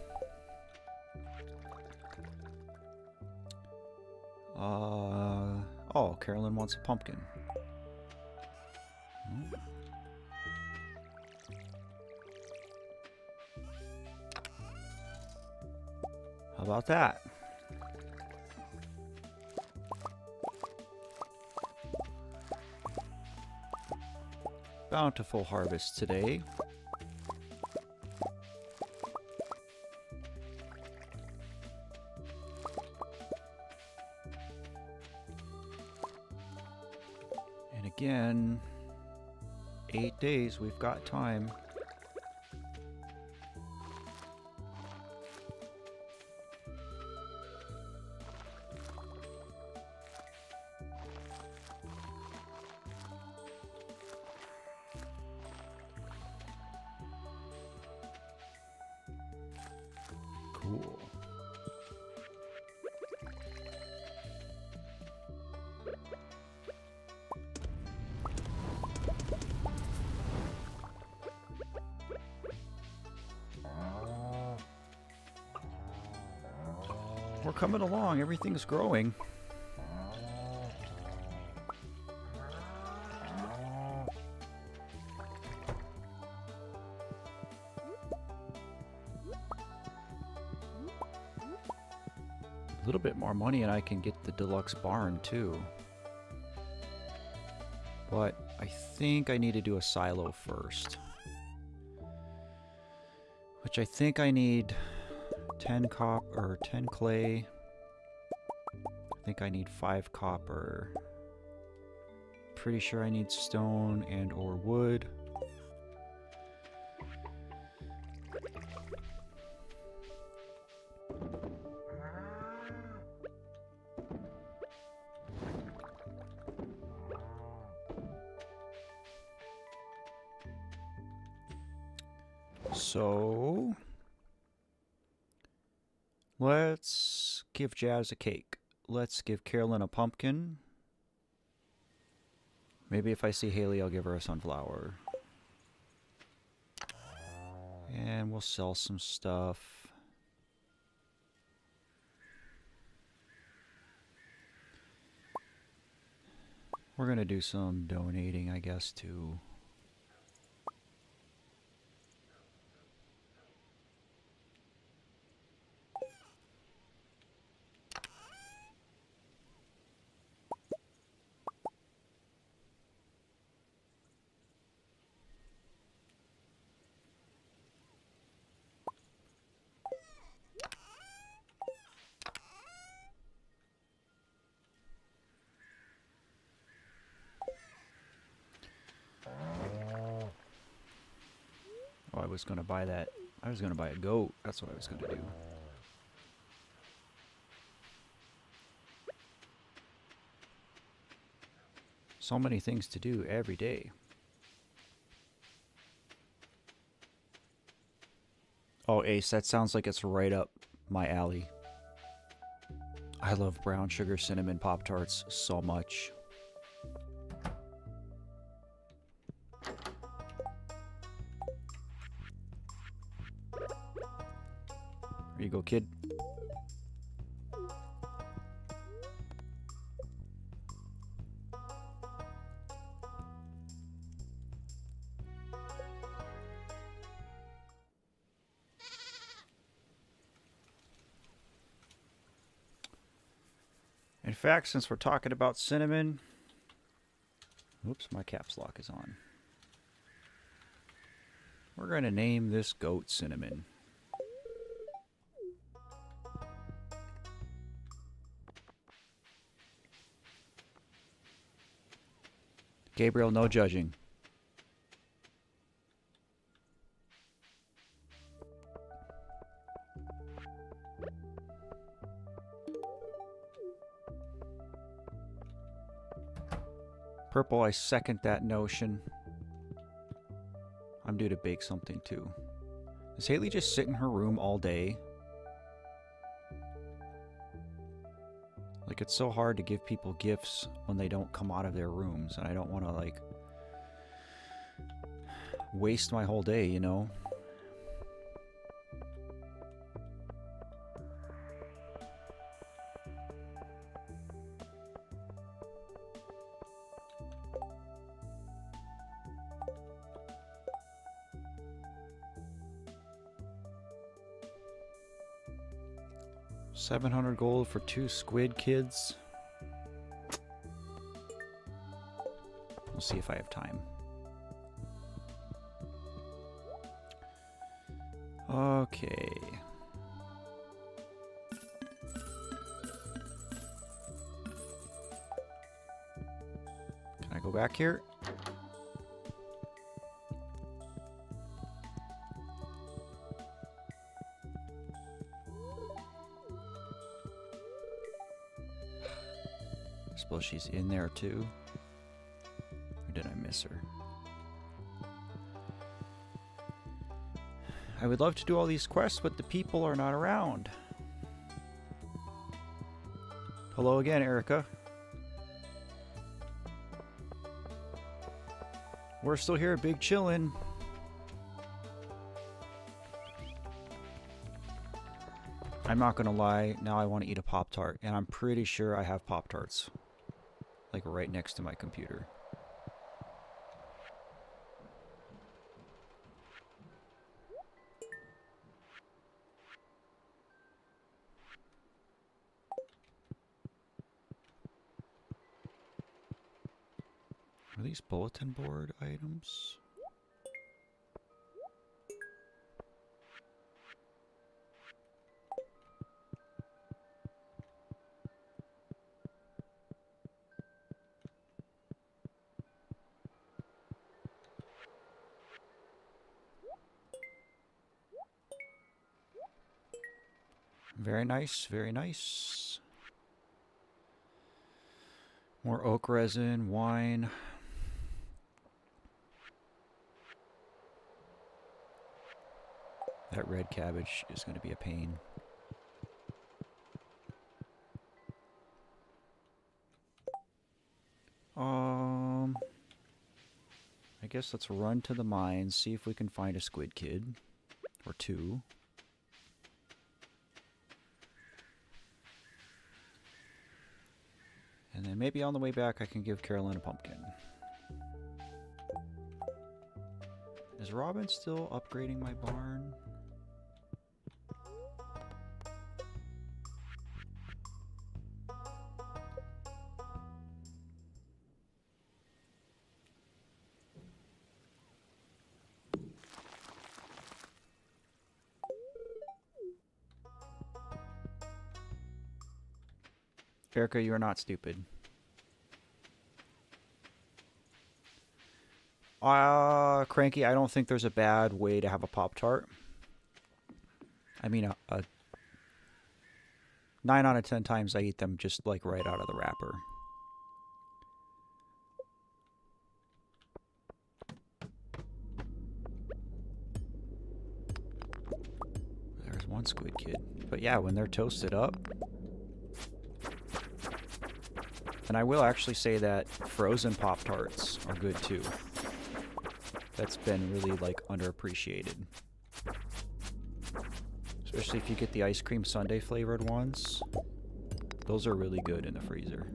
Oh, Carolyn wants a pumpkin. How about that? Bountiful harvest today. And again, 8 days, we've got time. Cool. We're coming along. Everything's growing. A little bit more money and I can get the deluxe barn too. But I think I need to do a silo first. Which I think I need 10 copper or 10 clay. I think I need 5 copper. Pretty sure I need stone and or wood. So let's give Jazz a cake. Let's give Carolyn a pumpkin. Maybe if I see Haley, I'll give her a sunflower. And we'll sell some stuff. We're gonna do some donating, I guess, too. Oh, I was gonna buy that. I was gonna buy a goat. That's what I was gonna do. So many things to do every day. Oh, Ace, that sounds like it's right up my alley. I love brown sugar cinnamon Pop-Tarts so much. Here you go, kid. In fact, since we're talking about cinnamon... Oops, my caps lock is on. We're going to name this goat Cinnamon. Gabriel, no judging. Purple, I second that notion. I'm due to bake something too. Does Haley just sit in her room all day? Like, it's so hard to give people gifts when they don't come out of their rooms, and I don't want to, like, waste my whole day, you know? $700 gold for 2 squid kids. We'll see if I have time. Okay. Can I go back here? I suppose she's in there too. Or did I miss her? I would love to do all these quests, but the people are not around. Hello again, Erica. We're still here, big chillin'. I'm not gonna lie, now I want to eat a Pop-Tart, and I'm pretty sure I have Pop-Tarts. Like right next to my computer. Are these bulletin board items? Very nice, very nice. More oak resin, wine. That red cabbage is going to be a pain. I guess let's run to the mines, see if we can find a squid kid. Or two. And then maybe on the way back I can give Carolyn a pumpkin. Is Robin still upgrading my barn? Erica, you are not stupid. Cranky, I don't think there's a bad way to have a Pop-Tart. I mean, 9 out of 10 times I eat them just like right out of the wrapper. There's one squid kid. But yeah, when they're toasted up. And I will actually say that frozen Pop-Tarts are good too. That's been really like underappreciated. Especially if you get the ice cream sundae flavored ones. Those are really good in the freezer.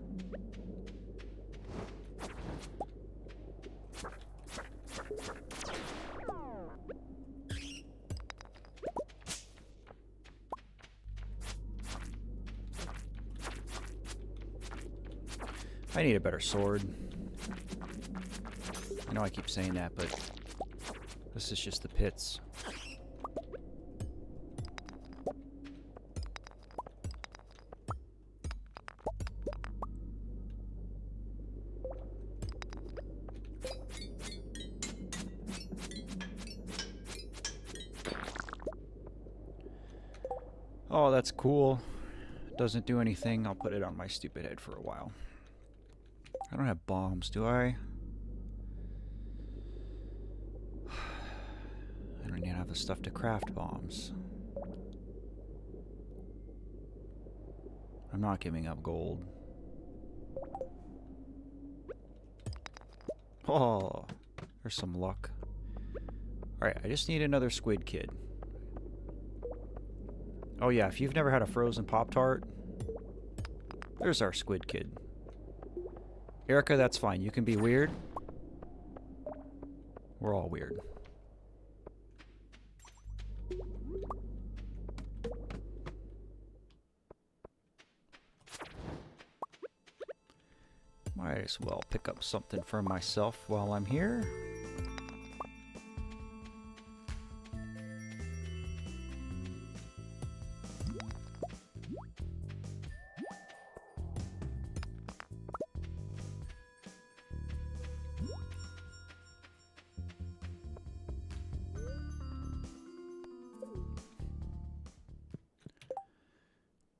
I need a better sword. I know I keep saying that, but this is just the pits. Oh, that's cool. Doesn't do anything. I'll put it on my stupid head for a while. I don't have bombs, do I? I don't even have the stuff to craft bombs. I'm not giving up gold. Oh, there's some luck. Alright, I just need another squid kid. Oh yeah, if you've never had a frozen Pop-Tart, there's our squid kid. Erica, that's fine. You can be weird. We're all weird. Might as well pick up something for myself while I'm here.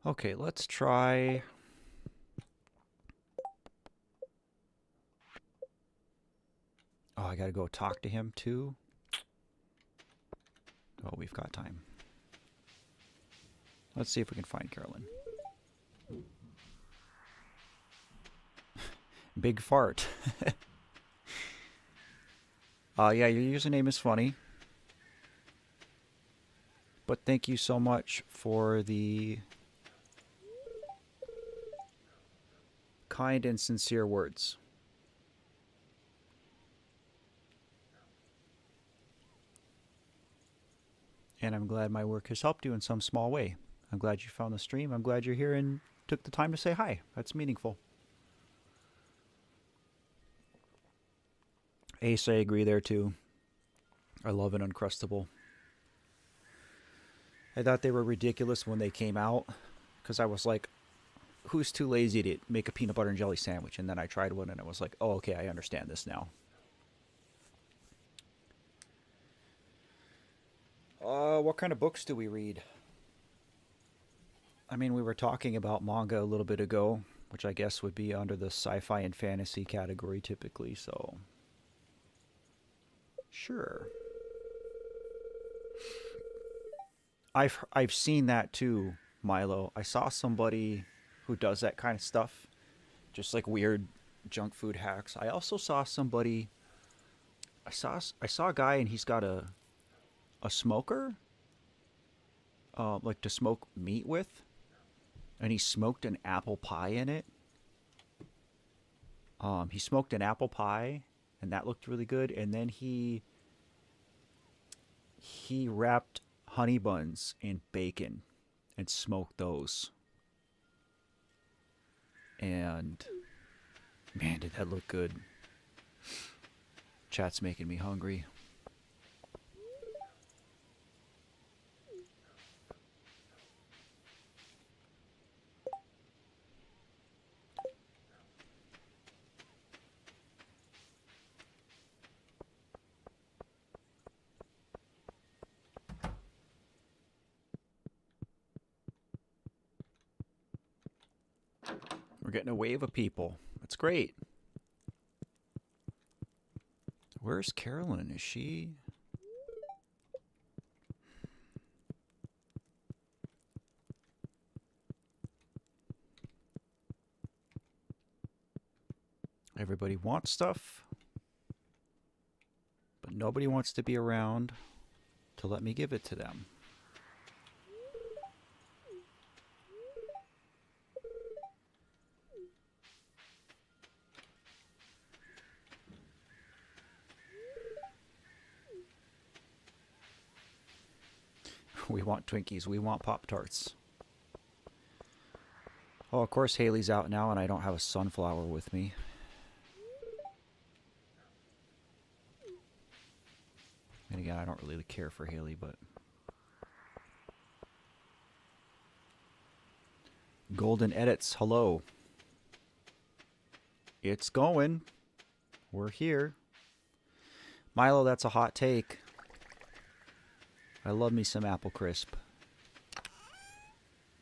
Okay, let's try... Oh, I gotta go talk to him too? Oh, we've got time. Let's see if we can find Carolyn. Big fart. Yeah, your username is funny. But thank you so much for the kind and sincere words. And I'm glad my work has helped you in some small way. I'm glad you found the stream. I'm glad you're here and took the time to say hi. That's meaningful. Ace, I agree there too. I love an Uncrustable. I thought they were ridiculous when they came out because I was like, who's too lazy to make a peanut butter and jelly sandwich? And then I tried one and I was like, oh, okay, I understand this now. What kind of books do we read? I mean, we were talking about manga a little bit ago, which I guess would be under the sci-fi and fantasy category typically, so... Sure. I've seen that too, Milo. I saw somebody who does that kind of stuff, just like weird junk food hacks. I also saw somebody. I saw a guy and he's got a smoker, like to smoke meat with, and he smoked an apple pie in it. He smoked an apple pie, and that looked really good. And then he wrapped honey buns in bacon and smoked those. And man, did that look good. Chat's making me hungry. We're getting a wave of people. That's great. Where's Carolyn? Is she... Everybody wants stuff, but nobody wants to be around to let me give it to them. We want Twinkies. We want Pop-Tarts. Oh, of course Haley's out now and I don't have a sunflower with me. And again, I don't really care for Haley, but... Golden Edits, hello. It's going. We're here. Milo, that's a hot take. I love me some Apple Crisp.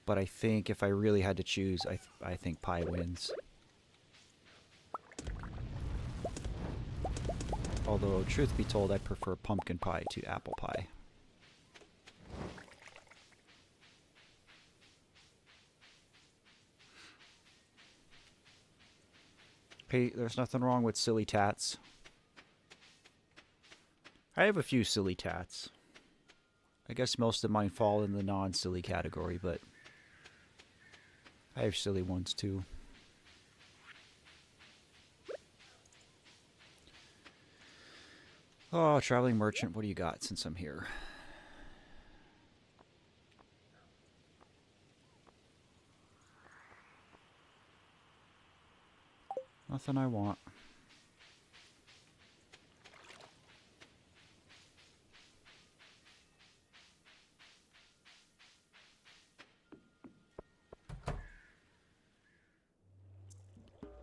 But I think if I really had to choose, I think pie wins. Although, truth be told, I prefer pumpkin pie to apple pie. Hey, there's nothing wrong with silly tats. I have a few silly tats. I guess most of mine fall in the non-silly category, but I have silly ones too. Oh, traveling merchant, what do you got since I'm here? Nothing I want.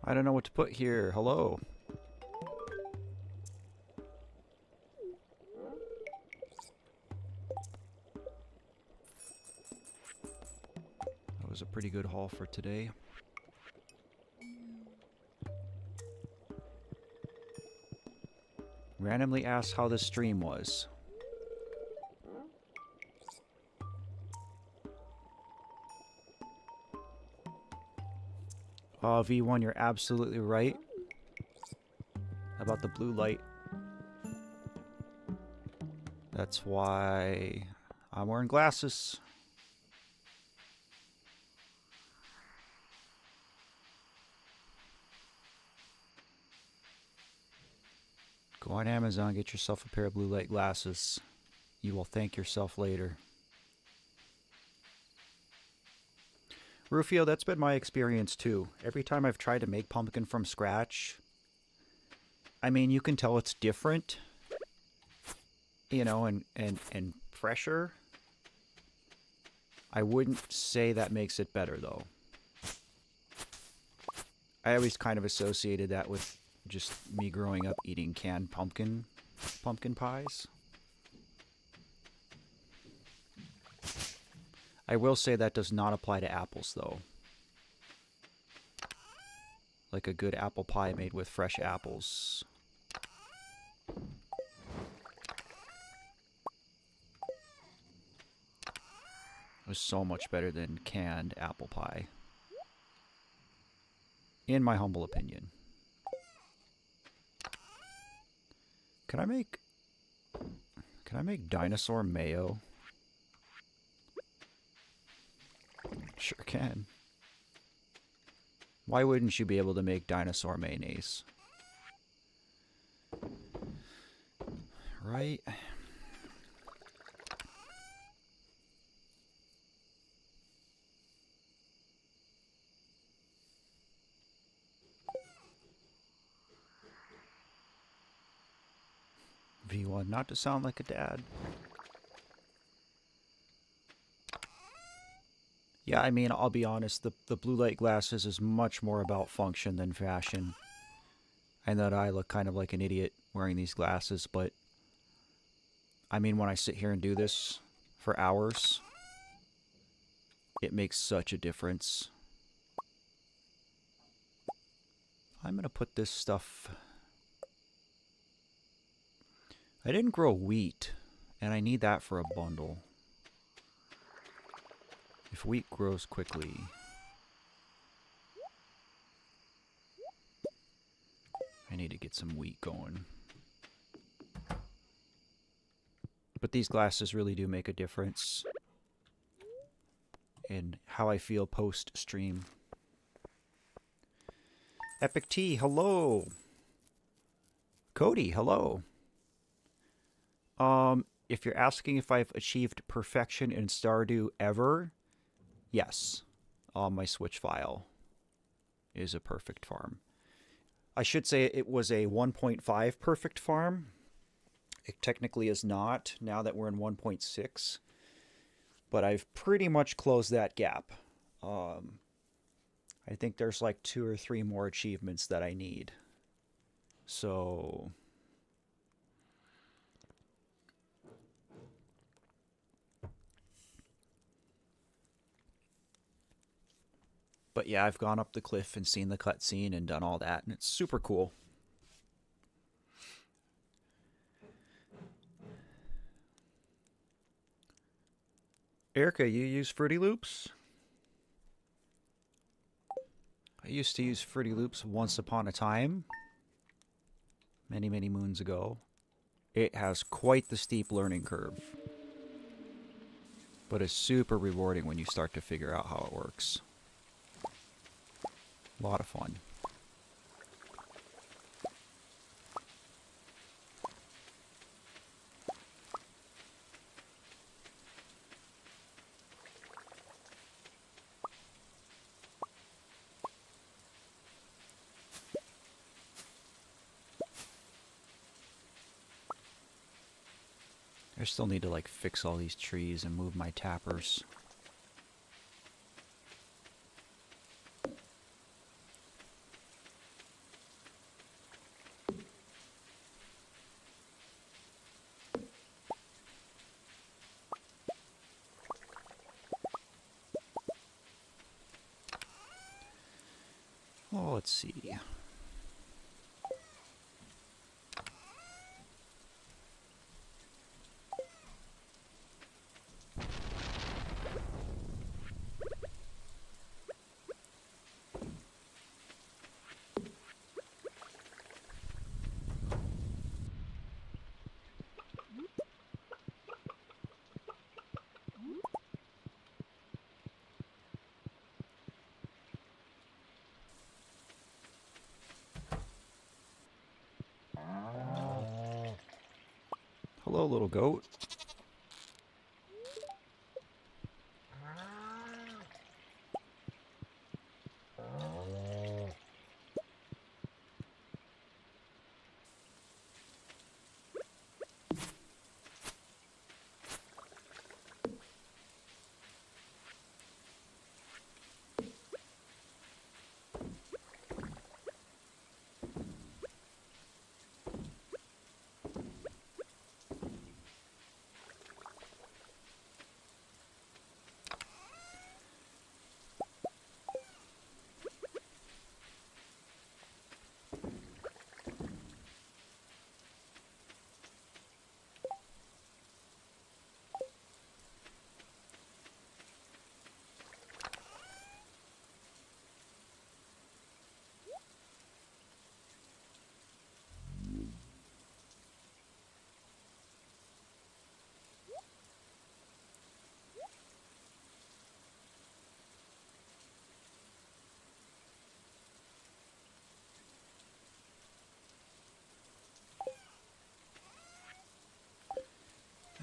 I don't know what to put here. Hello. That was a pretty good haul for today. Randomly asked how the stream was. V1, you're absolutely right about the blue light. That's why I'm wearing glasses. Go on Amazon, get yourself a pair of blue light glasses. You will thank yourself later. Rufio, that's been my experience too. Every time I've tried to make pumpkin from scratch, I mean, you can tell it's different, you know, and fresher. I wouldn't say that makes it better, though. I always kind of associated that with just me growing up eating canned pumpkin pies. I will say that does not apply to apples, though. Like a good apple pie made with fresh apples. Was so much better than canned apple pie. In my humble opinion. Can I make dinosaur mayo? Sure can. Why wouldn't you be able to make dinosaur mayonnaise? Right? V1, not to sound like a dad. Yeah, I mean, I'll be honest, the blue light glasses is much more about function than fashion. I know that I look kind of like an idiot wearing these glasses, but I mean, when I sit here and do this for hours, it makes such a difference. I'm going to put this stuff... I didn't grow wheat, and I need that for a bundle. If wheat grows quickly... I need to get some wheat going. But these glasses really do make a difference in how I feel post-stream. Epic T, hello! Cody, hello! If you're asking if I've achieved perfection in Stardew ever, yes. My Switch file is a perfect farm. I should say it was a 1.5 perfect farm. It technically is not, now that we're in 1.6. But I've pretty much closed that gap. I think there's like 2 or 3 more achievements that I need. So... But yeah, I've gone up the cliff and seen the cutscene and done all that, and it's super cool. Erica, you use Fruity Loops? I used to use Fruity Loops once upon a time. Many, many moons ago. It has quite the steep learning curve. But it's super rewarding when you start to figure out how it works. A lot of fun. I still need to like fix all these trees and move my tappers. Oh, let's see. Hello, little goat.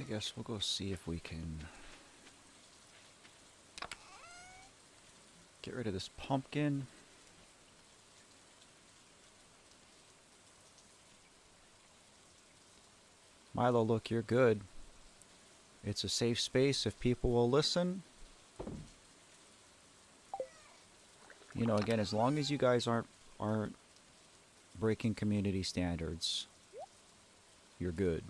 I guess we'll go see if we can get rid of this pumpkin. Milo, look, you're good. It's a safe space if people will listen. You know, again, as long as you guys aren't breaking community standards, you're good.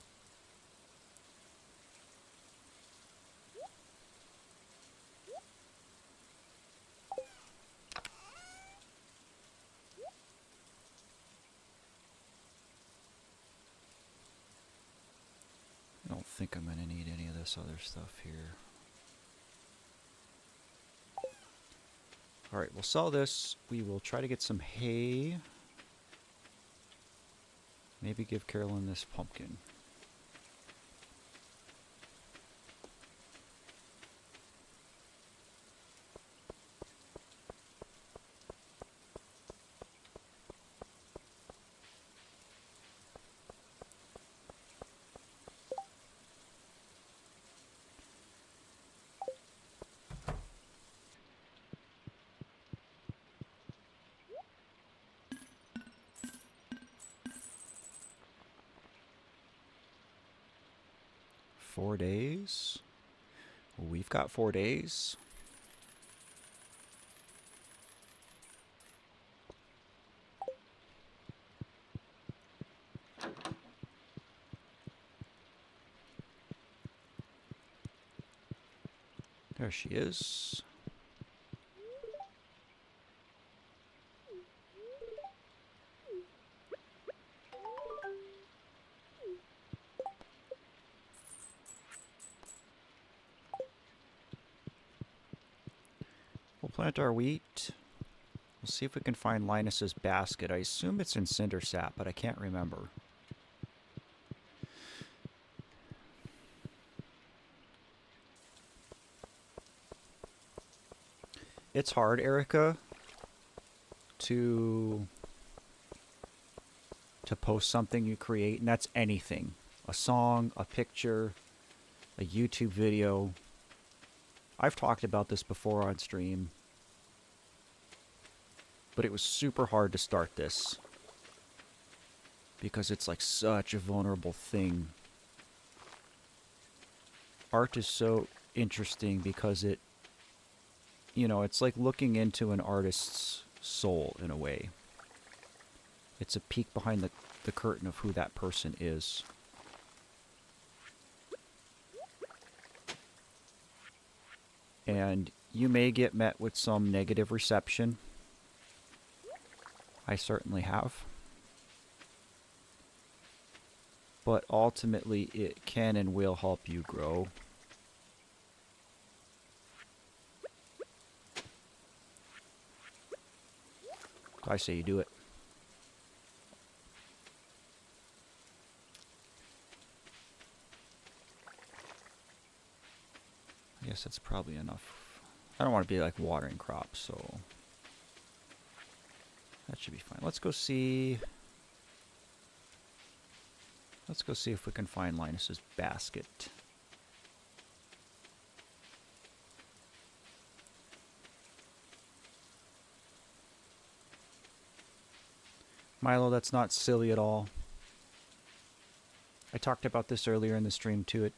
I don't think I'm going to need any of this other stuff here. Alright, we'll sell this. We will try to get some hay. Maybe give Carolyn this pumpkin. Four days? We've got 4 days. There she is. We'll plant our wheat. We'll see if we can find Linus's basket. I assume it's in cinder sap, but I can't remember. It's hard, Erica, to post something you create, and that's anything. A song, a picture, a YouTube video. I've talked about this before on stream, but it was super hard to start this because it's like such a vulnerable thing. Art is so interesting because it, you know, it's like looking into an artist's soul in a way. It's a peek behind the curtain of who that person is. And you may get met with some negative reception. I certainly have. But ultimately, it can and will help you grow. I say you do it. I guess that's probably enough. I don't want to be like watering crops, so that should be fine. Let's go see. Let's go see if we can find Linus's basket. Milo, that's not silly at all. I talked about this earlier in the stream too.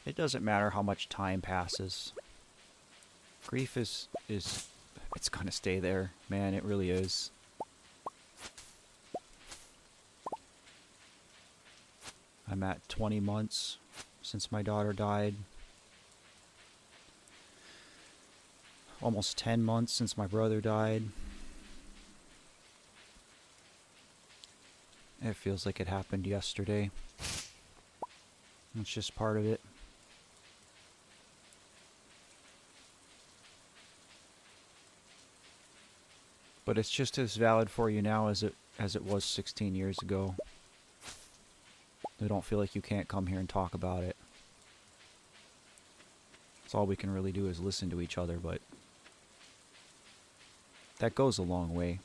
It doesn't matter how much time passes. Grief is it's gonna stay there, man, it really is. I'm at 20 months since my daughter died. Almost 10 months since my brother died. It feels like it happened yesterday. It's just part of it. But it's just as valid for you now as it was 16 years ago. I don't feel like you can't come here and talk about it. That's all we can really do is listen to each other, but that goes a long way.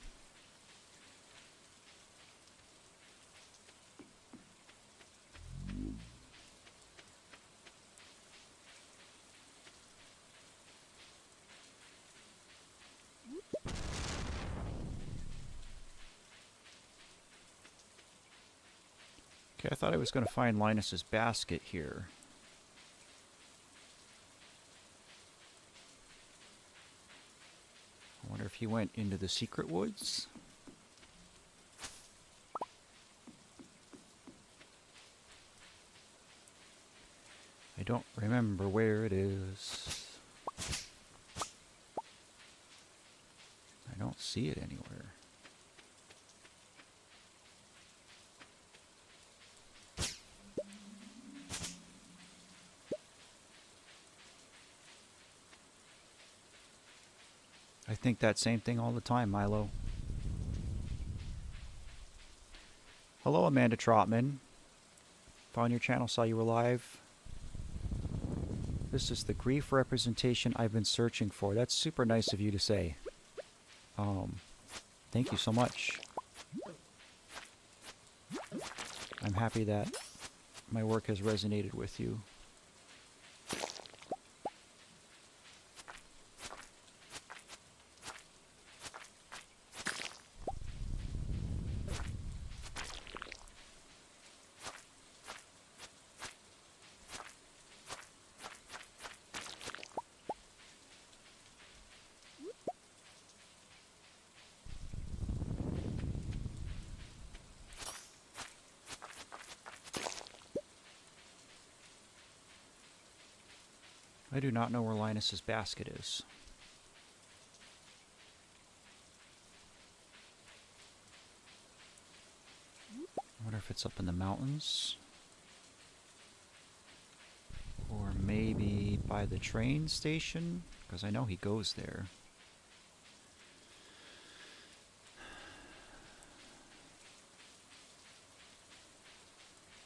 Okay, I thought I was going to find Linus's basket here. I wonder if he went into the secret woods? I don't remember where it is. I don't see it anywhere. I think that same thing all the time, Milo. Hello, Amanda Trotman. Found your channel, saw you were live. This is the grief representation I've been searching for. That's super nice of you to say. Thank you so much. I'm happy that my work has resonated with you. I do not know where Linus's basket is. I wonder if it's up in the mountains. Or maybe by the train station, because I know he goes there.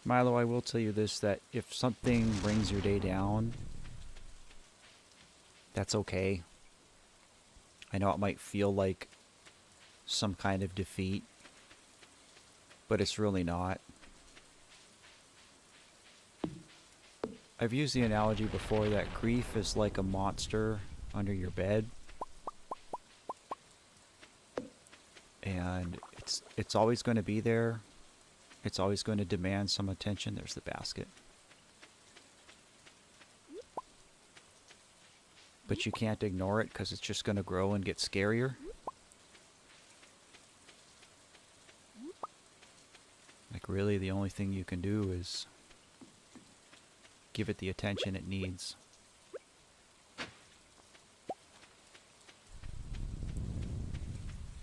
Milo, I will tell you this, that if something brings your day down, that's okay. I know it might feel like some kind of defeat, but it's really not. I've used the analogy before that grief is like a monster under your bed. And it's always going to be there. It's always going to demand some attention. There's the basket. But you can't ignore it because it's just going to grow and get scarier. Like really the only thing you can do is give it the attention it needs.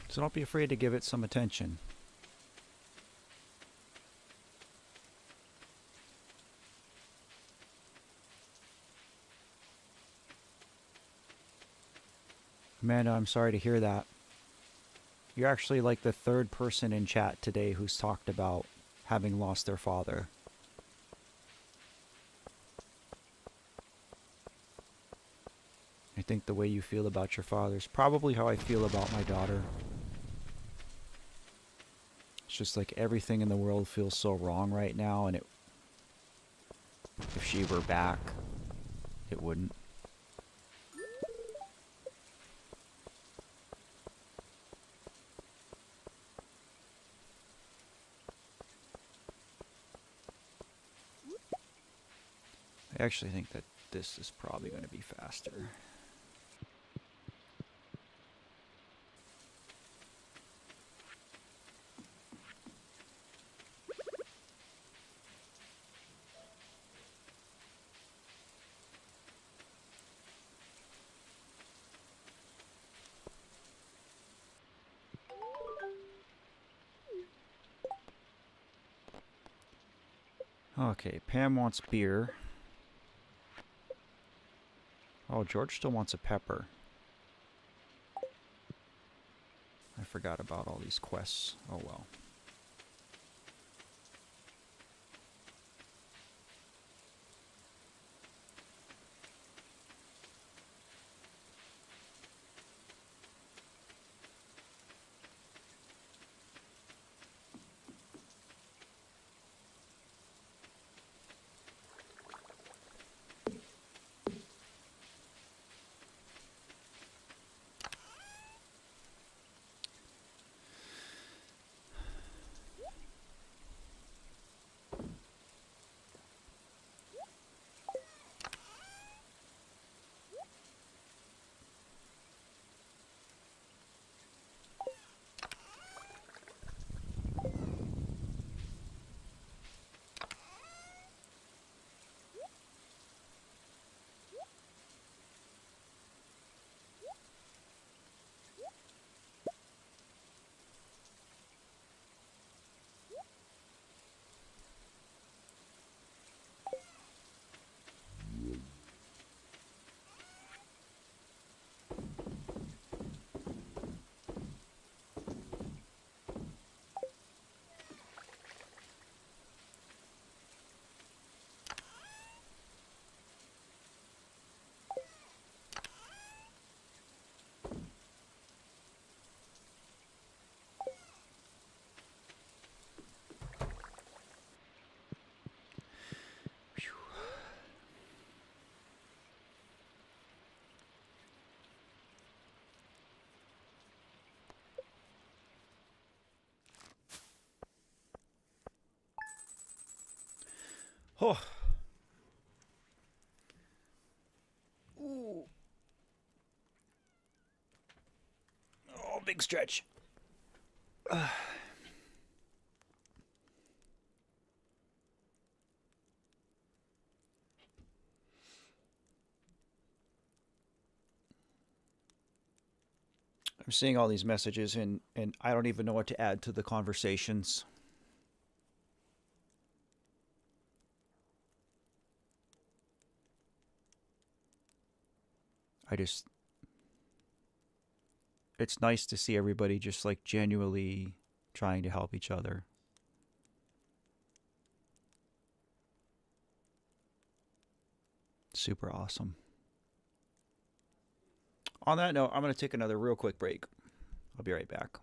So don't be afraid to give it some attention. Amanda, I'm sorry to hear that. You're actually like the third person in chat today who's talked about having lost their father. I think the way you feel about your father is probably how I feel about my daughter. It's just like everything in the world feels so wrong right now, and If she were back, it wouldn't. I actually think that this is probably going to be faster. Okay, Pam wants beer. Oh, George still wants a pepper. I forgot about all these quests. Oh well. Oh. Ooh. Oh, big stretch. I'm seeing all these messages and I don't even know what to add to the conversations. I just it's nice to see everybody just like genuinely trying to help each other. Super awesome. On that note, I'm going to take another real quick break. I'll be right back.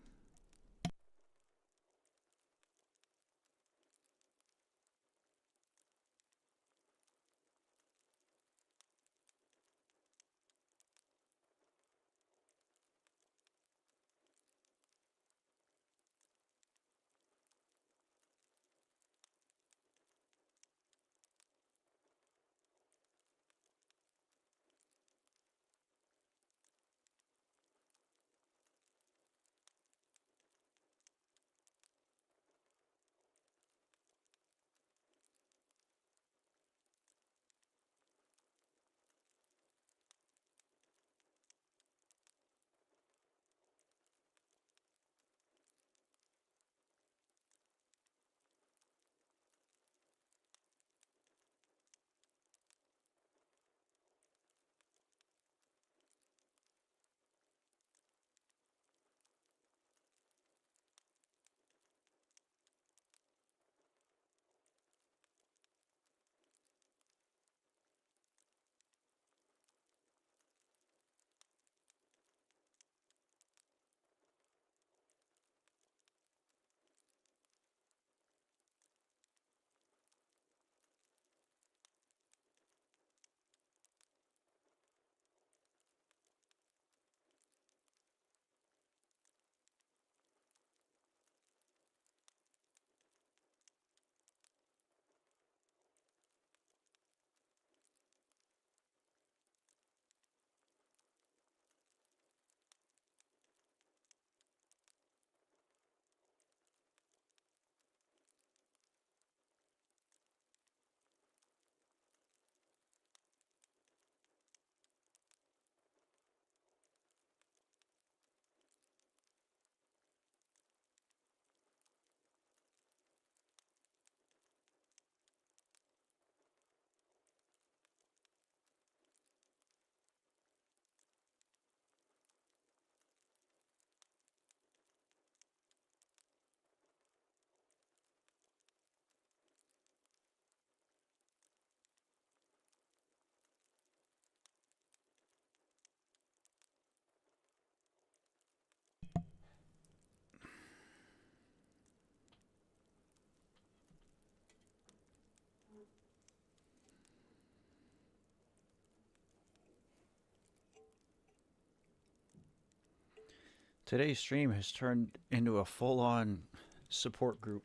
Today's stream has turned into a full-on support group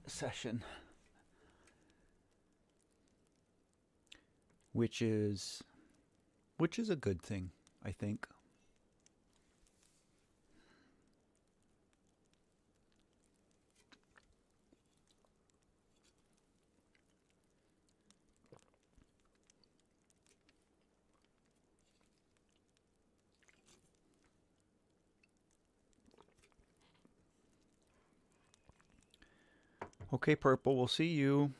session, which is a good thing, I think. Okay, Purple, we'll see you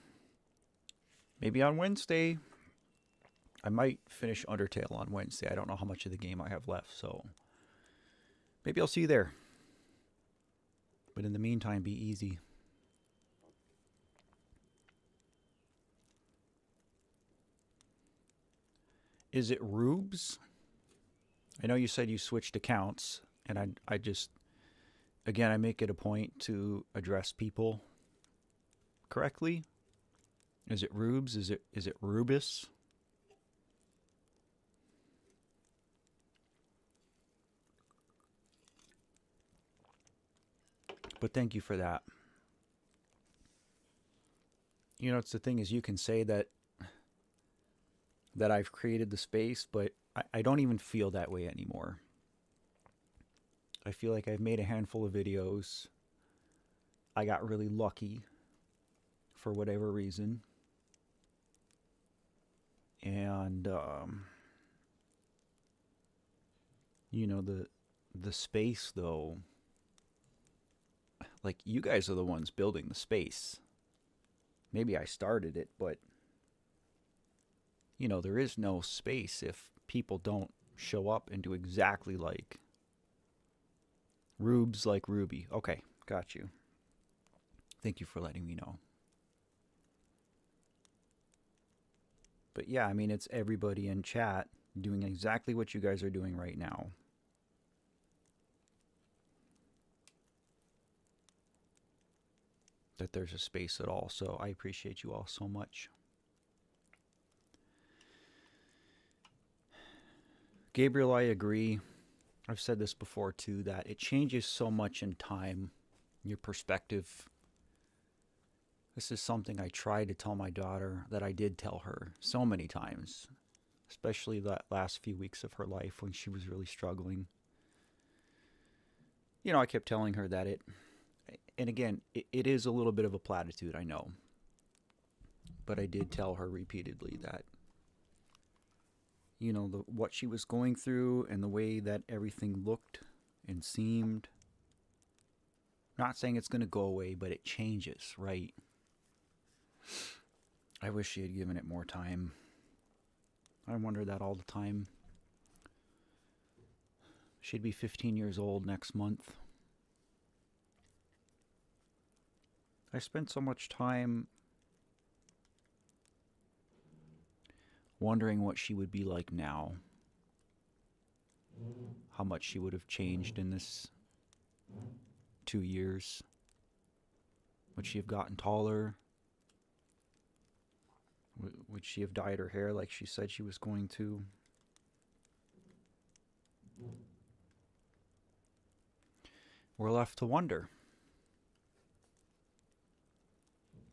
maybe on Wednesday. I might finish Undertale on Wednesday. I don't know how much of the game I have left, so maybe I'll see you there. But in the meantime, be easy. Is it Rubes? I know you said you switched accounts, and I just, again, I make it a point to address people correctly. Is it Rubes? Is it Rubus? But thank you for that. You know, it's the thing is you can say that I've created the space, but I don't even feel that way anymore. I feel like I've made a handful of videos. I got really lucky for whatever reason. And, you know, the space, though, like, you guys are the ones building the space. Maybe I started it, but, you know, there is no space if people don't show up and do exactly like Rubes like Ruby. Okay, got you. Thank you for letting me know. But yeah, I mean, it's everybody in chat doing exactly what you guys are doing right now. That there's a space at all, so I appreciate you all so much. Gabriel, I agree. I've said this before too, that it changes so much in time, your perspective. This is something I tried to tell my daughter, that I did tell her so many times, especially that last few weeks of her life when she was really struggling. You know, I kept telling her that and again, it is a little bit of a platitude, I know. But I did tell her repeatedly that, you know, what she was going through and the way that everything looked and seemed. Not saying it's going to go away, but it changes, right? I wish she had given it more time. I wonder that all the time. She'd be 15 years old next month. I spent so much time wondering what she would be like now. How much she would have changed in this 2 years. Would she have gotten taller? Would she have dyed her hair like she said she was going to? We're left to wonder.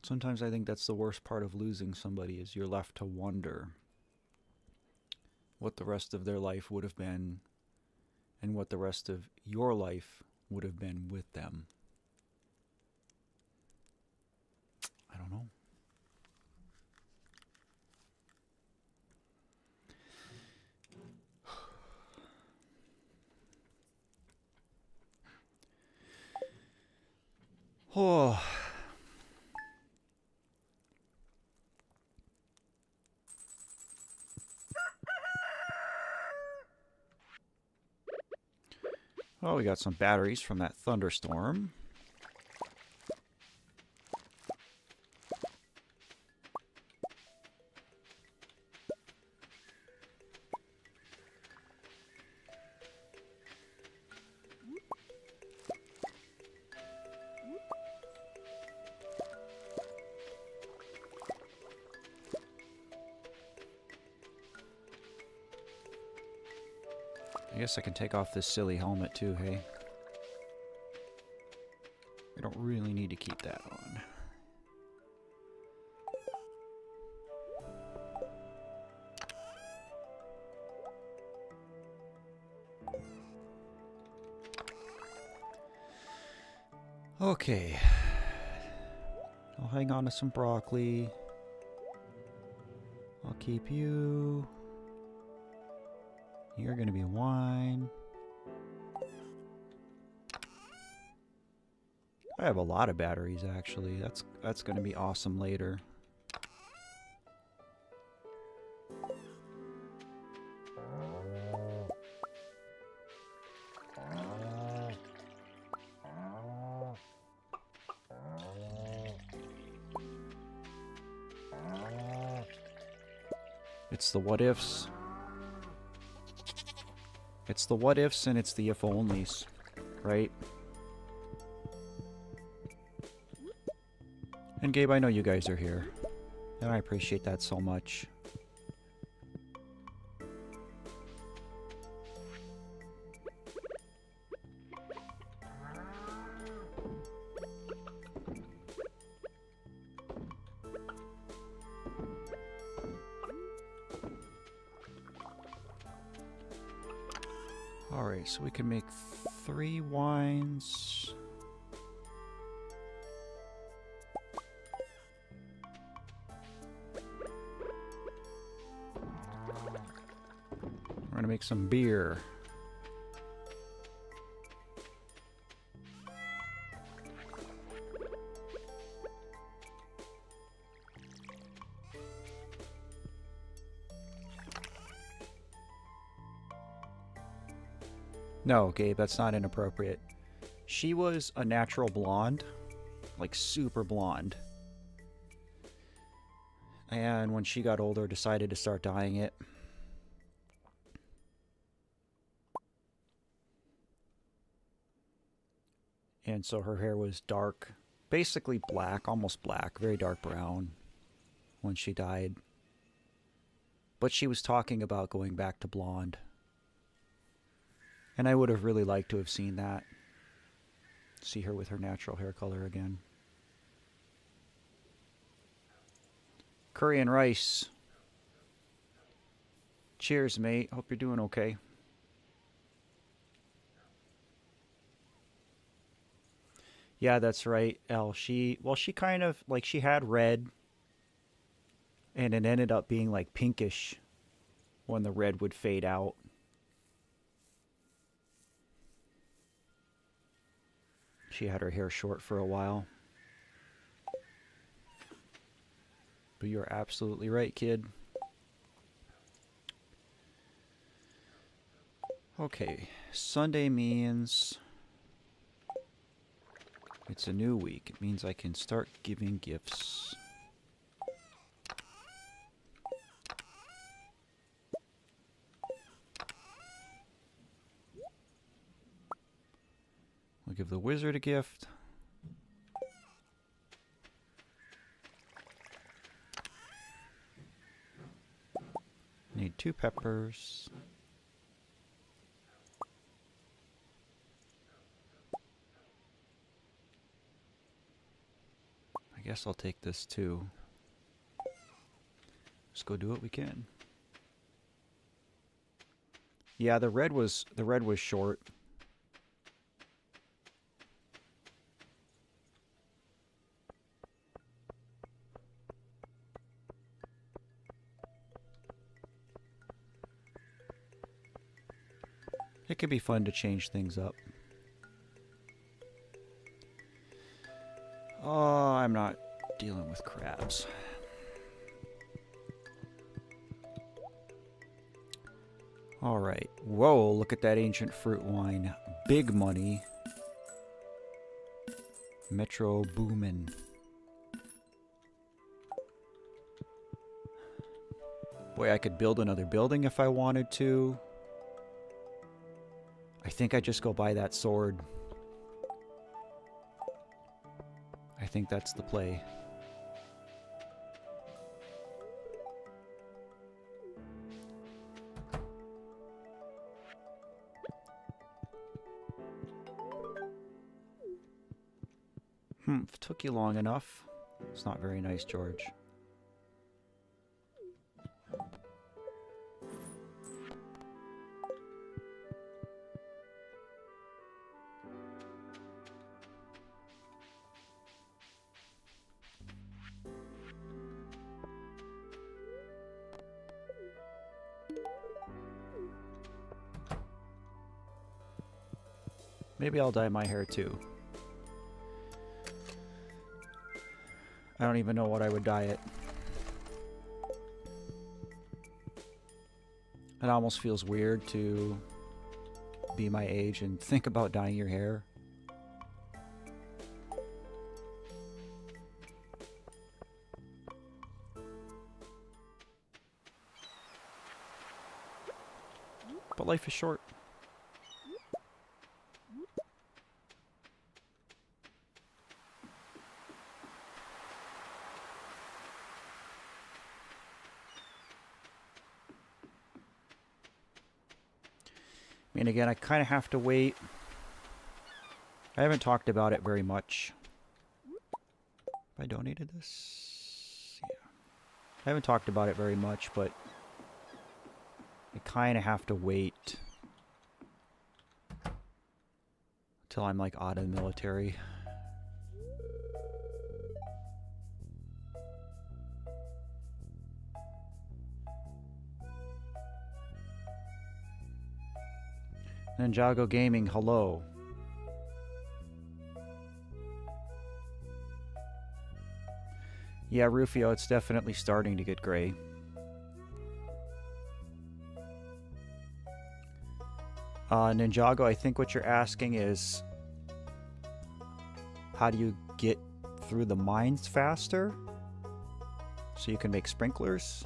Sometimes I think that's the worst part of losing somebody, is you're left to wonder what the rest of their life would have been and what the rest of your life would have been with them. I don't know. Oh. Oh, we got some batteries from that thunderstorm. I guess I can take off this silly helmet too, hey? I don't really need to keep that on. Okay. I'll hang on to some broccoli. I'll keep you. You're gonna be wine. I have a lot of batteries actually. That's gonna be awesome later. It's the what ifs. It's the what ifs and it's the if onlys, right? And Gabe, I know you guys are here, and I appreciate that so much. Alright, so we can make 3 wines. We're gonna make some beer. No, Gabe, that's not inappropriate. She was a natural blonde, like super blonde. And when she got older, decided to start dyeing it. And so her hair was dark, basically black, almost black, very dark brown when she died. But she was talking about going back to blonde. And I would have really liked to have seen that. See her with her natural hair color again. Curry and rice. Cheers, mate. Hope you're doing okay. Yeah, that's right, Elle. She kind of, like, she had red. And it ended up being, like, pinkish when the red would fade out. She had her hair short for a while. But you're absolutely right, kid. Okay, Sunday means it's a new week. It means I can start giving gifts. We'll give the wizard a gift. Need 2 peppers. I guess I'll take this too. Let's go do what we can. Yeah, the red was short. It could be fun to change things up. Oh, I'm not dealing with crabs. Alright. Whoa, look at that ancient fruit wine. Big money. Metro boomin'. Boy, I could build another building if I wanted to. I think I just go buy that sword. I think that's the play. If it took you long enough. It's not very nice, George. Maybe I'll dye my hair too. I don't even know what I would dye it. It almost feels weird to be my age and think about dyeing your hair. But life is short. I mean, again, I kind of have to wait. I haven't talked about it very much. Have I donated this? Yeah. I haven't talked about it very much, but I kind of have to wait till I'm like out of the military. Ninjago Gaming, hello. Yeah, Rufio, it's definitely starting to get gray. Ninjago, I think what you're asking is, how do you get through the mines faster? So you can make sprinklers?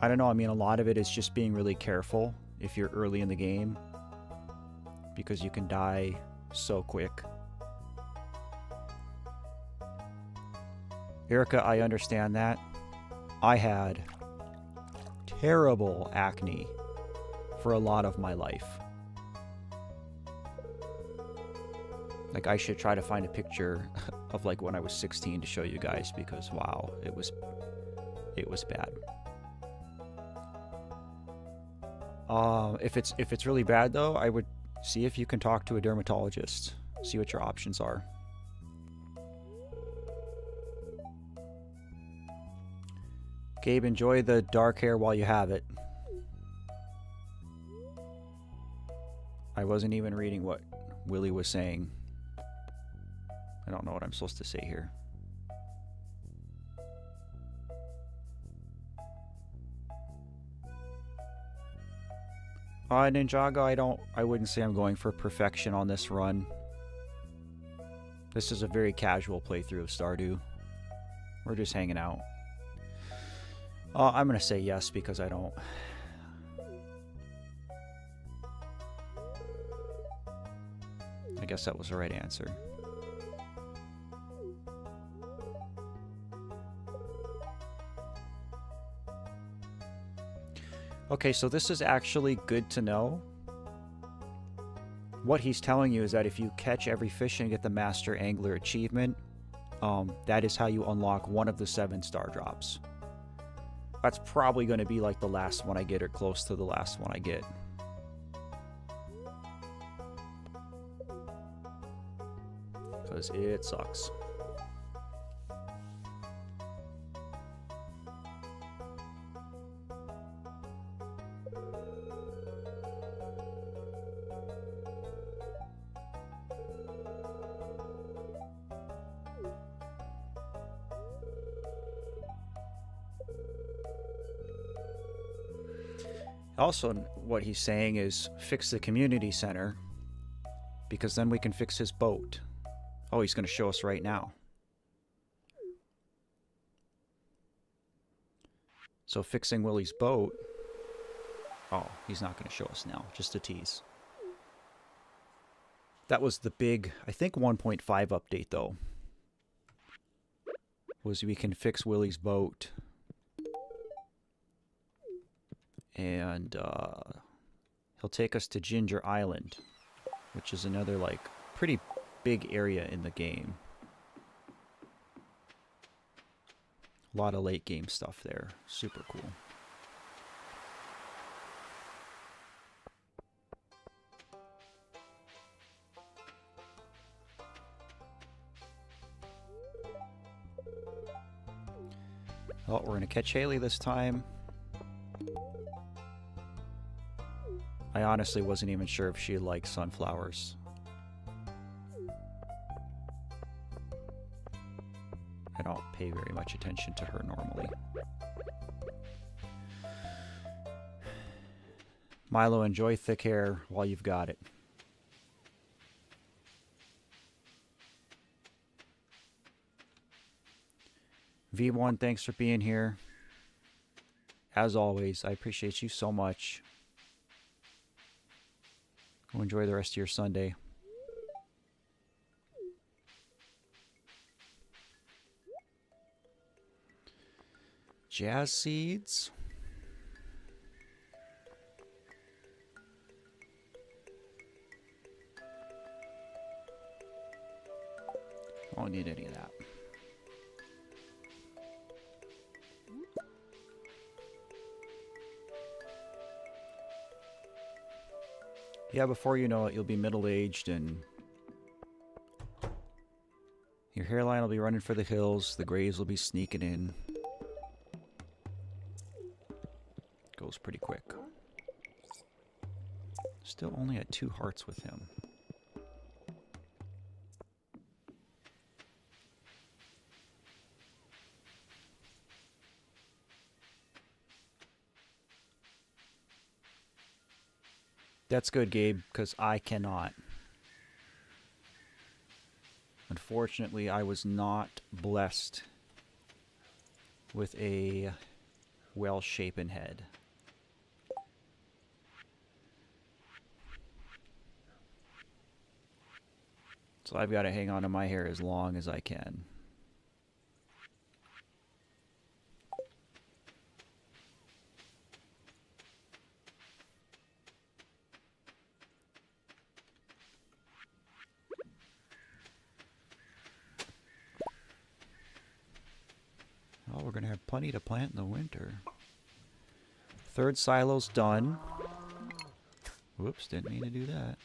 I don't know. I mean, a lot of it is just being really careful if you're early in the game, because you can die so quick. Erica, I understand that. I had terrible acne for a lot of my life. Like, I should try to find a picture of like when I was 16 to show you guys, because wow, it was bad. If it's really bad though, I would see if you can talk to a dermatologist. See what your options are. Gabe, enjoy the dark hair while you have it. I wasn't even reading what Willie was saying. I don't know what I'm supposed to say here. Ninjago, I wouldn't say I'm going for perfection on this run. This is a very casual playthrough of Stardew. We're just hanging out. I'm gonna say yes because I don't. I guess that was the right answer. Okay, so this is actually good to know. What he's telling you is that if you catch every fish and get the Master Angler achievement, that is how you unlock one of the 7 star drops. That's probably going to be like the last one I get, or close to the last one I get. Because it sucks. Also, what he's saying is fix the community center, because then we can fix his boat. Oh, he's going to show us right now. So fixing Willie's boat. Oh, he's not going to show us now. Just a tease. That was the big, I think 1.5 update though. Was we can fix Willie's boat. And he'll take us to Ginger Island, which is another, like, pretty big area in the game. A lot of late game stuff there. Super cool. Oh, we're gonna catch Haley this time. I honestly wasn't even sure if she liked sunflowers. I don't pay very much attention to her normally. Milo, enjoy thick hair while you've got it. V1, thanks for being here. As always, I appreciate you so much. Go enjoy the rest of your Sunday. Jazz seeds. I don't need any of that. Yeah, before you know it, you'll be middle-aged and your hairline will be running for the hills, the grays will be sneaking in. Goes pretty quick. Still only at 2 hearts with him. That's good, Gabe, because I cannot. Unfortunately, I was not blessed with a well-shapen head. So I've got to hang on to my hair as long as I can. Oh, we're going to have plenty to plant in the winter. 3rd silo's done. Whoops, didn't mean to do that.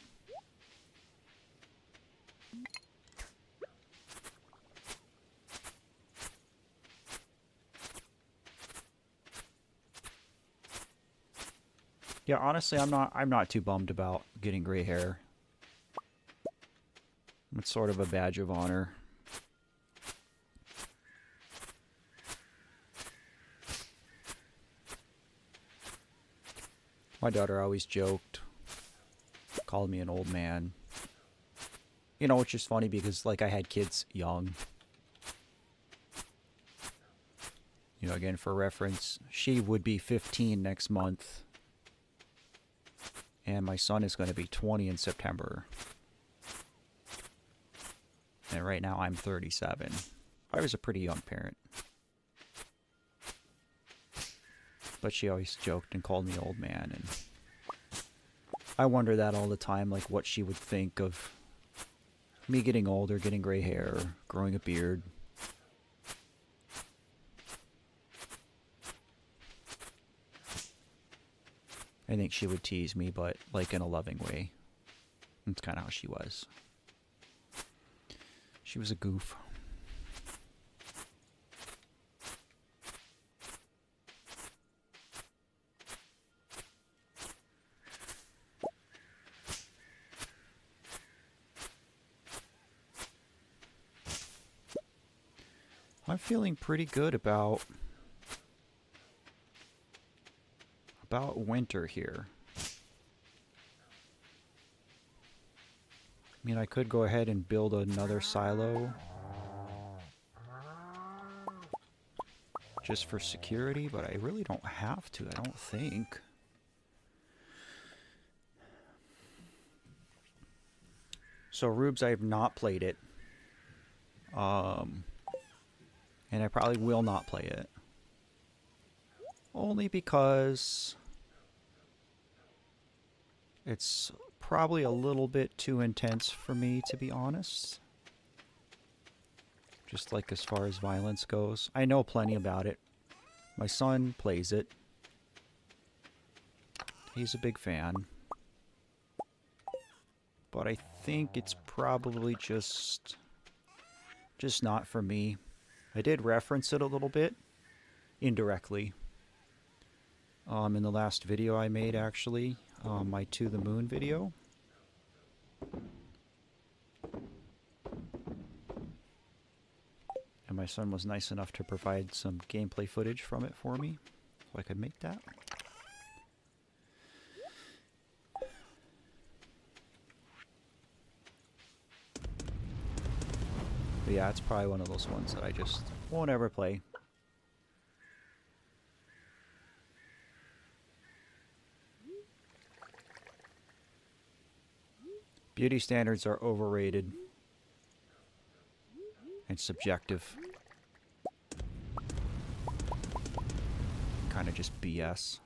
Yeah, honestly, I'm not too bummed about getting gray hair. It's sort of a badge of honor. My daughter always joked, called me an old man. You know, which is funny because, like, I had kids young. You know, again, for reference, she would be 15 next month. And my son is going to be 20 in September. And right now I'm 37. I was a pretty young parent. But she always joked and called me old man. And I wonder that all the time, like what she would think of me getting older, getting gray hair, growing a beard. I think she would tease me, but like in a loving way. That's kind of how she was. She was a goof. I'm feeling pretty good about winter here. I mean, I could go ahead and build another silo just for security, but I really don't have to, I don't think. So Rubes, I have not played it. And I probably will not play it. Only because It's probably a little bit too intense for me, to be honest. Just like as far as violence goes. I know plenty about it. My son plays it. He's a big fan. But I think it's probably just not for me. I did reference it a little bit, indirectly. In the last video I made, actually. My To the Moon video. And my son was nice enough to provide some gameplay footage from it for me, so I could make that. But yeah, it's probably one of those ones that I just won't ever play. Beauty standards are overrated and subjective. Kind of just BS.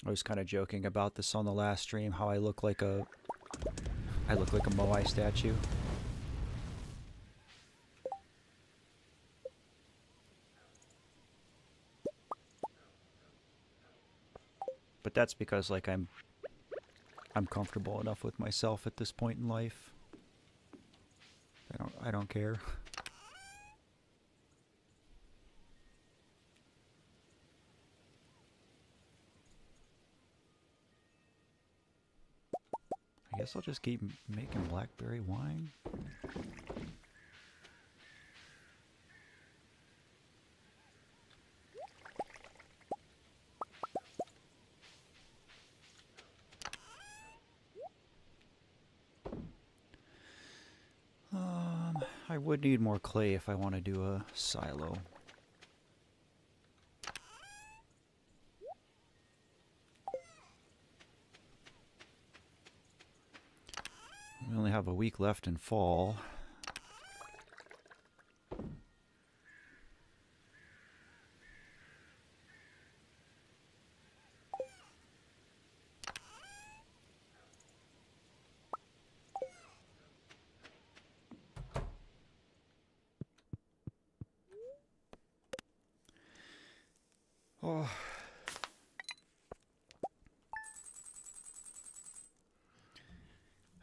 I was kind of joking about this on the last stream, how I look like a Moai statue. But that's because like I'm comfortable enough with myself at this point in life. I don't care. I guess I'll just keep making blackberry wine. I would need more clay if I want to do a silo. We only have a week left in fall. Oh.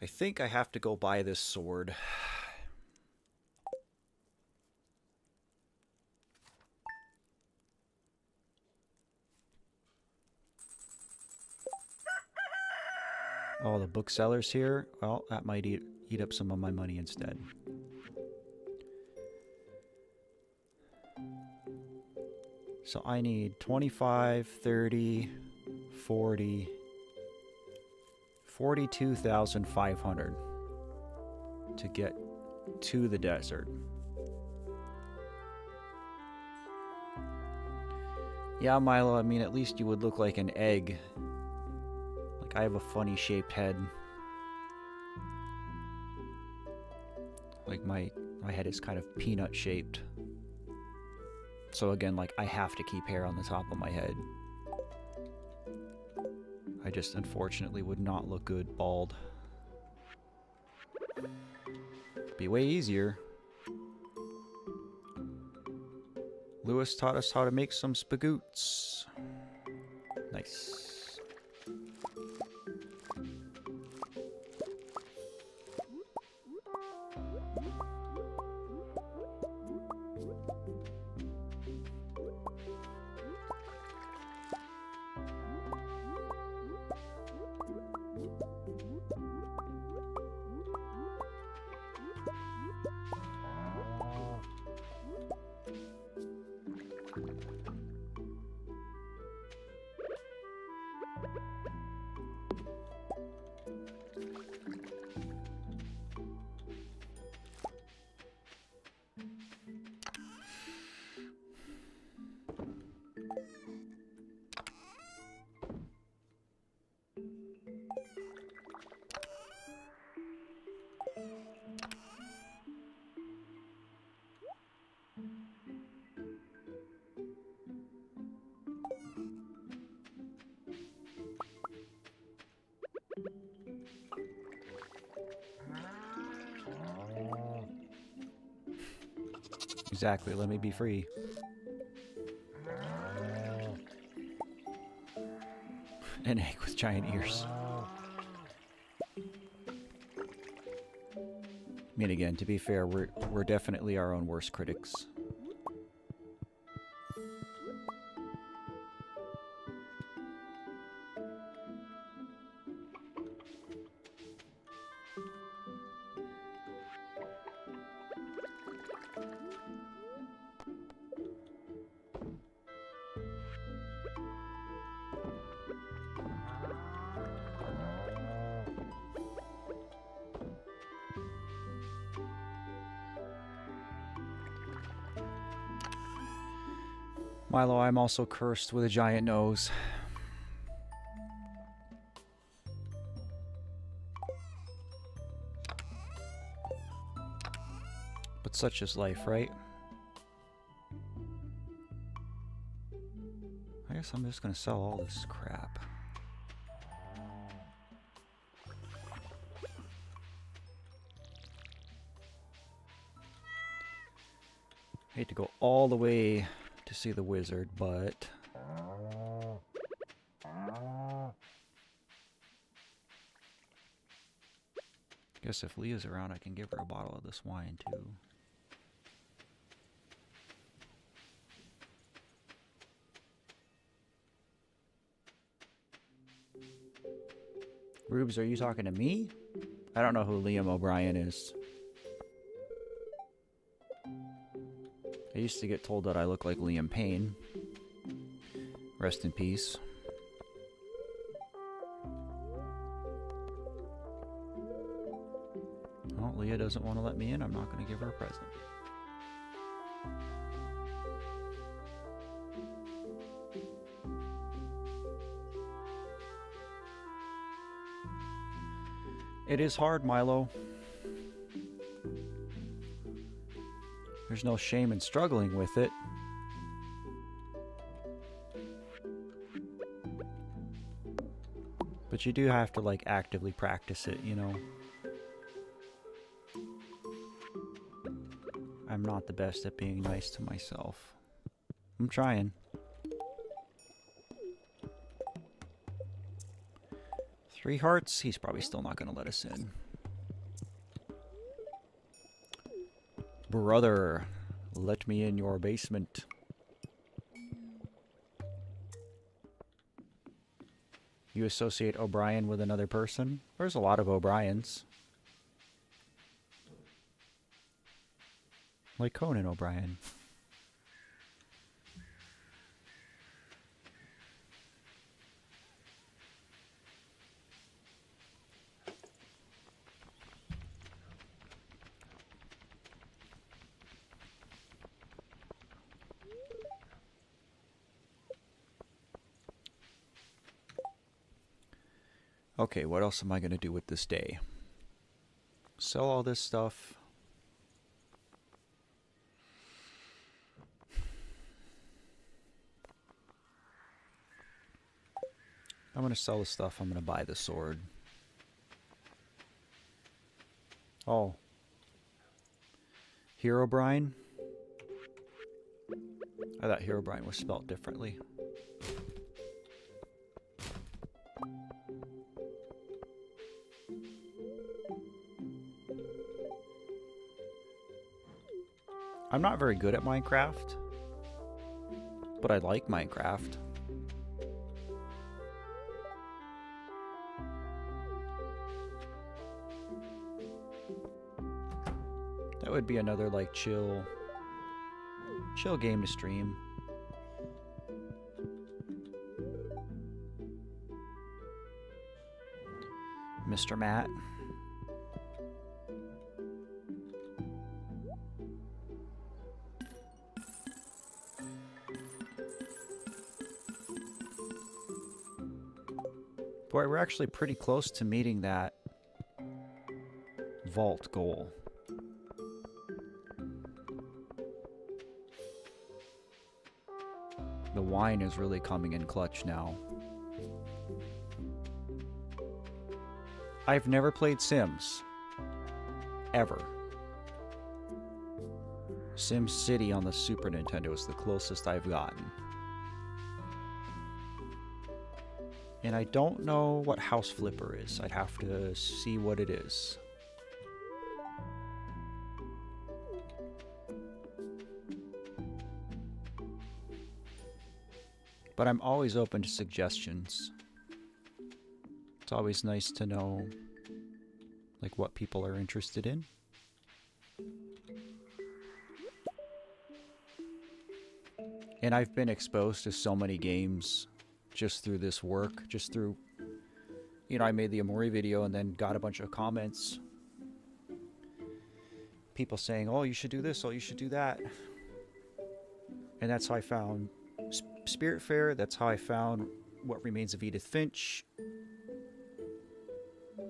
I think I have to go buy this sword. Oh, the booksellers here? Well, that might eat up some of my money instead. So I need 25, 30, 40, 42,500 to get to the desert. Yeah, Milo, I mean, at least you would look like an egg. Like, I have a funny shaped head. Like, my head is kind of peanut shaped. So again, like, I have to keep hair on the top of my head. I just, unfortunately, would not look good bald. Be way easier. Lewis taught us how to make some spagoots. Nice. Exactly, let me be free. An egg with giant ears. I mean, again, to be fair, we're definitely our own worst critics. Milo, I'm also cursed with a giant nose. But such is life, right? I guess I'm just gonna sell all this crap. Hate to go all the way to see the wizard, but guess if Leah's around, I can give her a bottle of this wine too. Rubes, are you talking to me? I don't know who Liam O'Brien is. I used to get told that I look like Liam Payne. Rest in peace. Well, Leah doesn't want to let me in. I'm not going to give her a present. It is hard, Milo. There's no shame in struggling with it. But you do have to, like, actively practice it, you know? I'm not the best at being nice to myself. I'm trying. Three hearts? He's probably still not going to let us in. Brother, let me in your basement. You associate O'Brien with another person? There's a lot of O'Briens. Like Conan O'Brien. Okay, what else am I going to do with this day? Sell all this stuff. I'm going to sell the stuff. I'm going to buy the sword. Oh. Herobrine? I thought Herobrine was spelt differently. I'm not very good at Minecraft, but I like Minecraft. That would be another, like, chill game to stream. Mr. Matt. Boy, we're actually pretty close to meeting that vault goal. The wine is really coming in clutch now. I've never played Sims. Ever. Sim City on the Super Nintendo is the closest I've gotten. And I don't know what House Flipper is. I'd have to see what it is. But I'm always open to suggestions. It's always nice to know, like, what people are interested in. And I've been exposed to so many games just through this work, just through, you know, I made the Amori video and then got a bunch of comments. People saying, oh, you should do this, oh, you should do that. And that's how I found Spirit Fair. That's how I found What Remains of Edith Finch.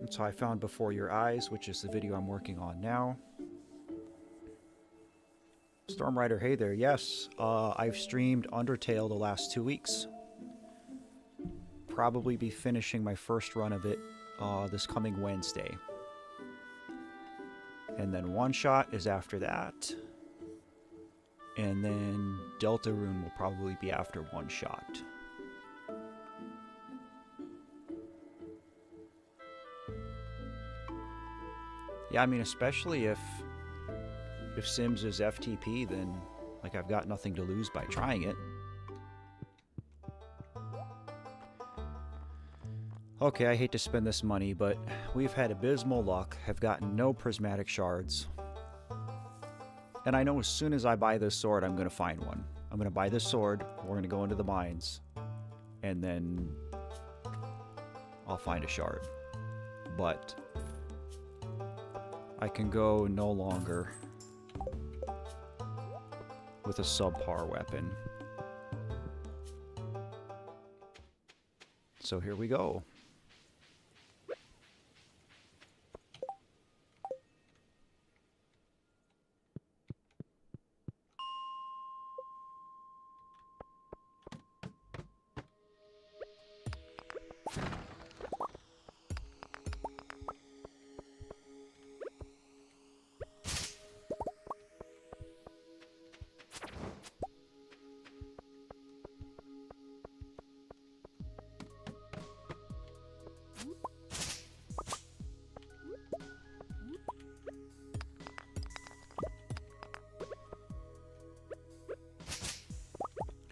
That's how I found Before Your Eyes, which is the video I'm working on now. Stormrider, hey there. Yes, I've streamed Undertale the last 2 weeks. Probably be finishing my first run of it this coming Wednesday. And then One Shot is after that. And then Deltarune will probably be after One Shot. Yeah, I mean, especially if Sims is FTP, then, like, I've got nothing to lose by trying it. Okay, I hate to spend this money, but we've had abysmal luck, have gotten no prismatic shards. And I know as soon as I buy this sword, I'm going to find one. I'm going to buy this sword, we're going to go into the mines, and then I'll find a shard. But I can go no longer with a subpar weapon. So here we go.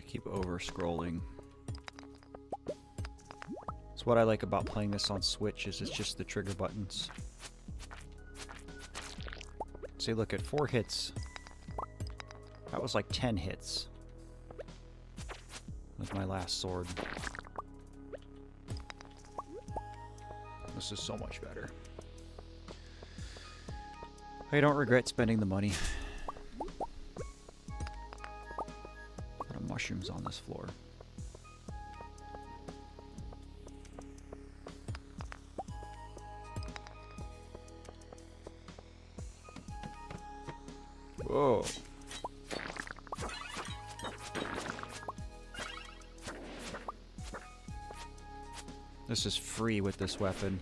Keep over scrolling. It's what I like about playing this on Switch, is it's just the trigger buttons. See, look at 4 hits. That was like 10 hits with my last sword. This is so much better. I don't regret spending the money. Mushrooms on this floor. Whoa. This is free with this weapon.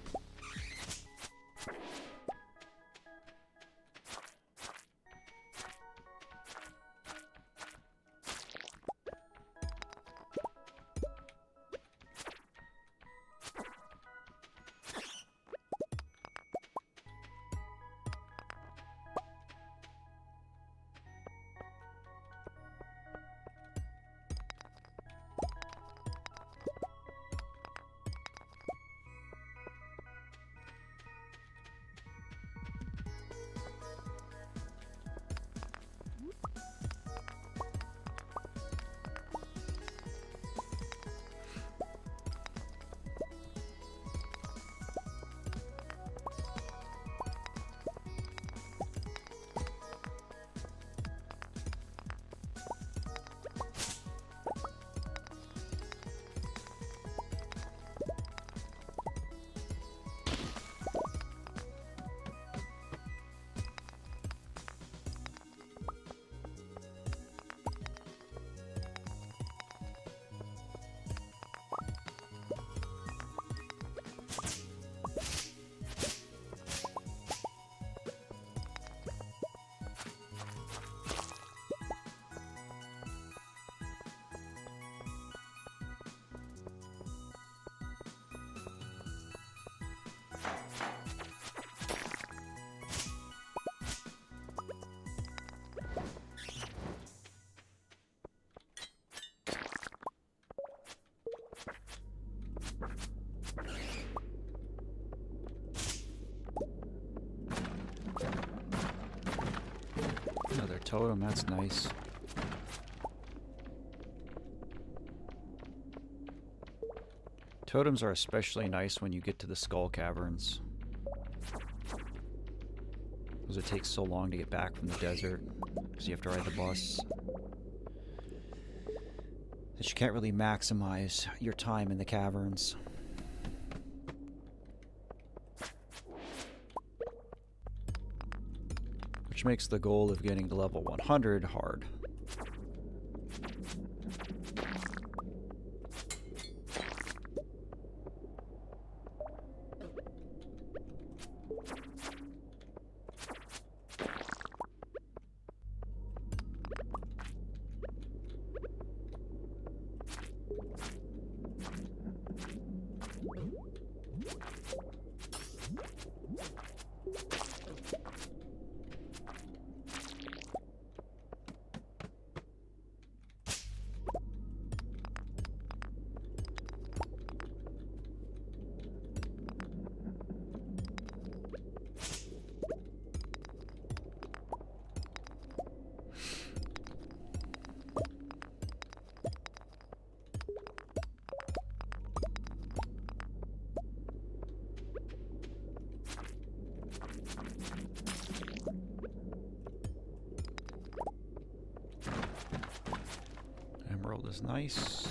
totem, that's nice. Totems are especially nice when you get to the Skull Caverns, because it takes so long to get back from the desert, because you have to ride the bus. That you can't really maximize your time in the caverns. Which makes the goal of getting to level 100 hard. Emerald is nice.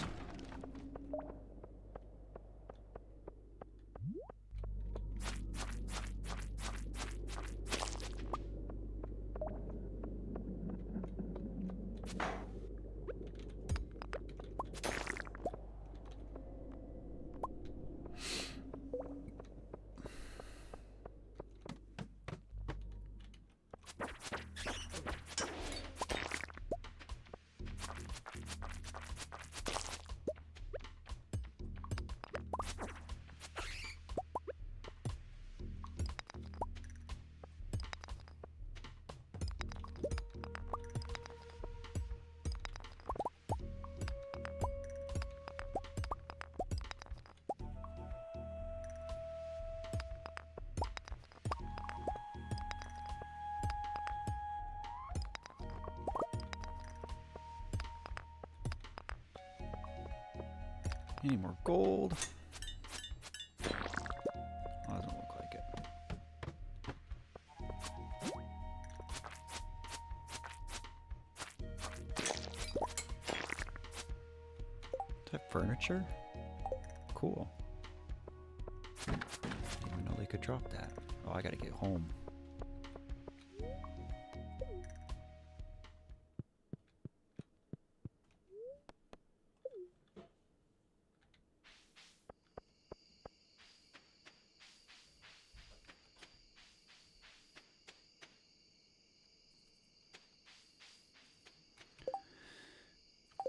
Any more gold? Oh, doesn't look like it. Is that furniture? Cool. Didn't even know they could drop that. Oh, I gotta get home.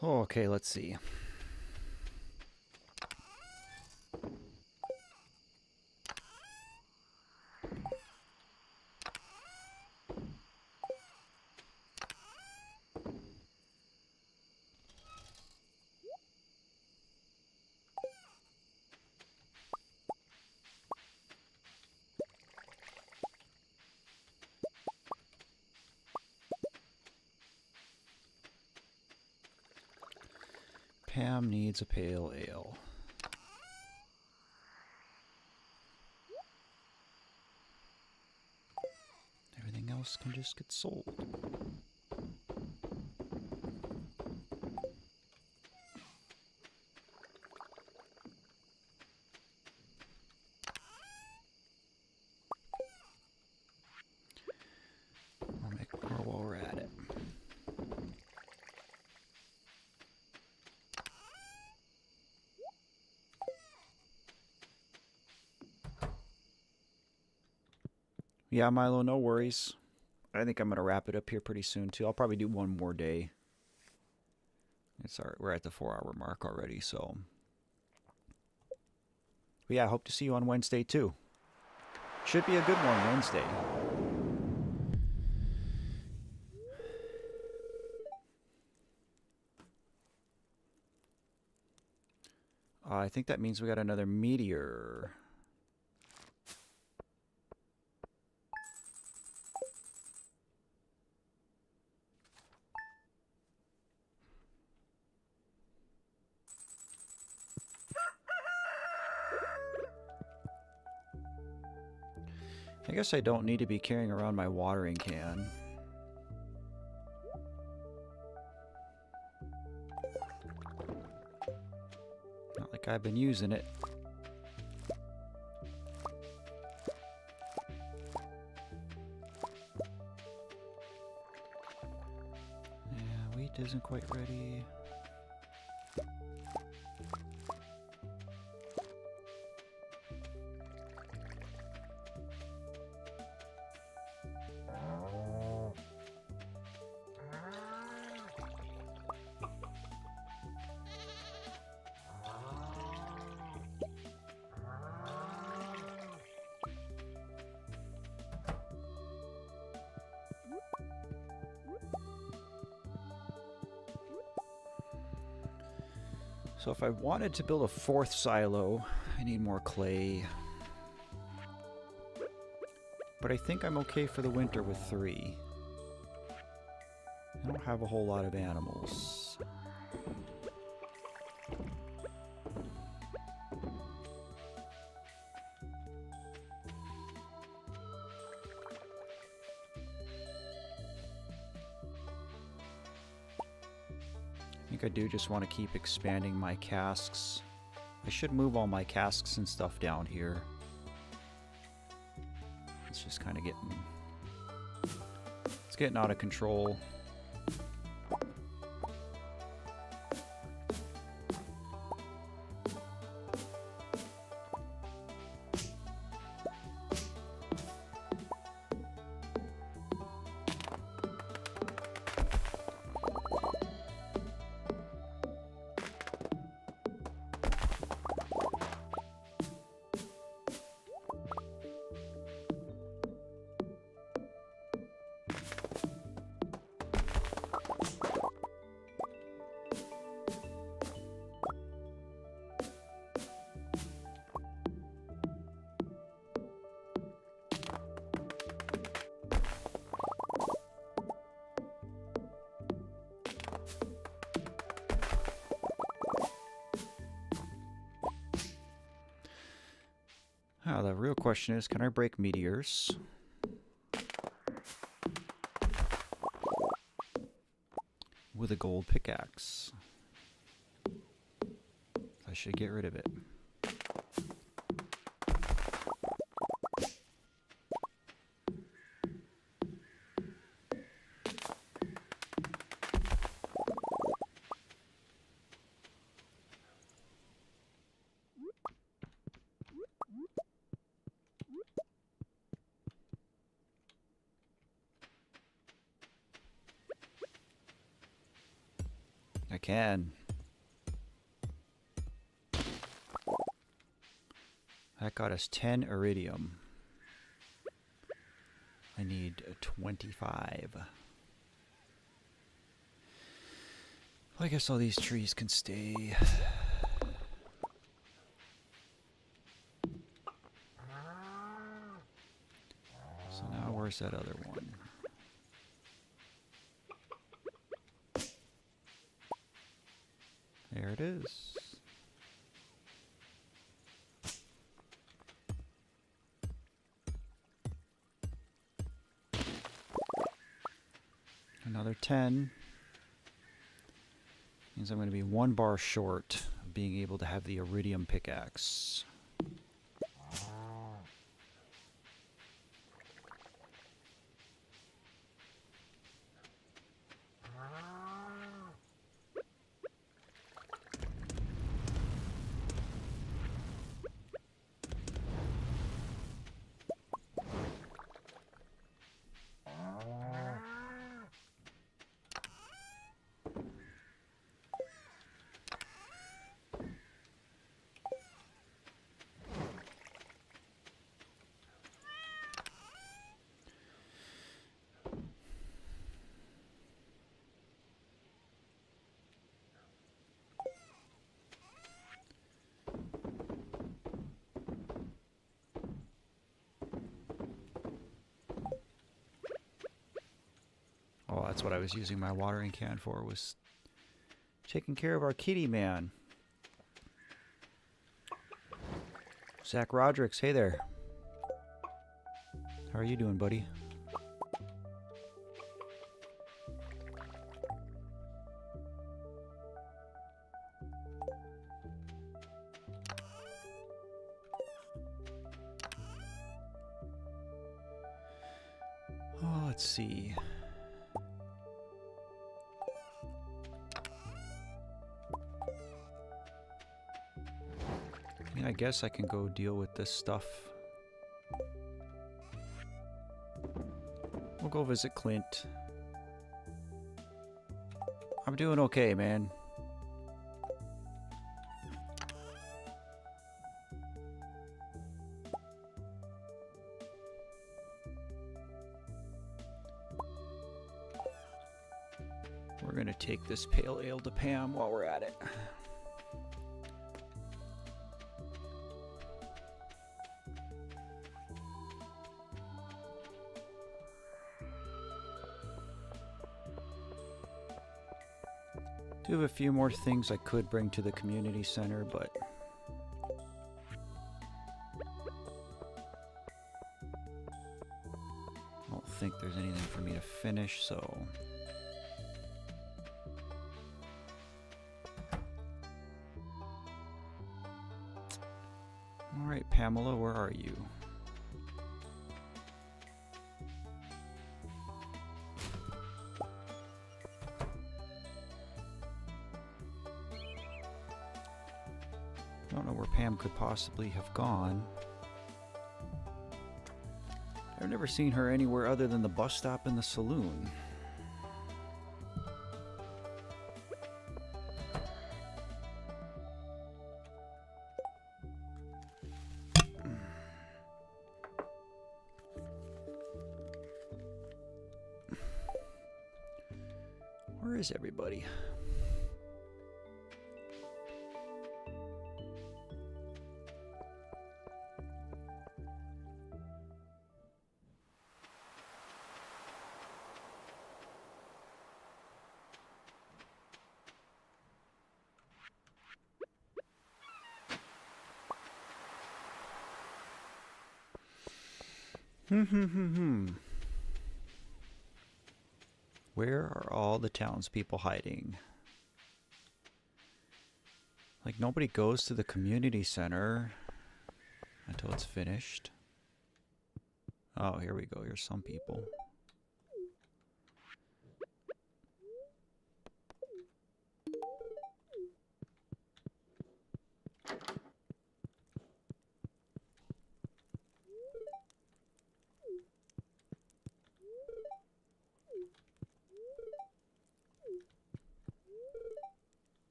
Oh, okay, let's see. Pam needs a pale ale. Everything else can just get sold. I'll make more while we're at it. Yeah, Milo, no worries. I think I'm going to wrap it up here pretty soon, too. I'll probably do one more day. It's all right. We're at the 4-hour mark already, so. But yeah, I hope to see you on Wednesday, too. Should be a good one Wednesday. I think that means we got another meteor. I guess I don't need to be carrying around my watering can. Not like I've been using it. Yeah, wheat isn't quite ready. So if I wanted to build a fourth silo, I need more clay. But I think I'm okay for the winter with 3. I don't have a whole lot of animals. I think I do just want to keep expanding my casks. I should move all my casks and stuff down here. It's just kind of getting out of control. The real question is, can I break meteors? With a gold pickaxe. I should get rid of it. I can. That got us 10 iridium. I need 25. Well, I guess all these trees can stay. So now where's that other one? There it is. Another 10. Means I'm going to be 1 bar short of being able to have the iridium pickaxe. Oh, that's what I was using my watering can for, was taking care of our kitty man. Zach Rodricks, hey there. How are you doing, buddy? Oh, let's see. I mean, I guess I can go deal with this stuff. We'll go visit Clint. I'm doing okay, man. We're gonna take this pale ale to Pam while we're at it. Do have a few more things I could bring to the community center, but I don't think there's anything for me to finish, so alright, Pamela, where are you? I don't know where Pam could possibly have gone. I've never seen her anywhere other than the bus stop and the saloon. Where is everybody? Where are all the townspeople hiding? Like, nobody goes to the community center until it's finished. Oh, here we go. Here's some people.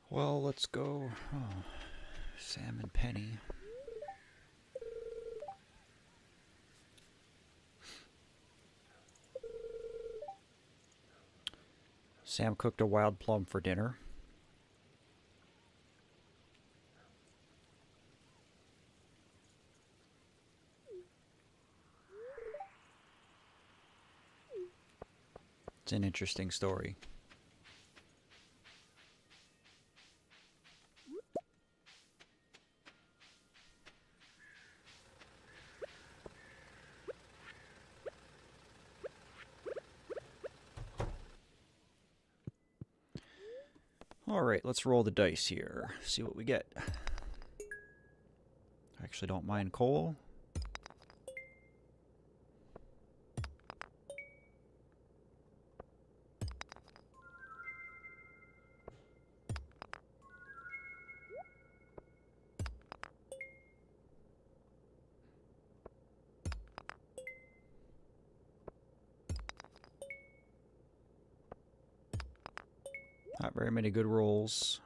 Well, let's go. Oh, Sam and Penny. Sam cooked a wild plum for dinner. It's an interesting story. Alright, let's roll the dice here. See what we get. I actually don't mind coal. Not very many good rolls.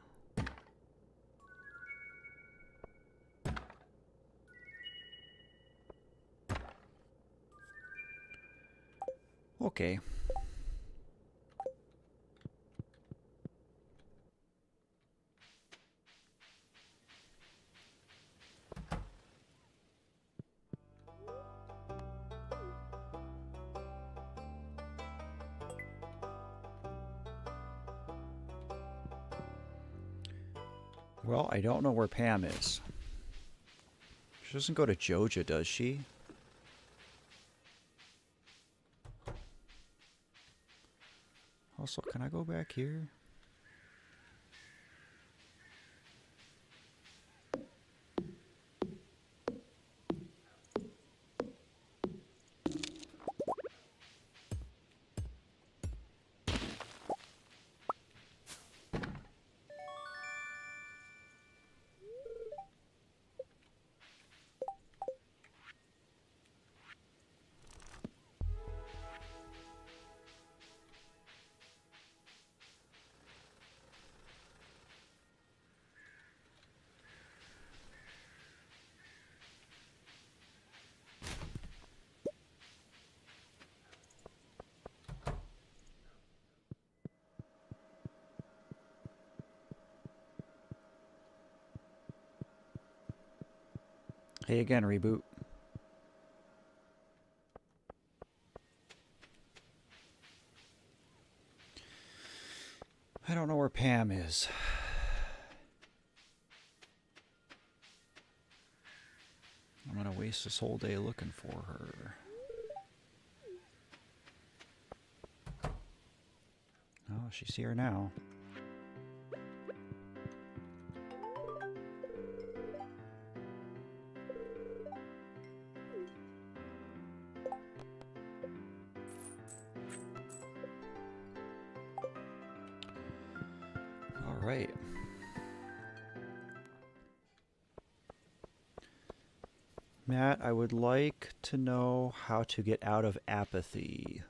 Okay. Well, I don't know where Pam is. She doesn't go to Joja, does she? Also, can I go back here? Hey again, reboot. I don't know where Pam is. I'm gonna waste this whole day looking for her. Oh, she's here now. All right. Matt, I would like to know how to get out of apathy.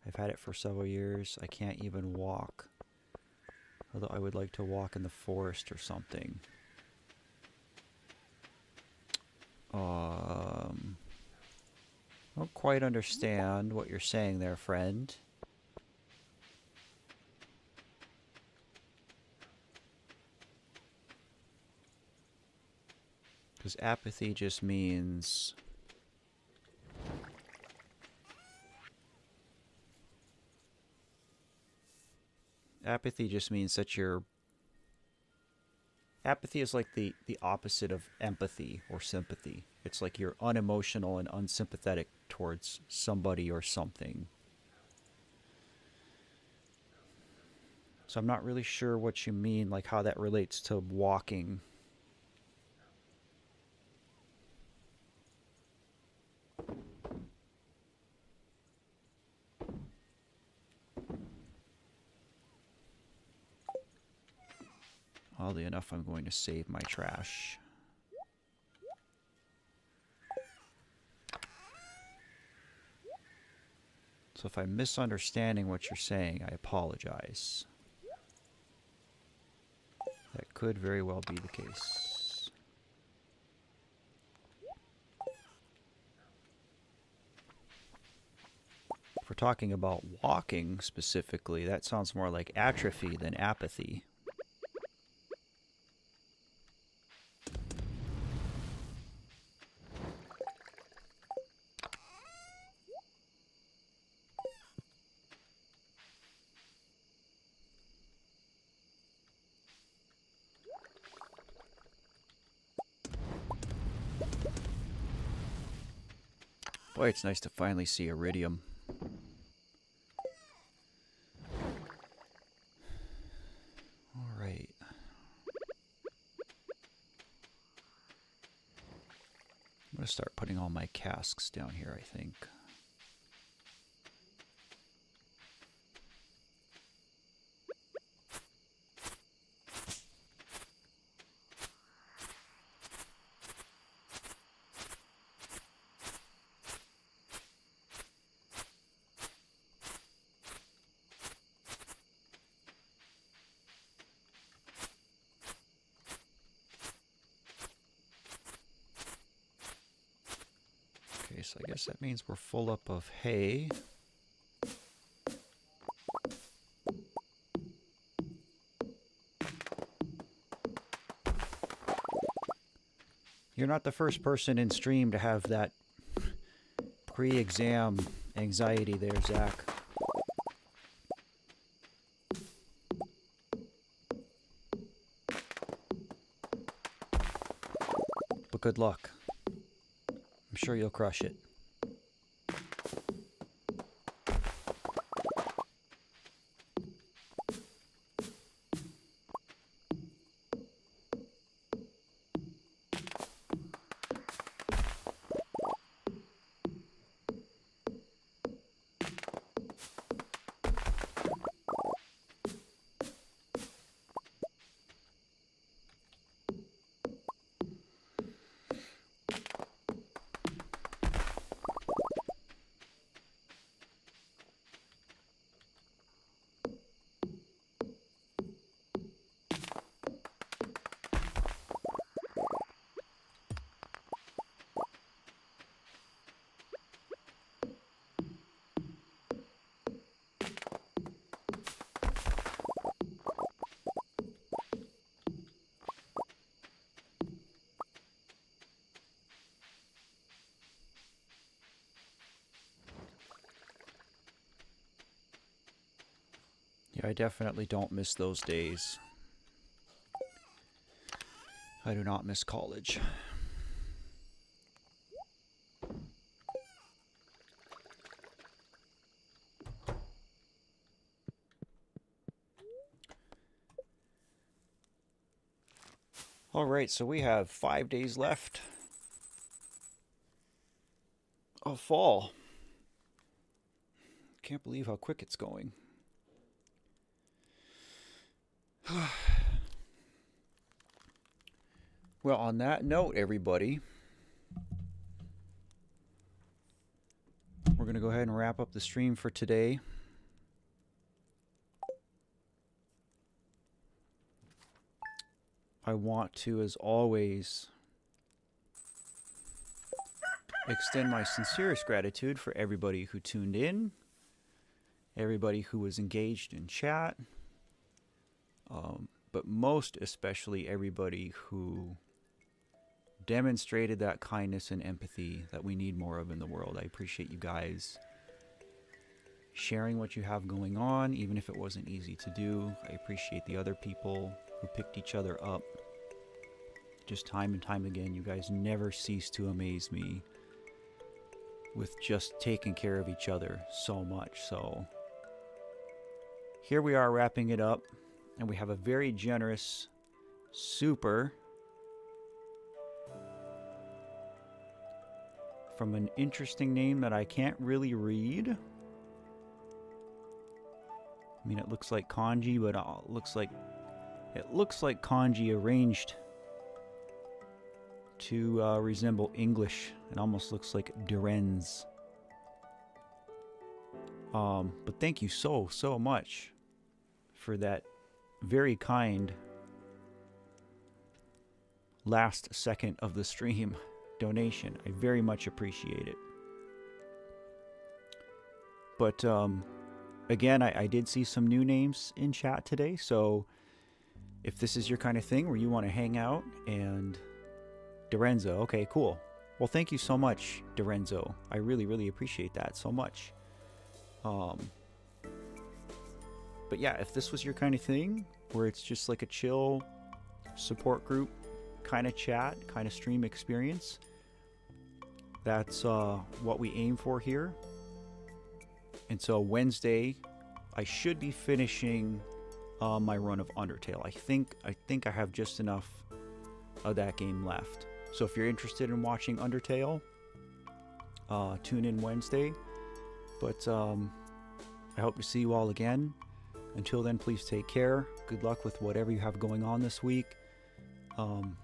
I've had it for several years. I can't even walk. Although I would like to walk in the forest or something. I don't quite understand what you're saying there, friend. Because apathy just means... Apathy just means that you're... Apathy is like the opposite of empathy or sympathy. It's like you're unemotional and unsympathetic towards somebody or something. So I'm not really sure what you mean, like how that relates to walking. Oddly enough, I'm going to save my trash. So if I'm misunderstanding what you're saying, I apologize. That could very well be the case. If we're talking about walking specifically, that sounds more like atrophy than apathy. Boy, it's nice to finally see iridium. All right. I'm going to start putting all my casks down here, I think. Okay, so I guess that means we're full up of hay. You're not the first person in stream to have that pre-exam anxiety there, Zach. But good luck. I'm sure you'll crush it. Yeah, I definitely don't miss those days. I do not miss college. Alright, so we have 5 days left of fall. Can't believe how quick it's going. Well, on that note, everybody, we're going to go ahead and wrap up the stream for today. I want to, as always, extend my sincerest gratitude for everybody who tuned in, everybody who was engaged in chat, but most especially everybody who demonstrated that kindness and empathy that we need more of in the world. I appreciate you guys sharing what you have going on, even if it wasn't easy to do. I appreciate the other people who picked each other up. Just time and time again, you guys never cease to amaze me with just taking care of each other so much. So here we are wrapping it up, and we have a very generous super from an interesting name that I can't really read. I mean, it looks like kanji, but it looks like kanji arranged to resemble English. It almost looks like Durenz. But thank you so much for that very kind last second of the stream donation. I very much appreciate it. But again, I did see some new names in chat today, so if this is your kind of thing where you want to hang out and Dorenzo, okay, cool. Well, thank you so much, Dorenzo. I really appreciate that so much. But yeah, if this was your kind of thing, where it's just like a chill support group kind of chat, kind of stream experience, that's what we aim for here. And so Wednesday, I should be finishing my run of Undertale. I think I have just enough of that game left. So if you're interested in watching Undertale, tune in Wednesday. But I hope to see you all again. Until then, please take care. Good luck with whatever you have going on this week. And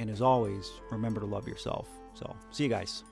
as always, remember to love yourself. So, see you guys.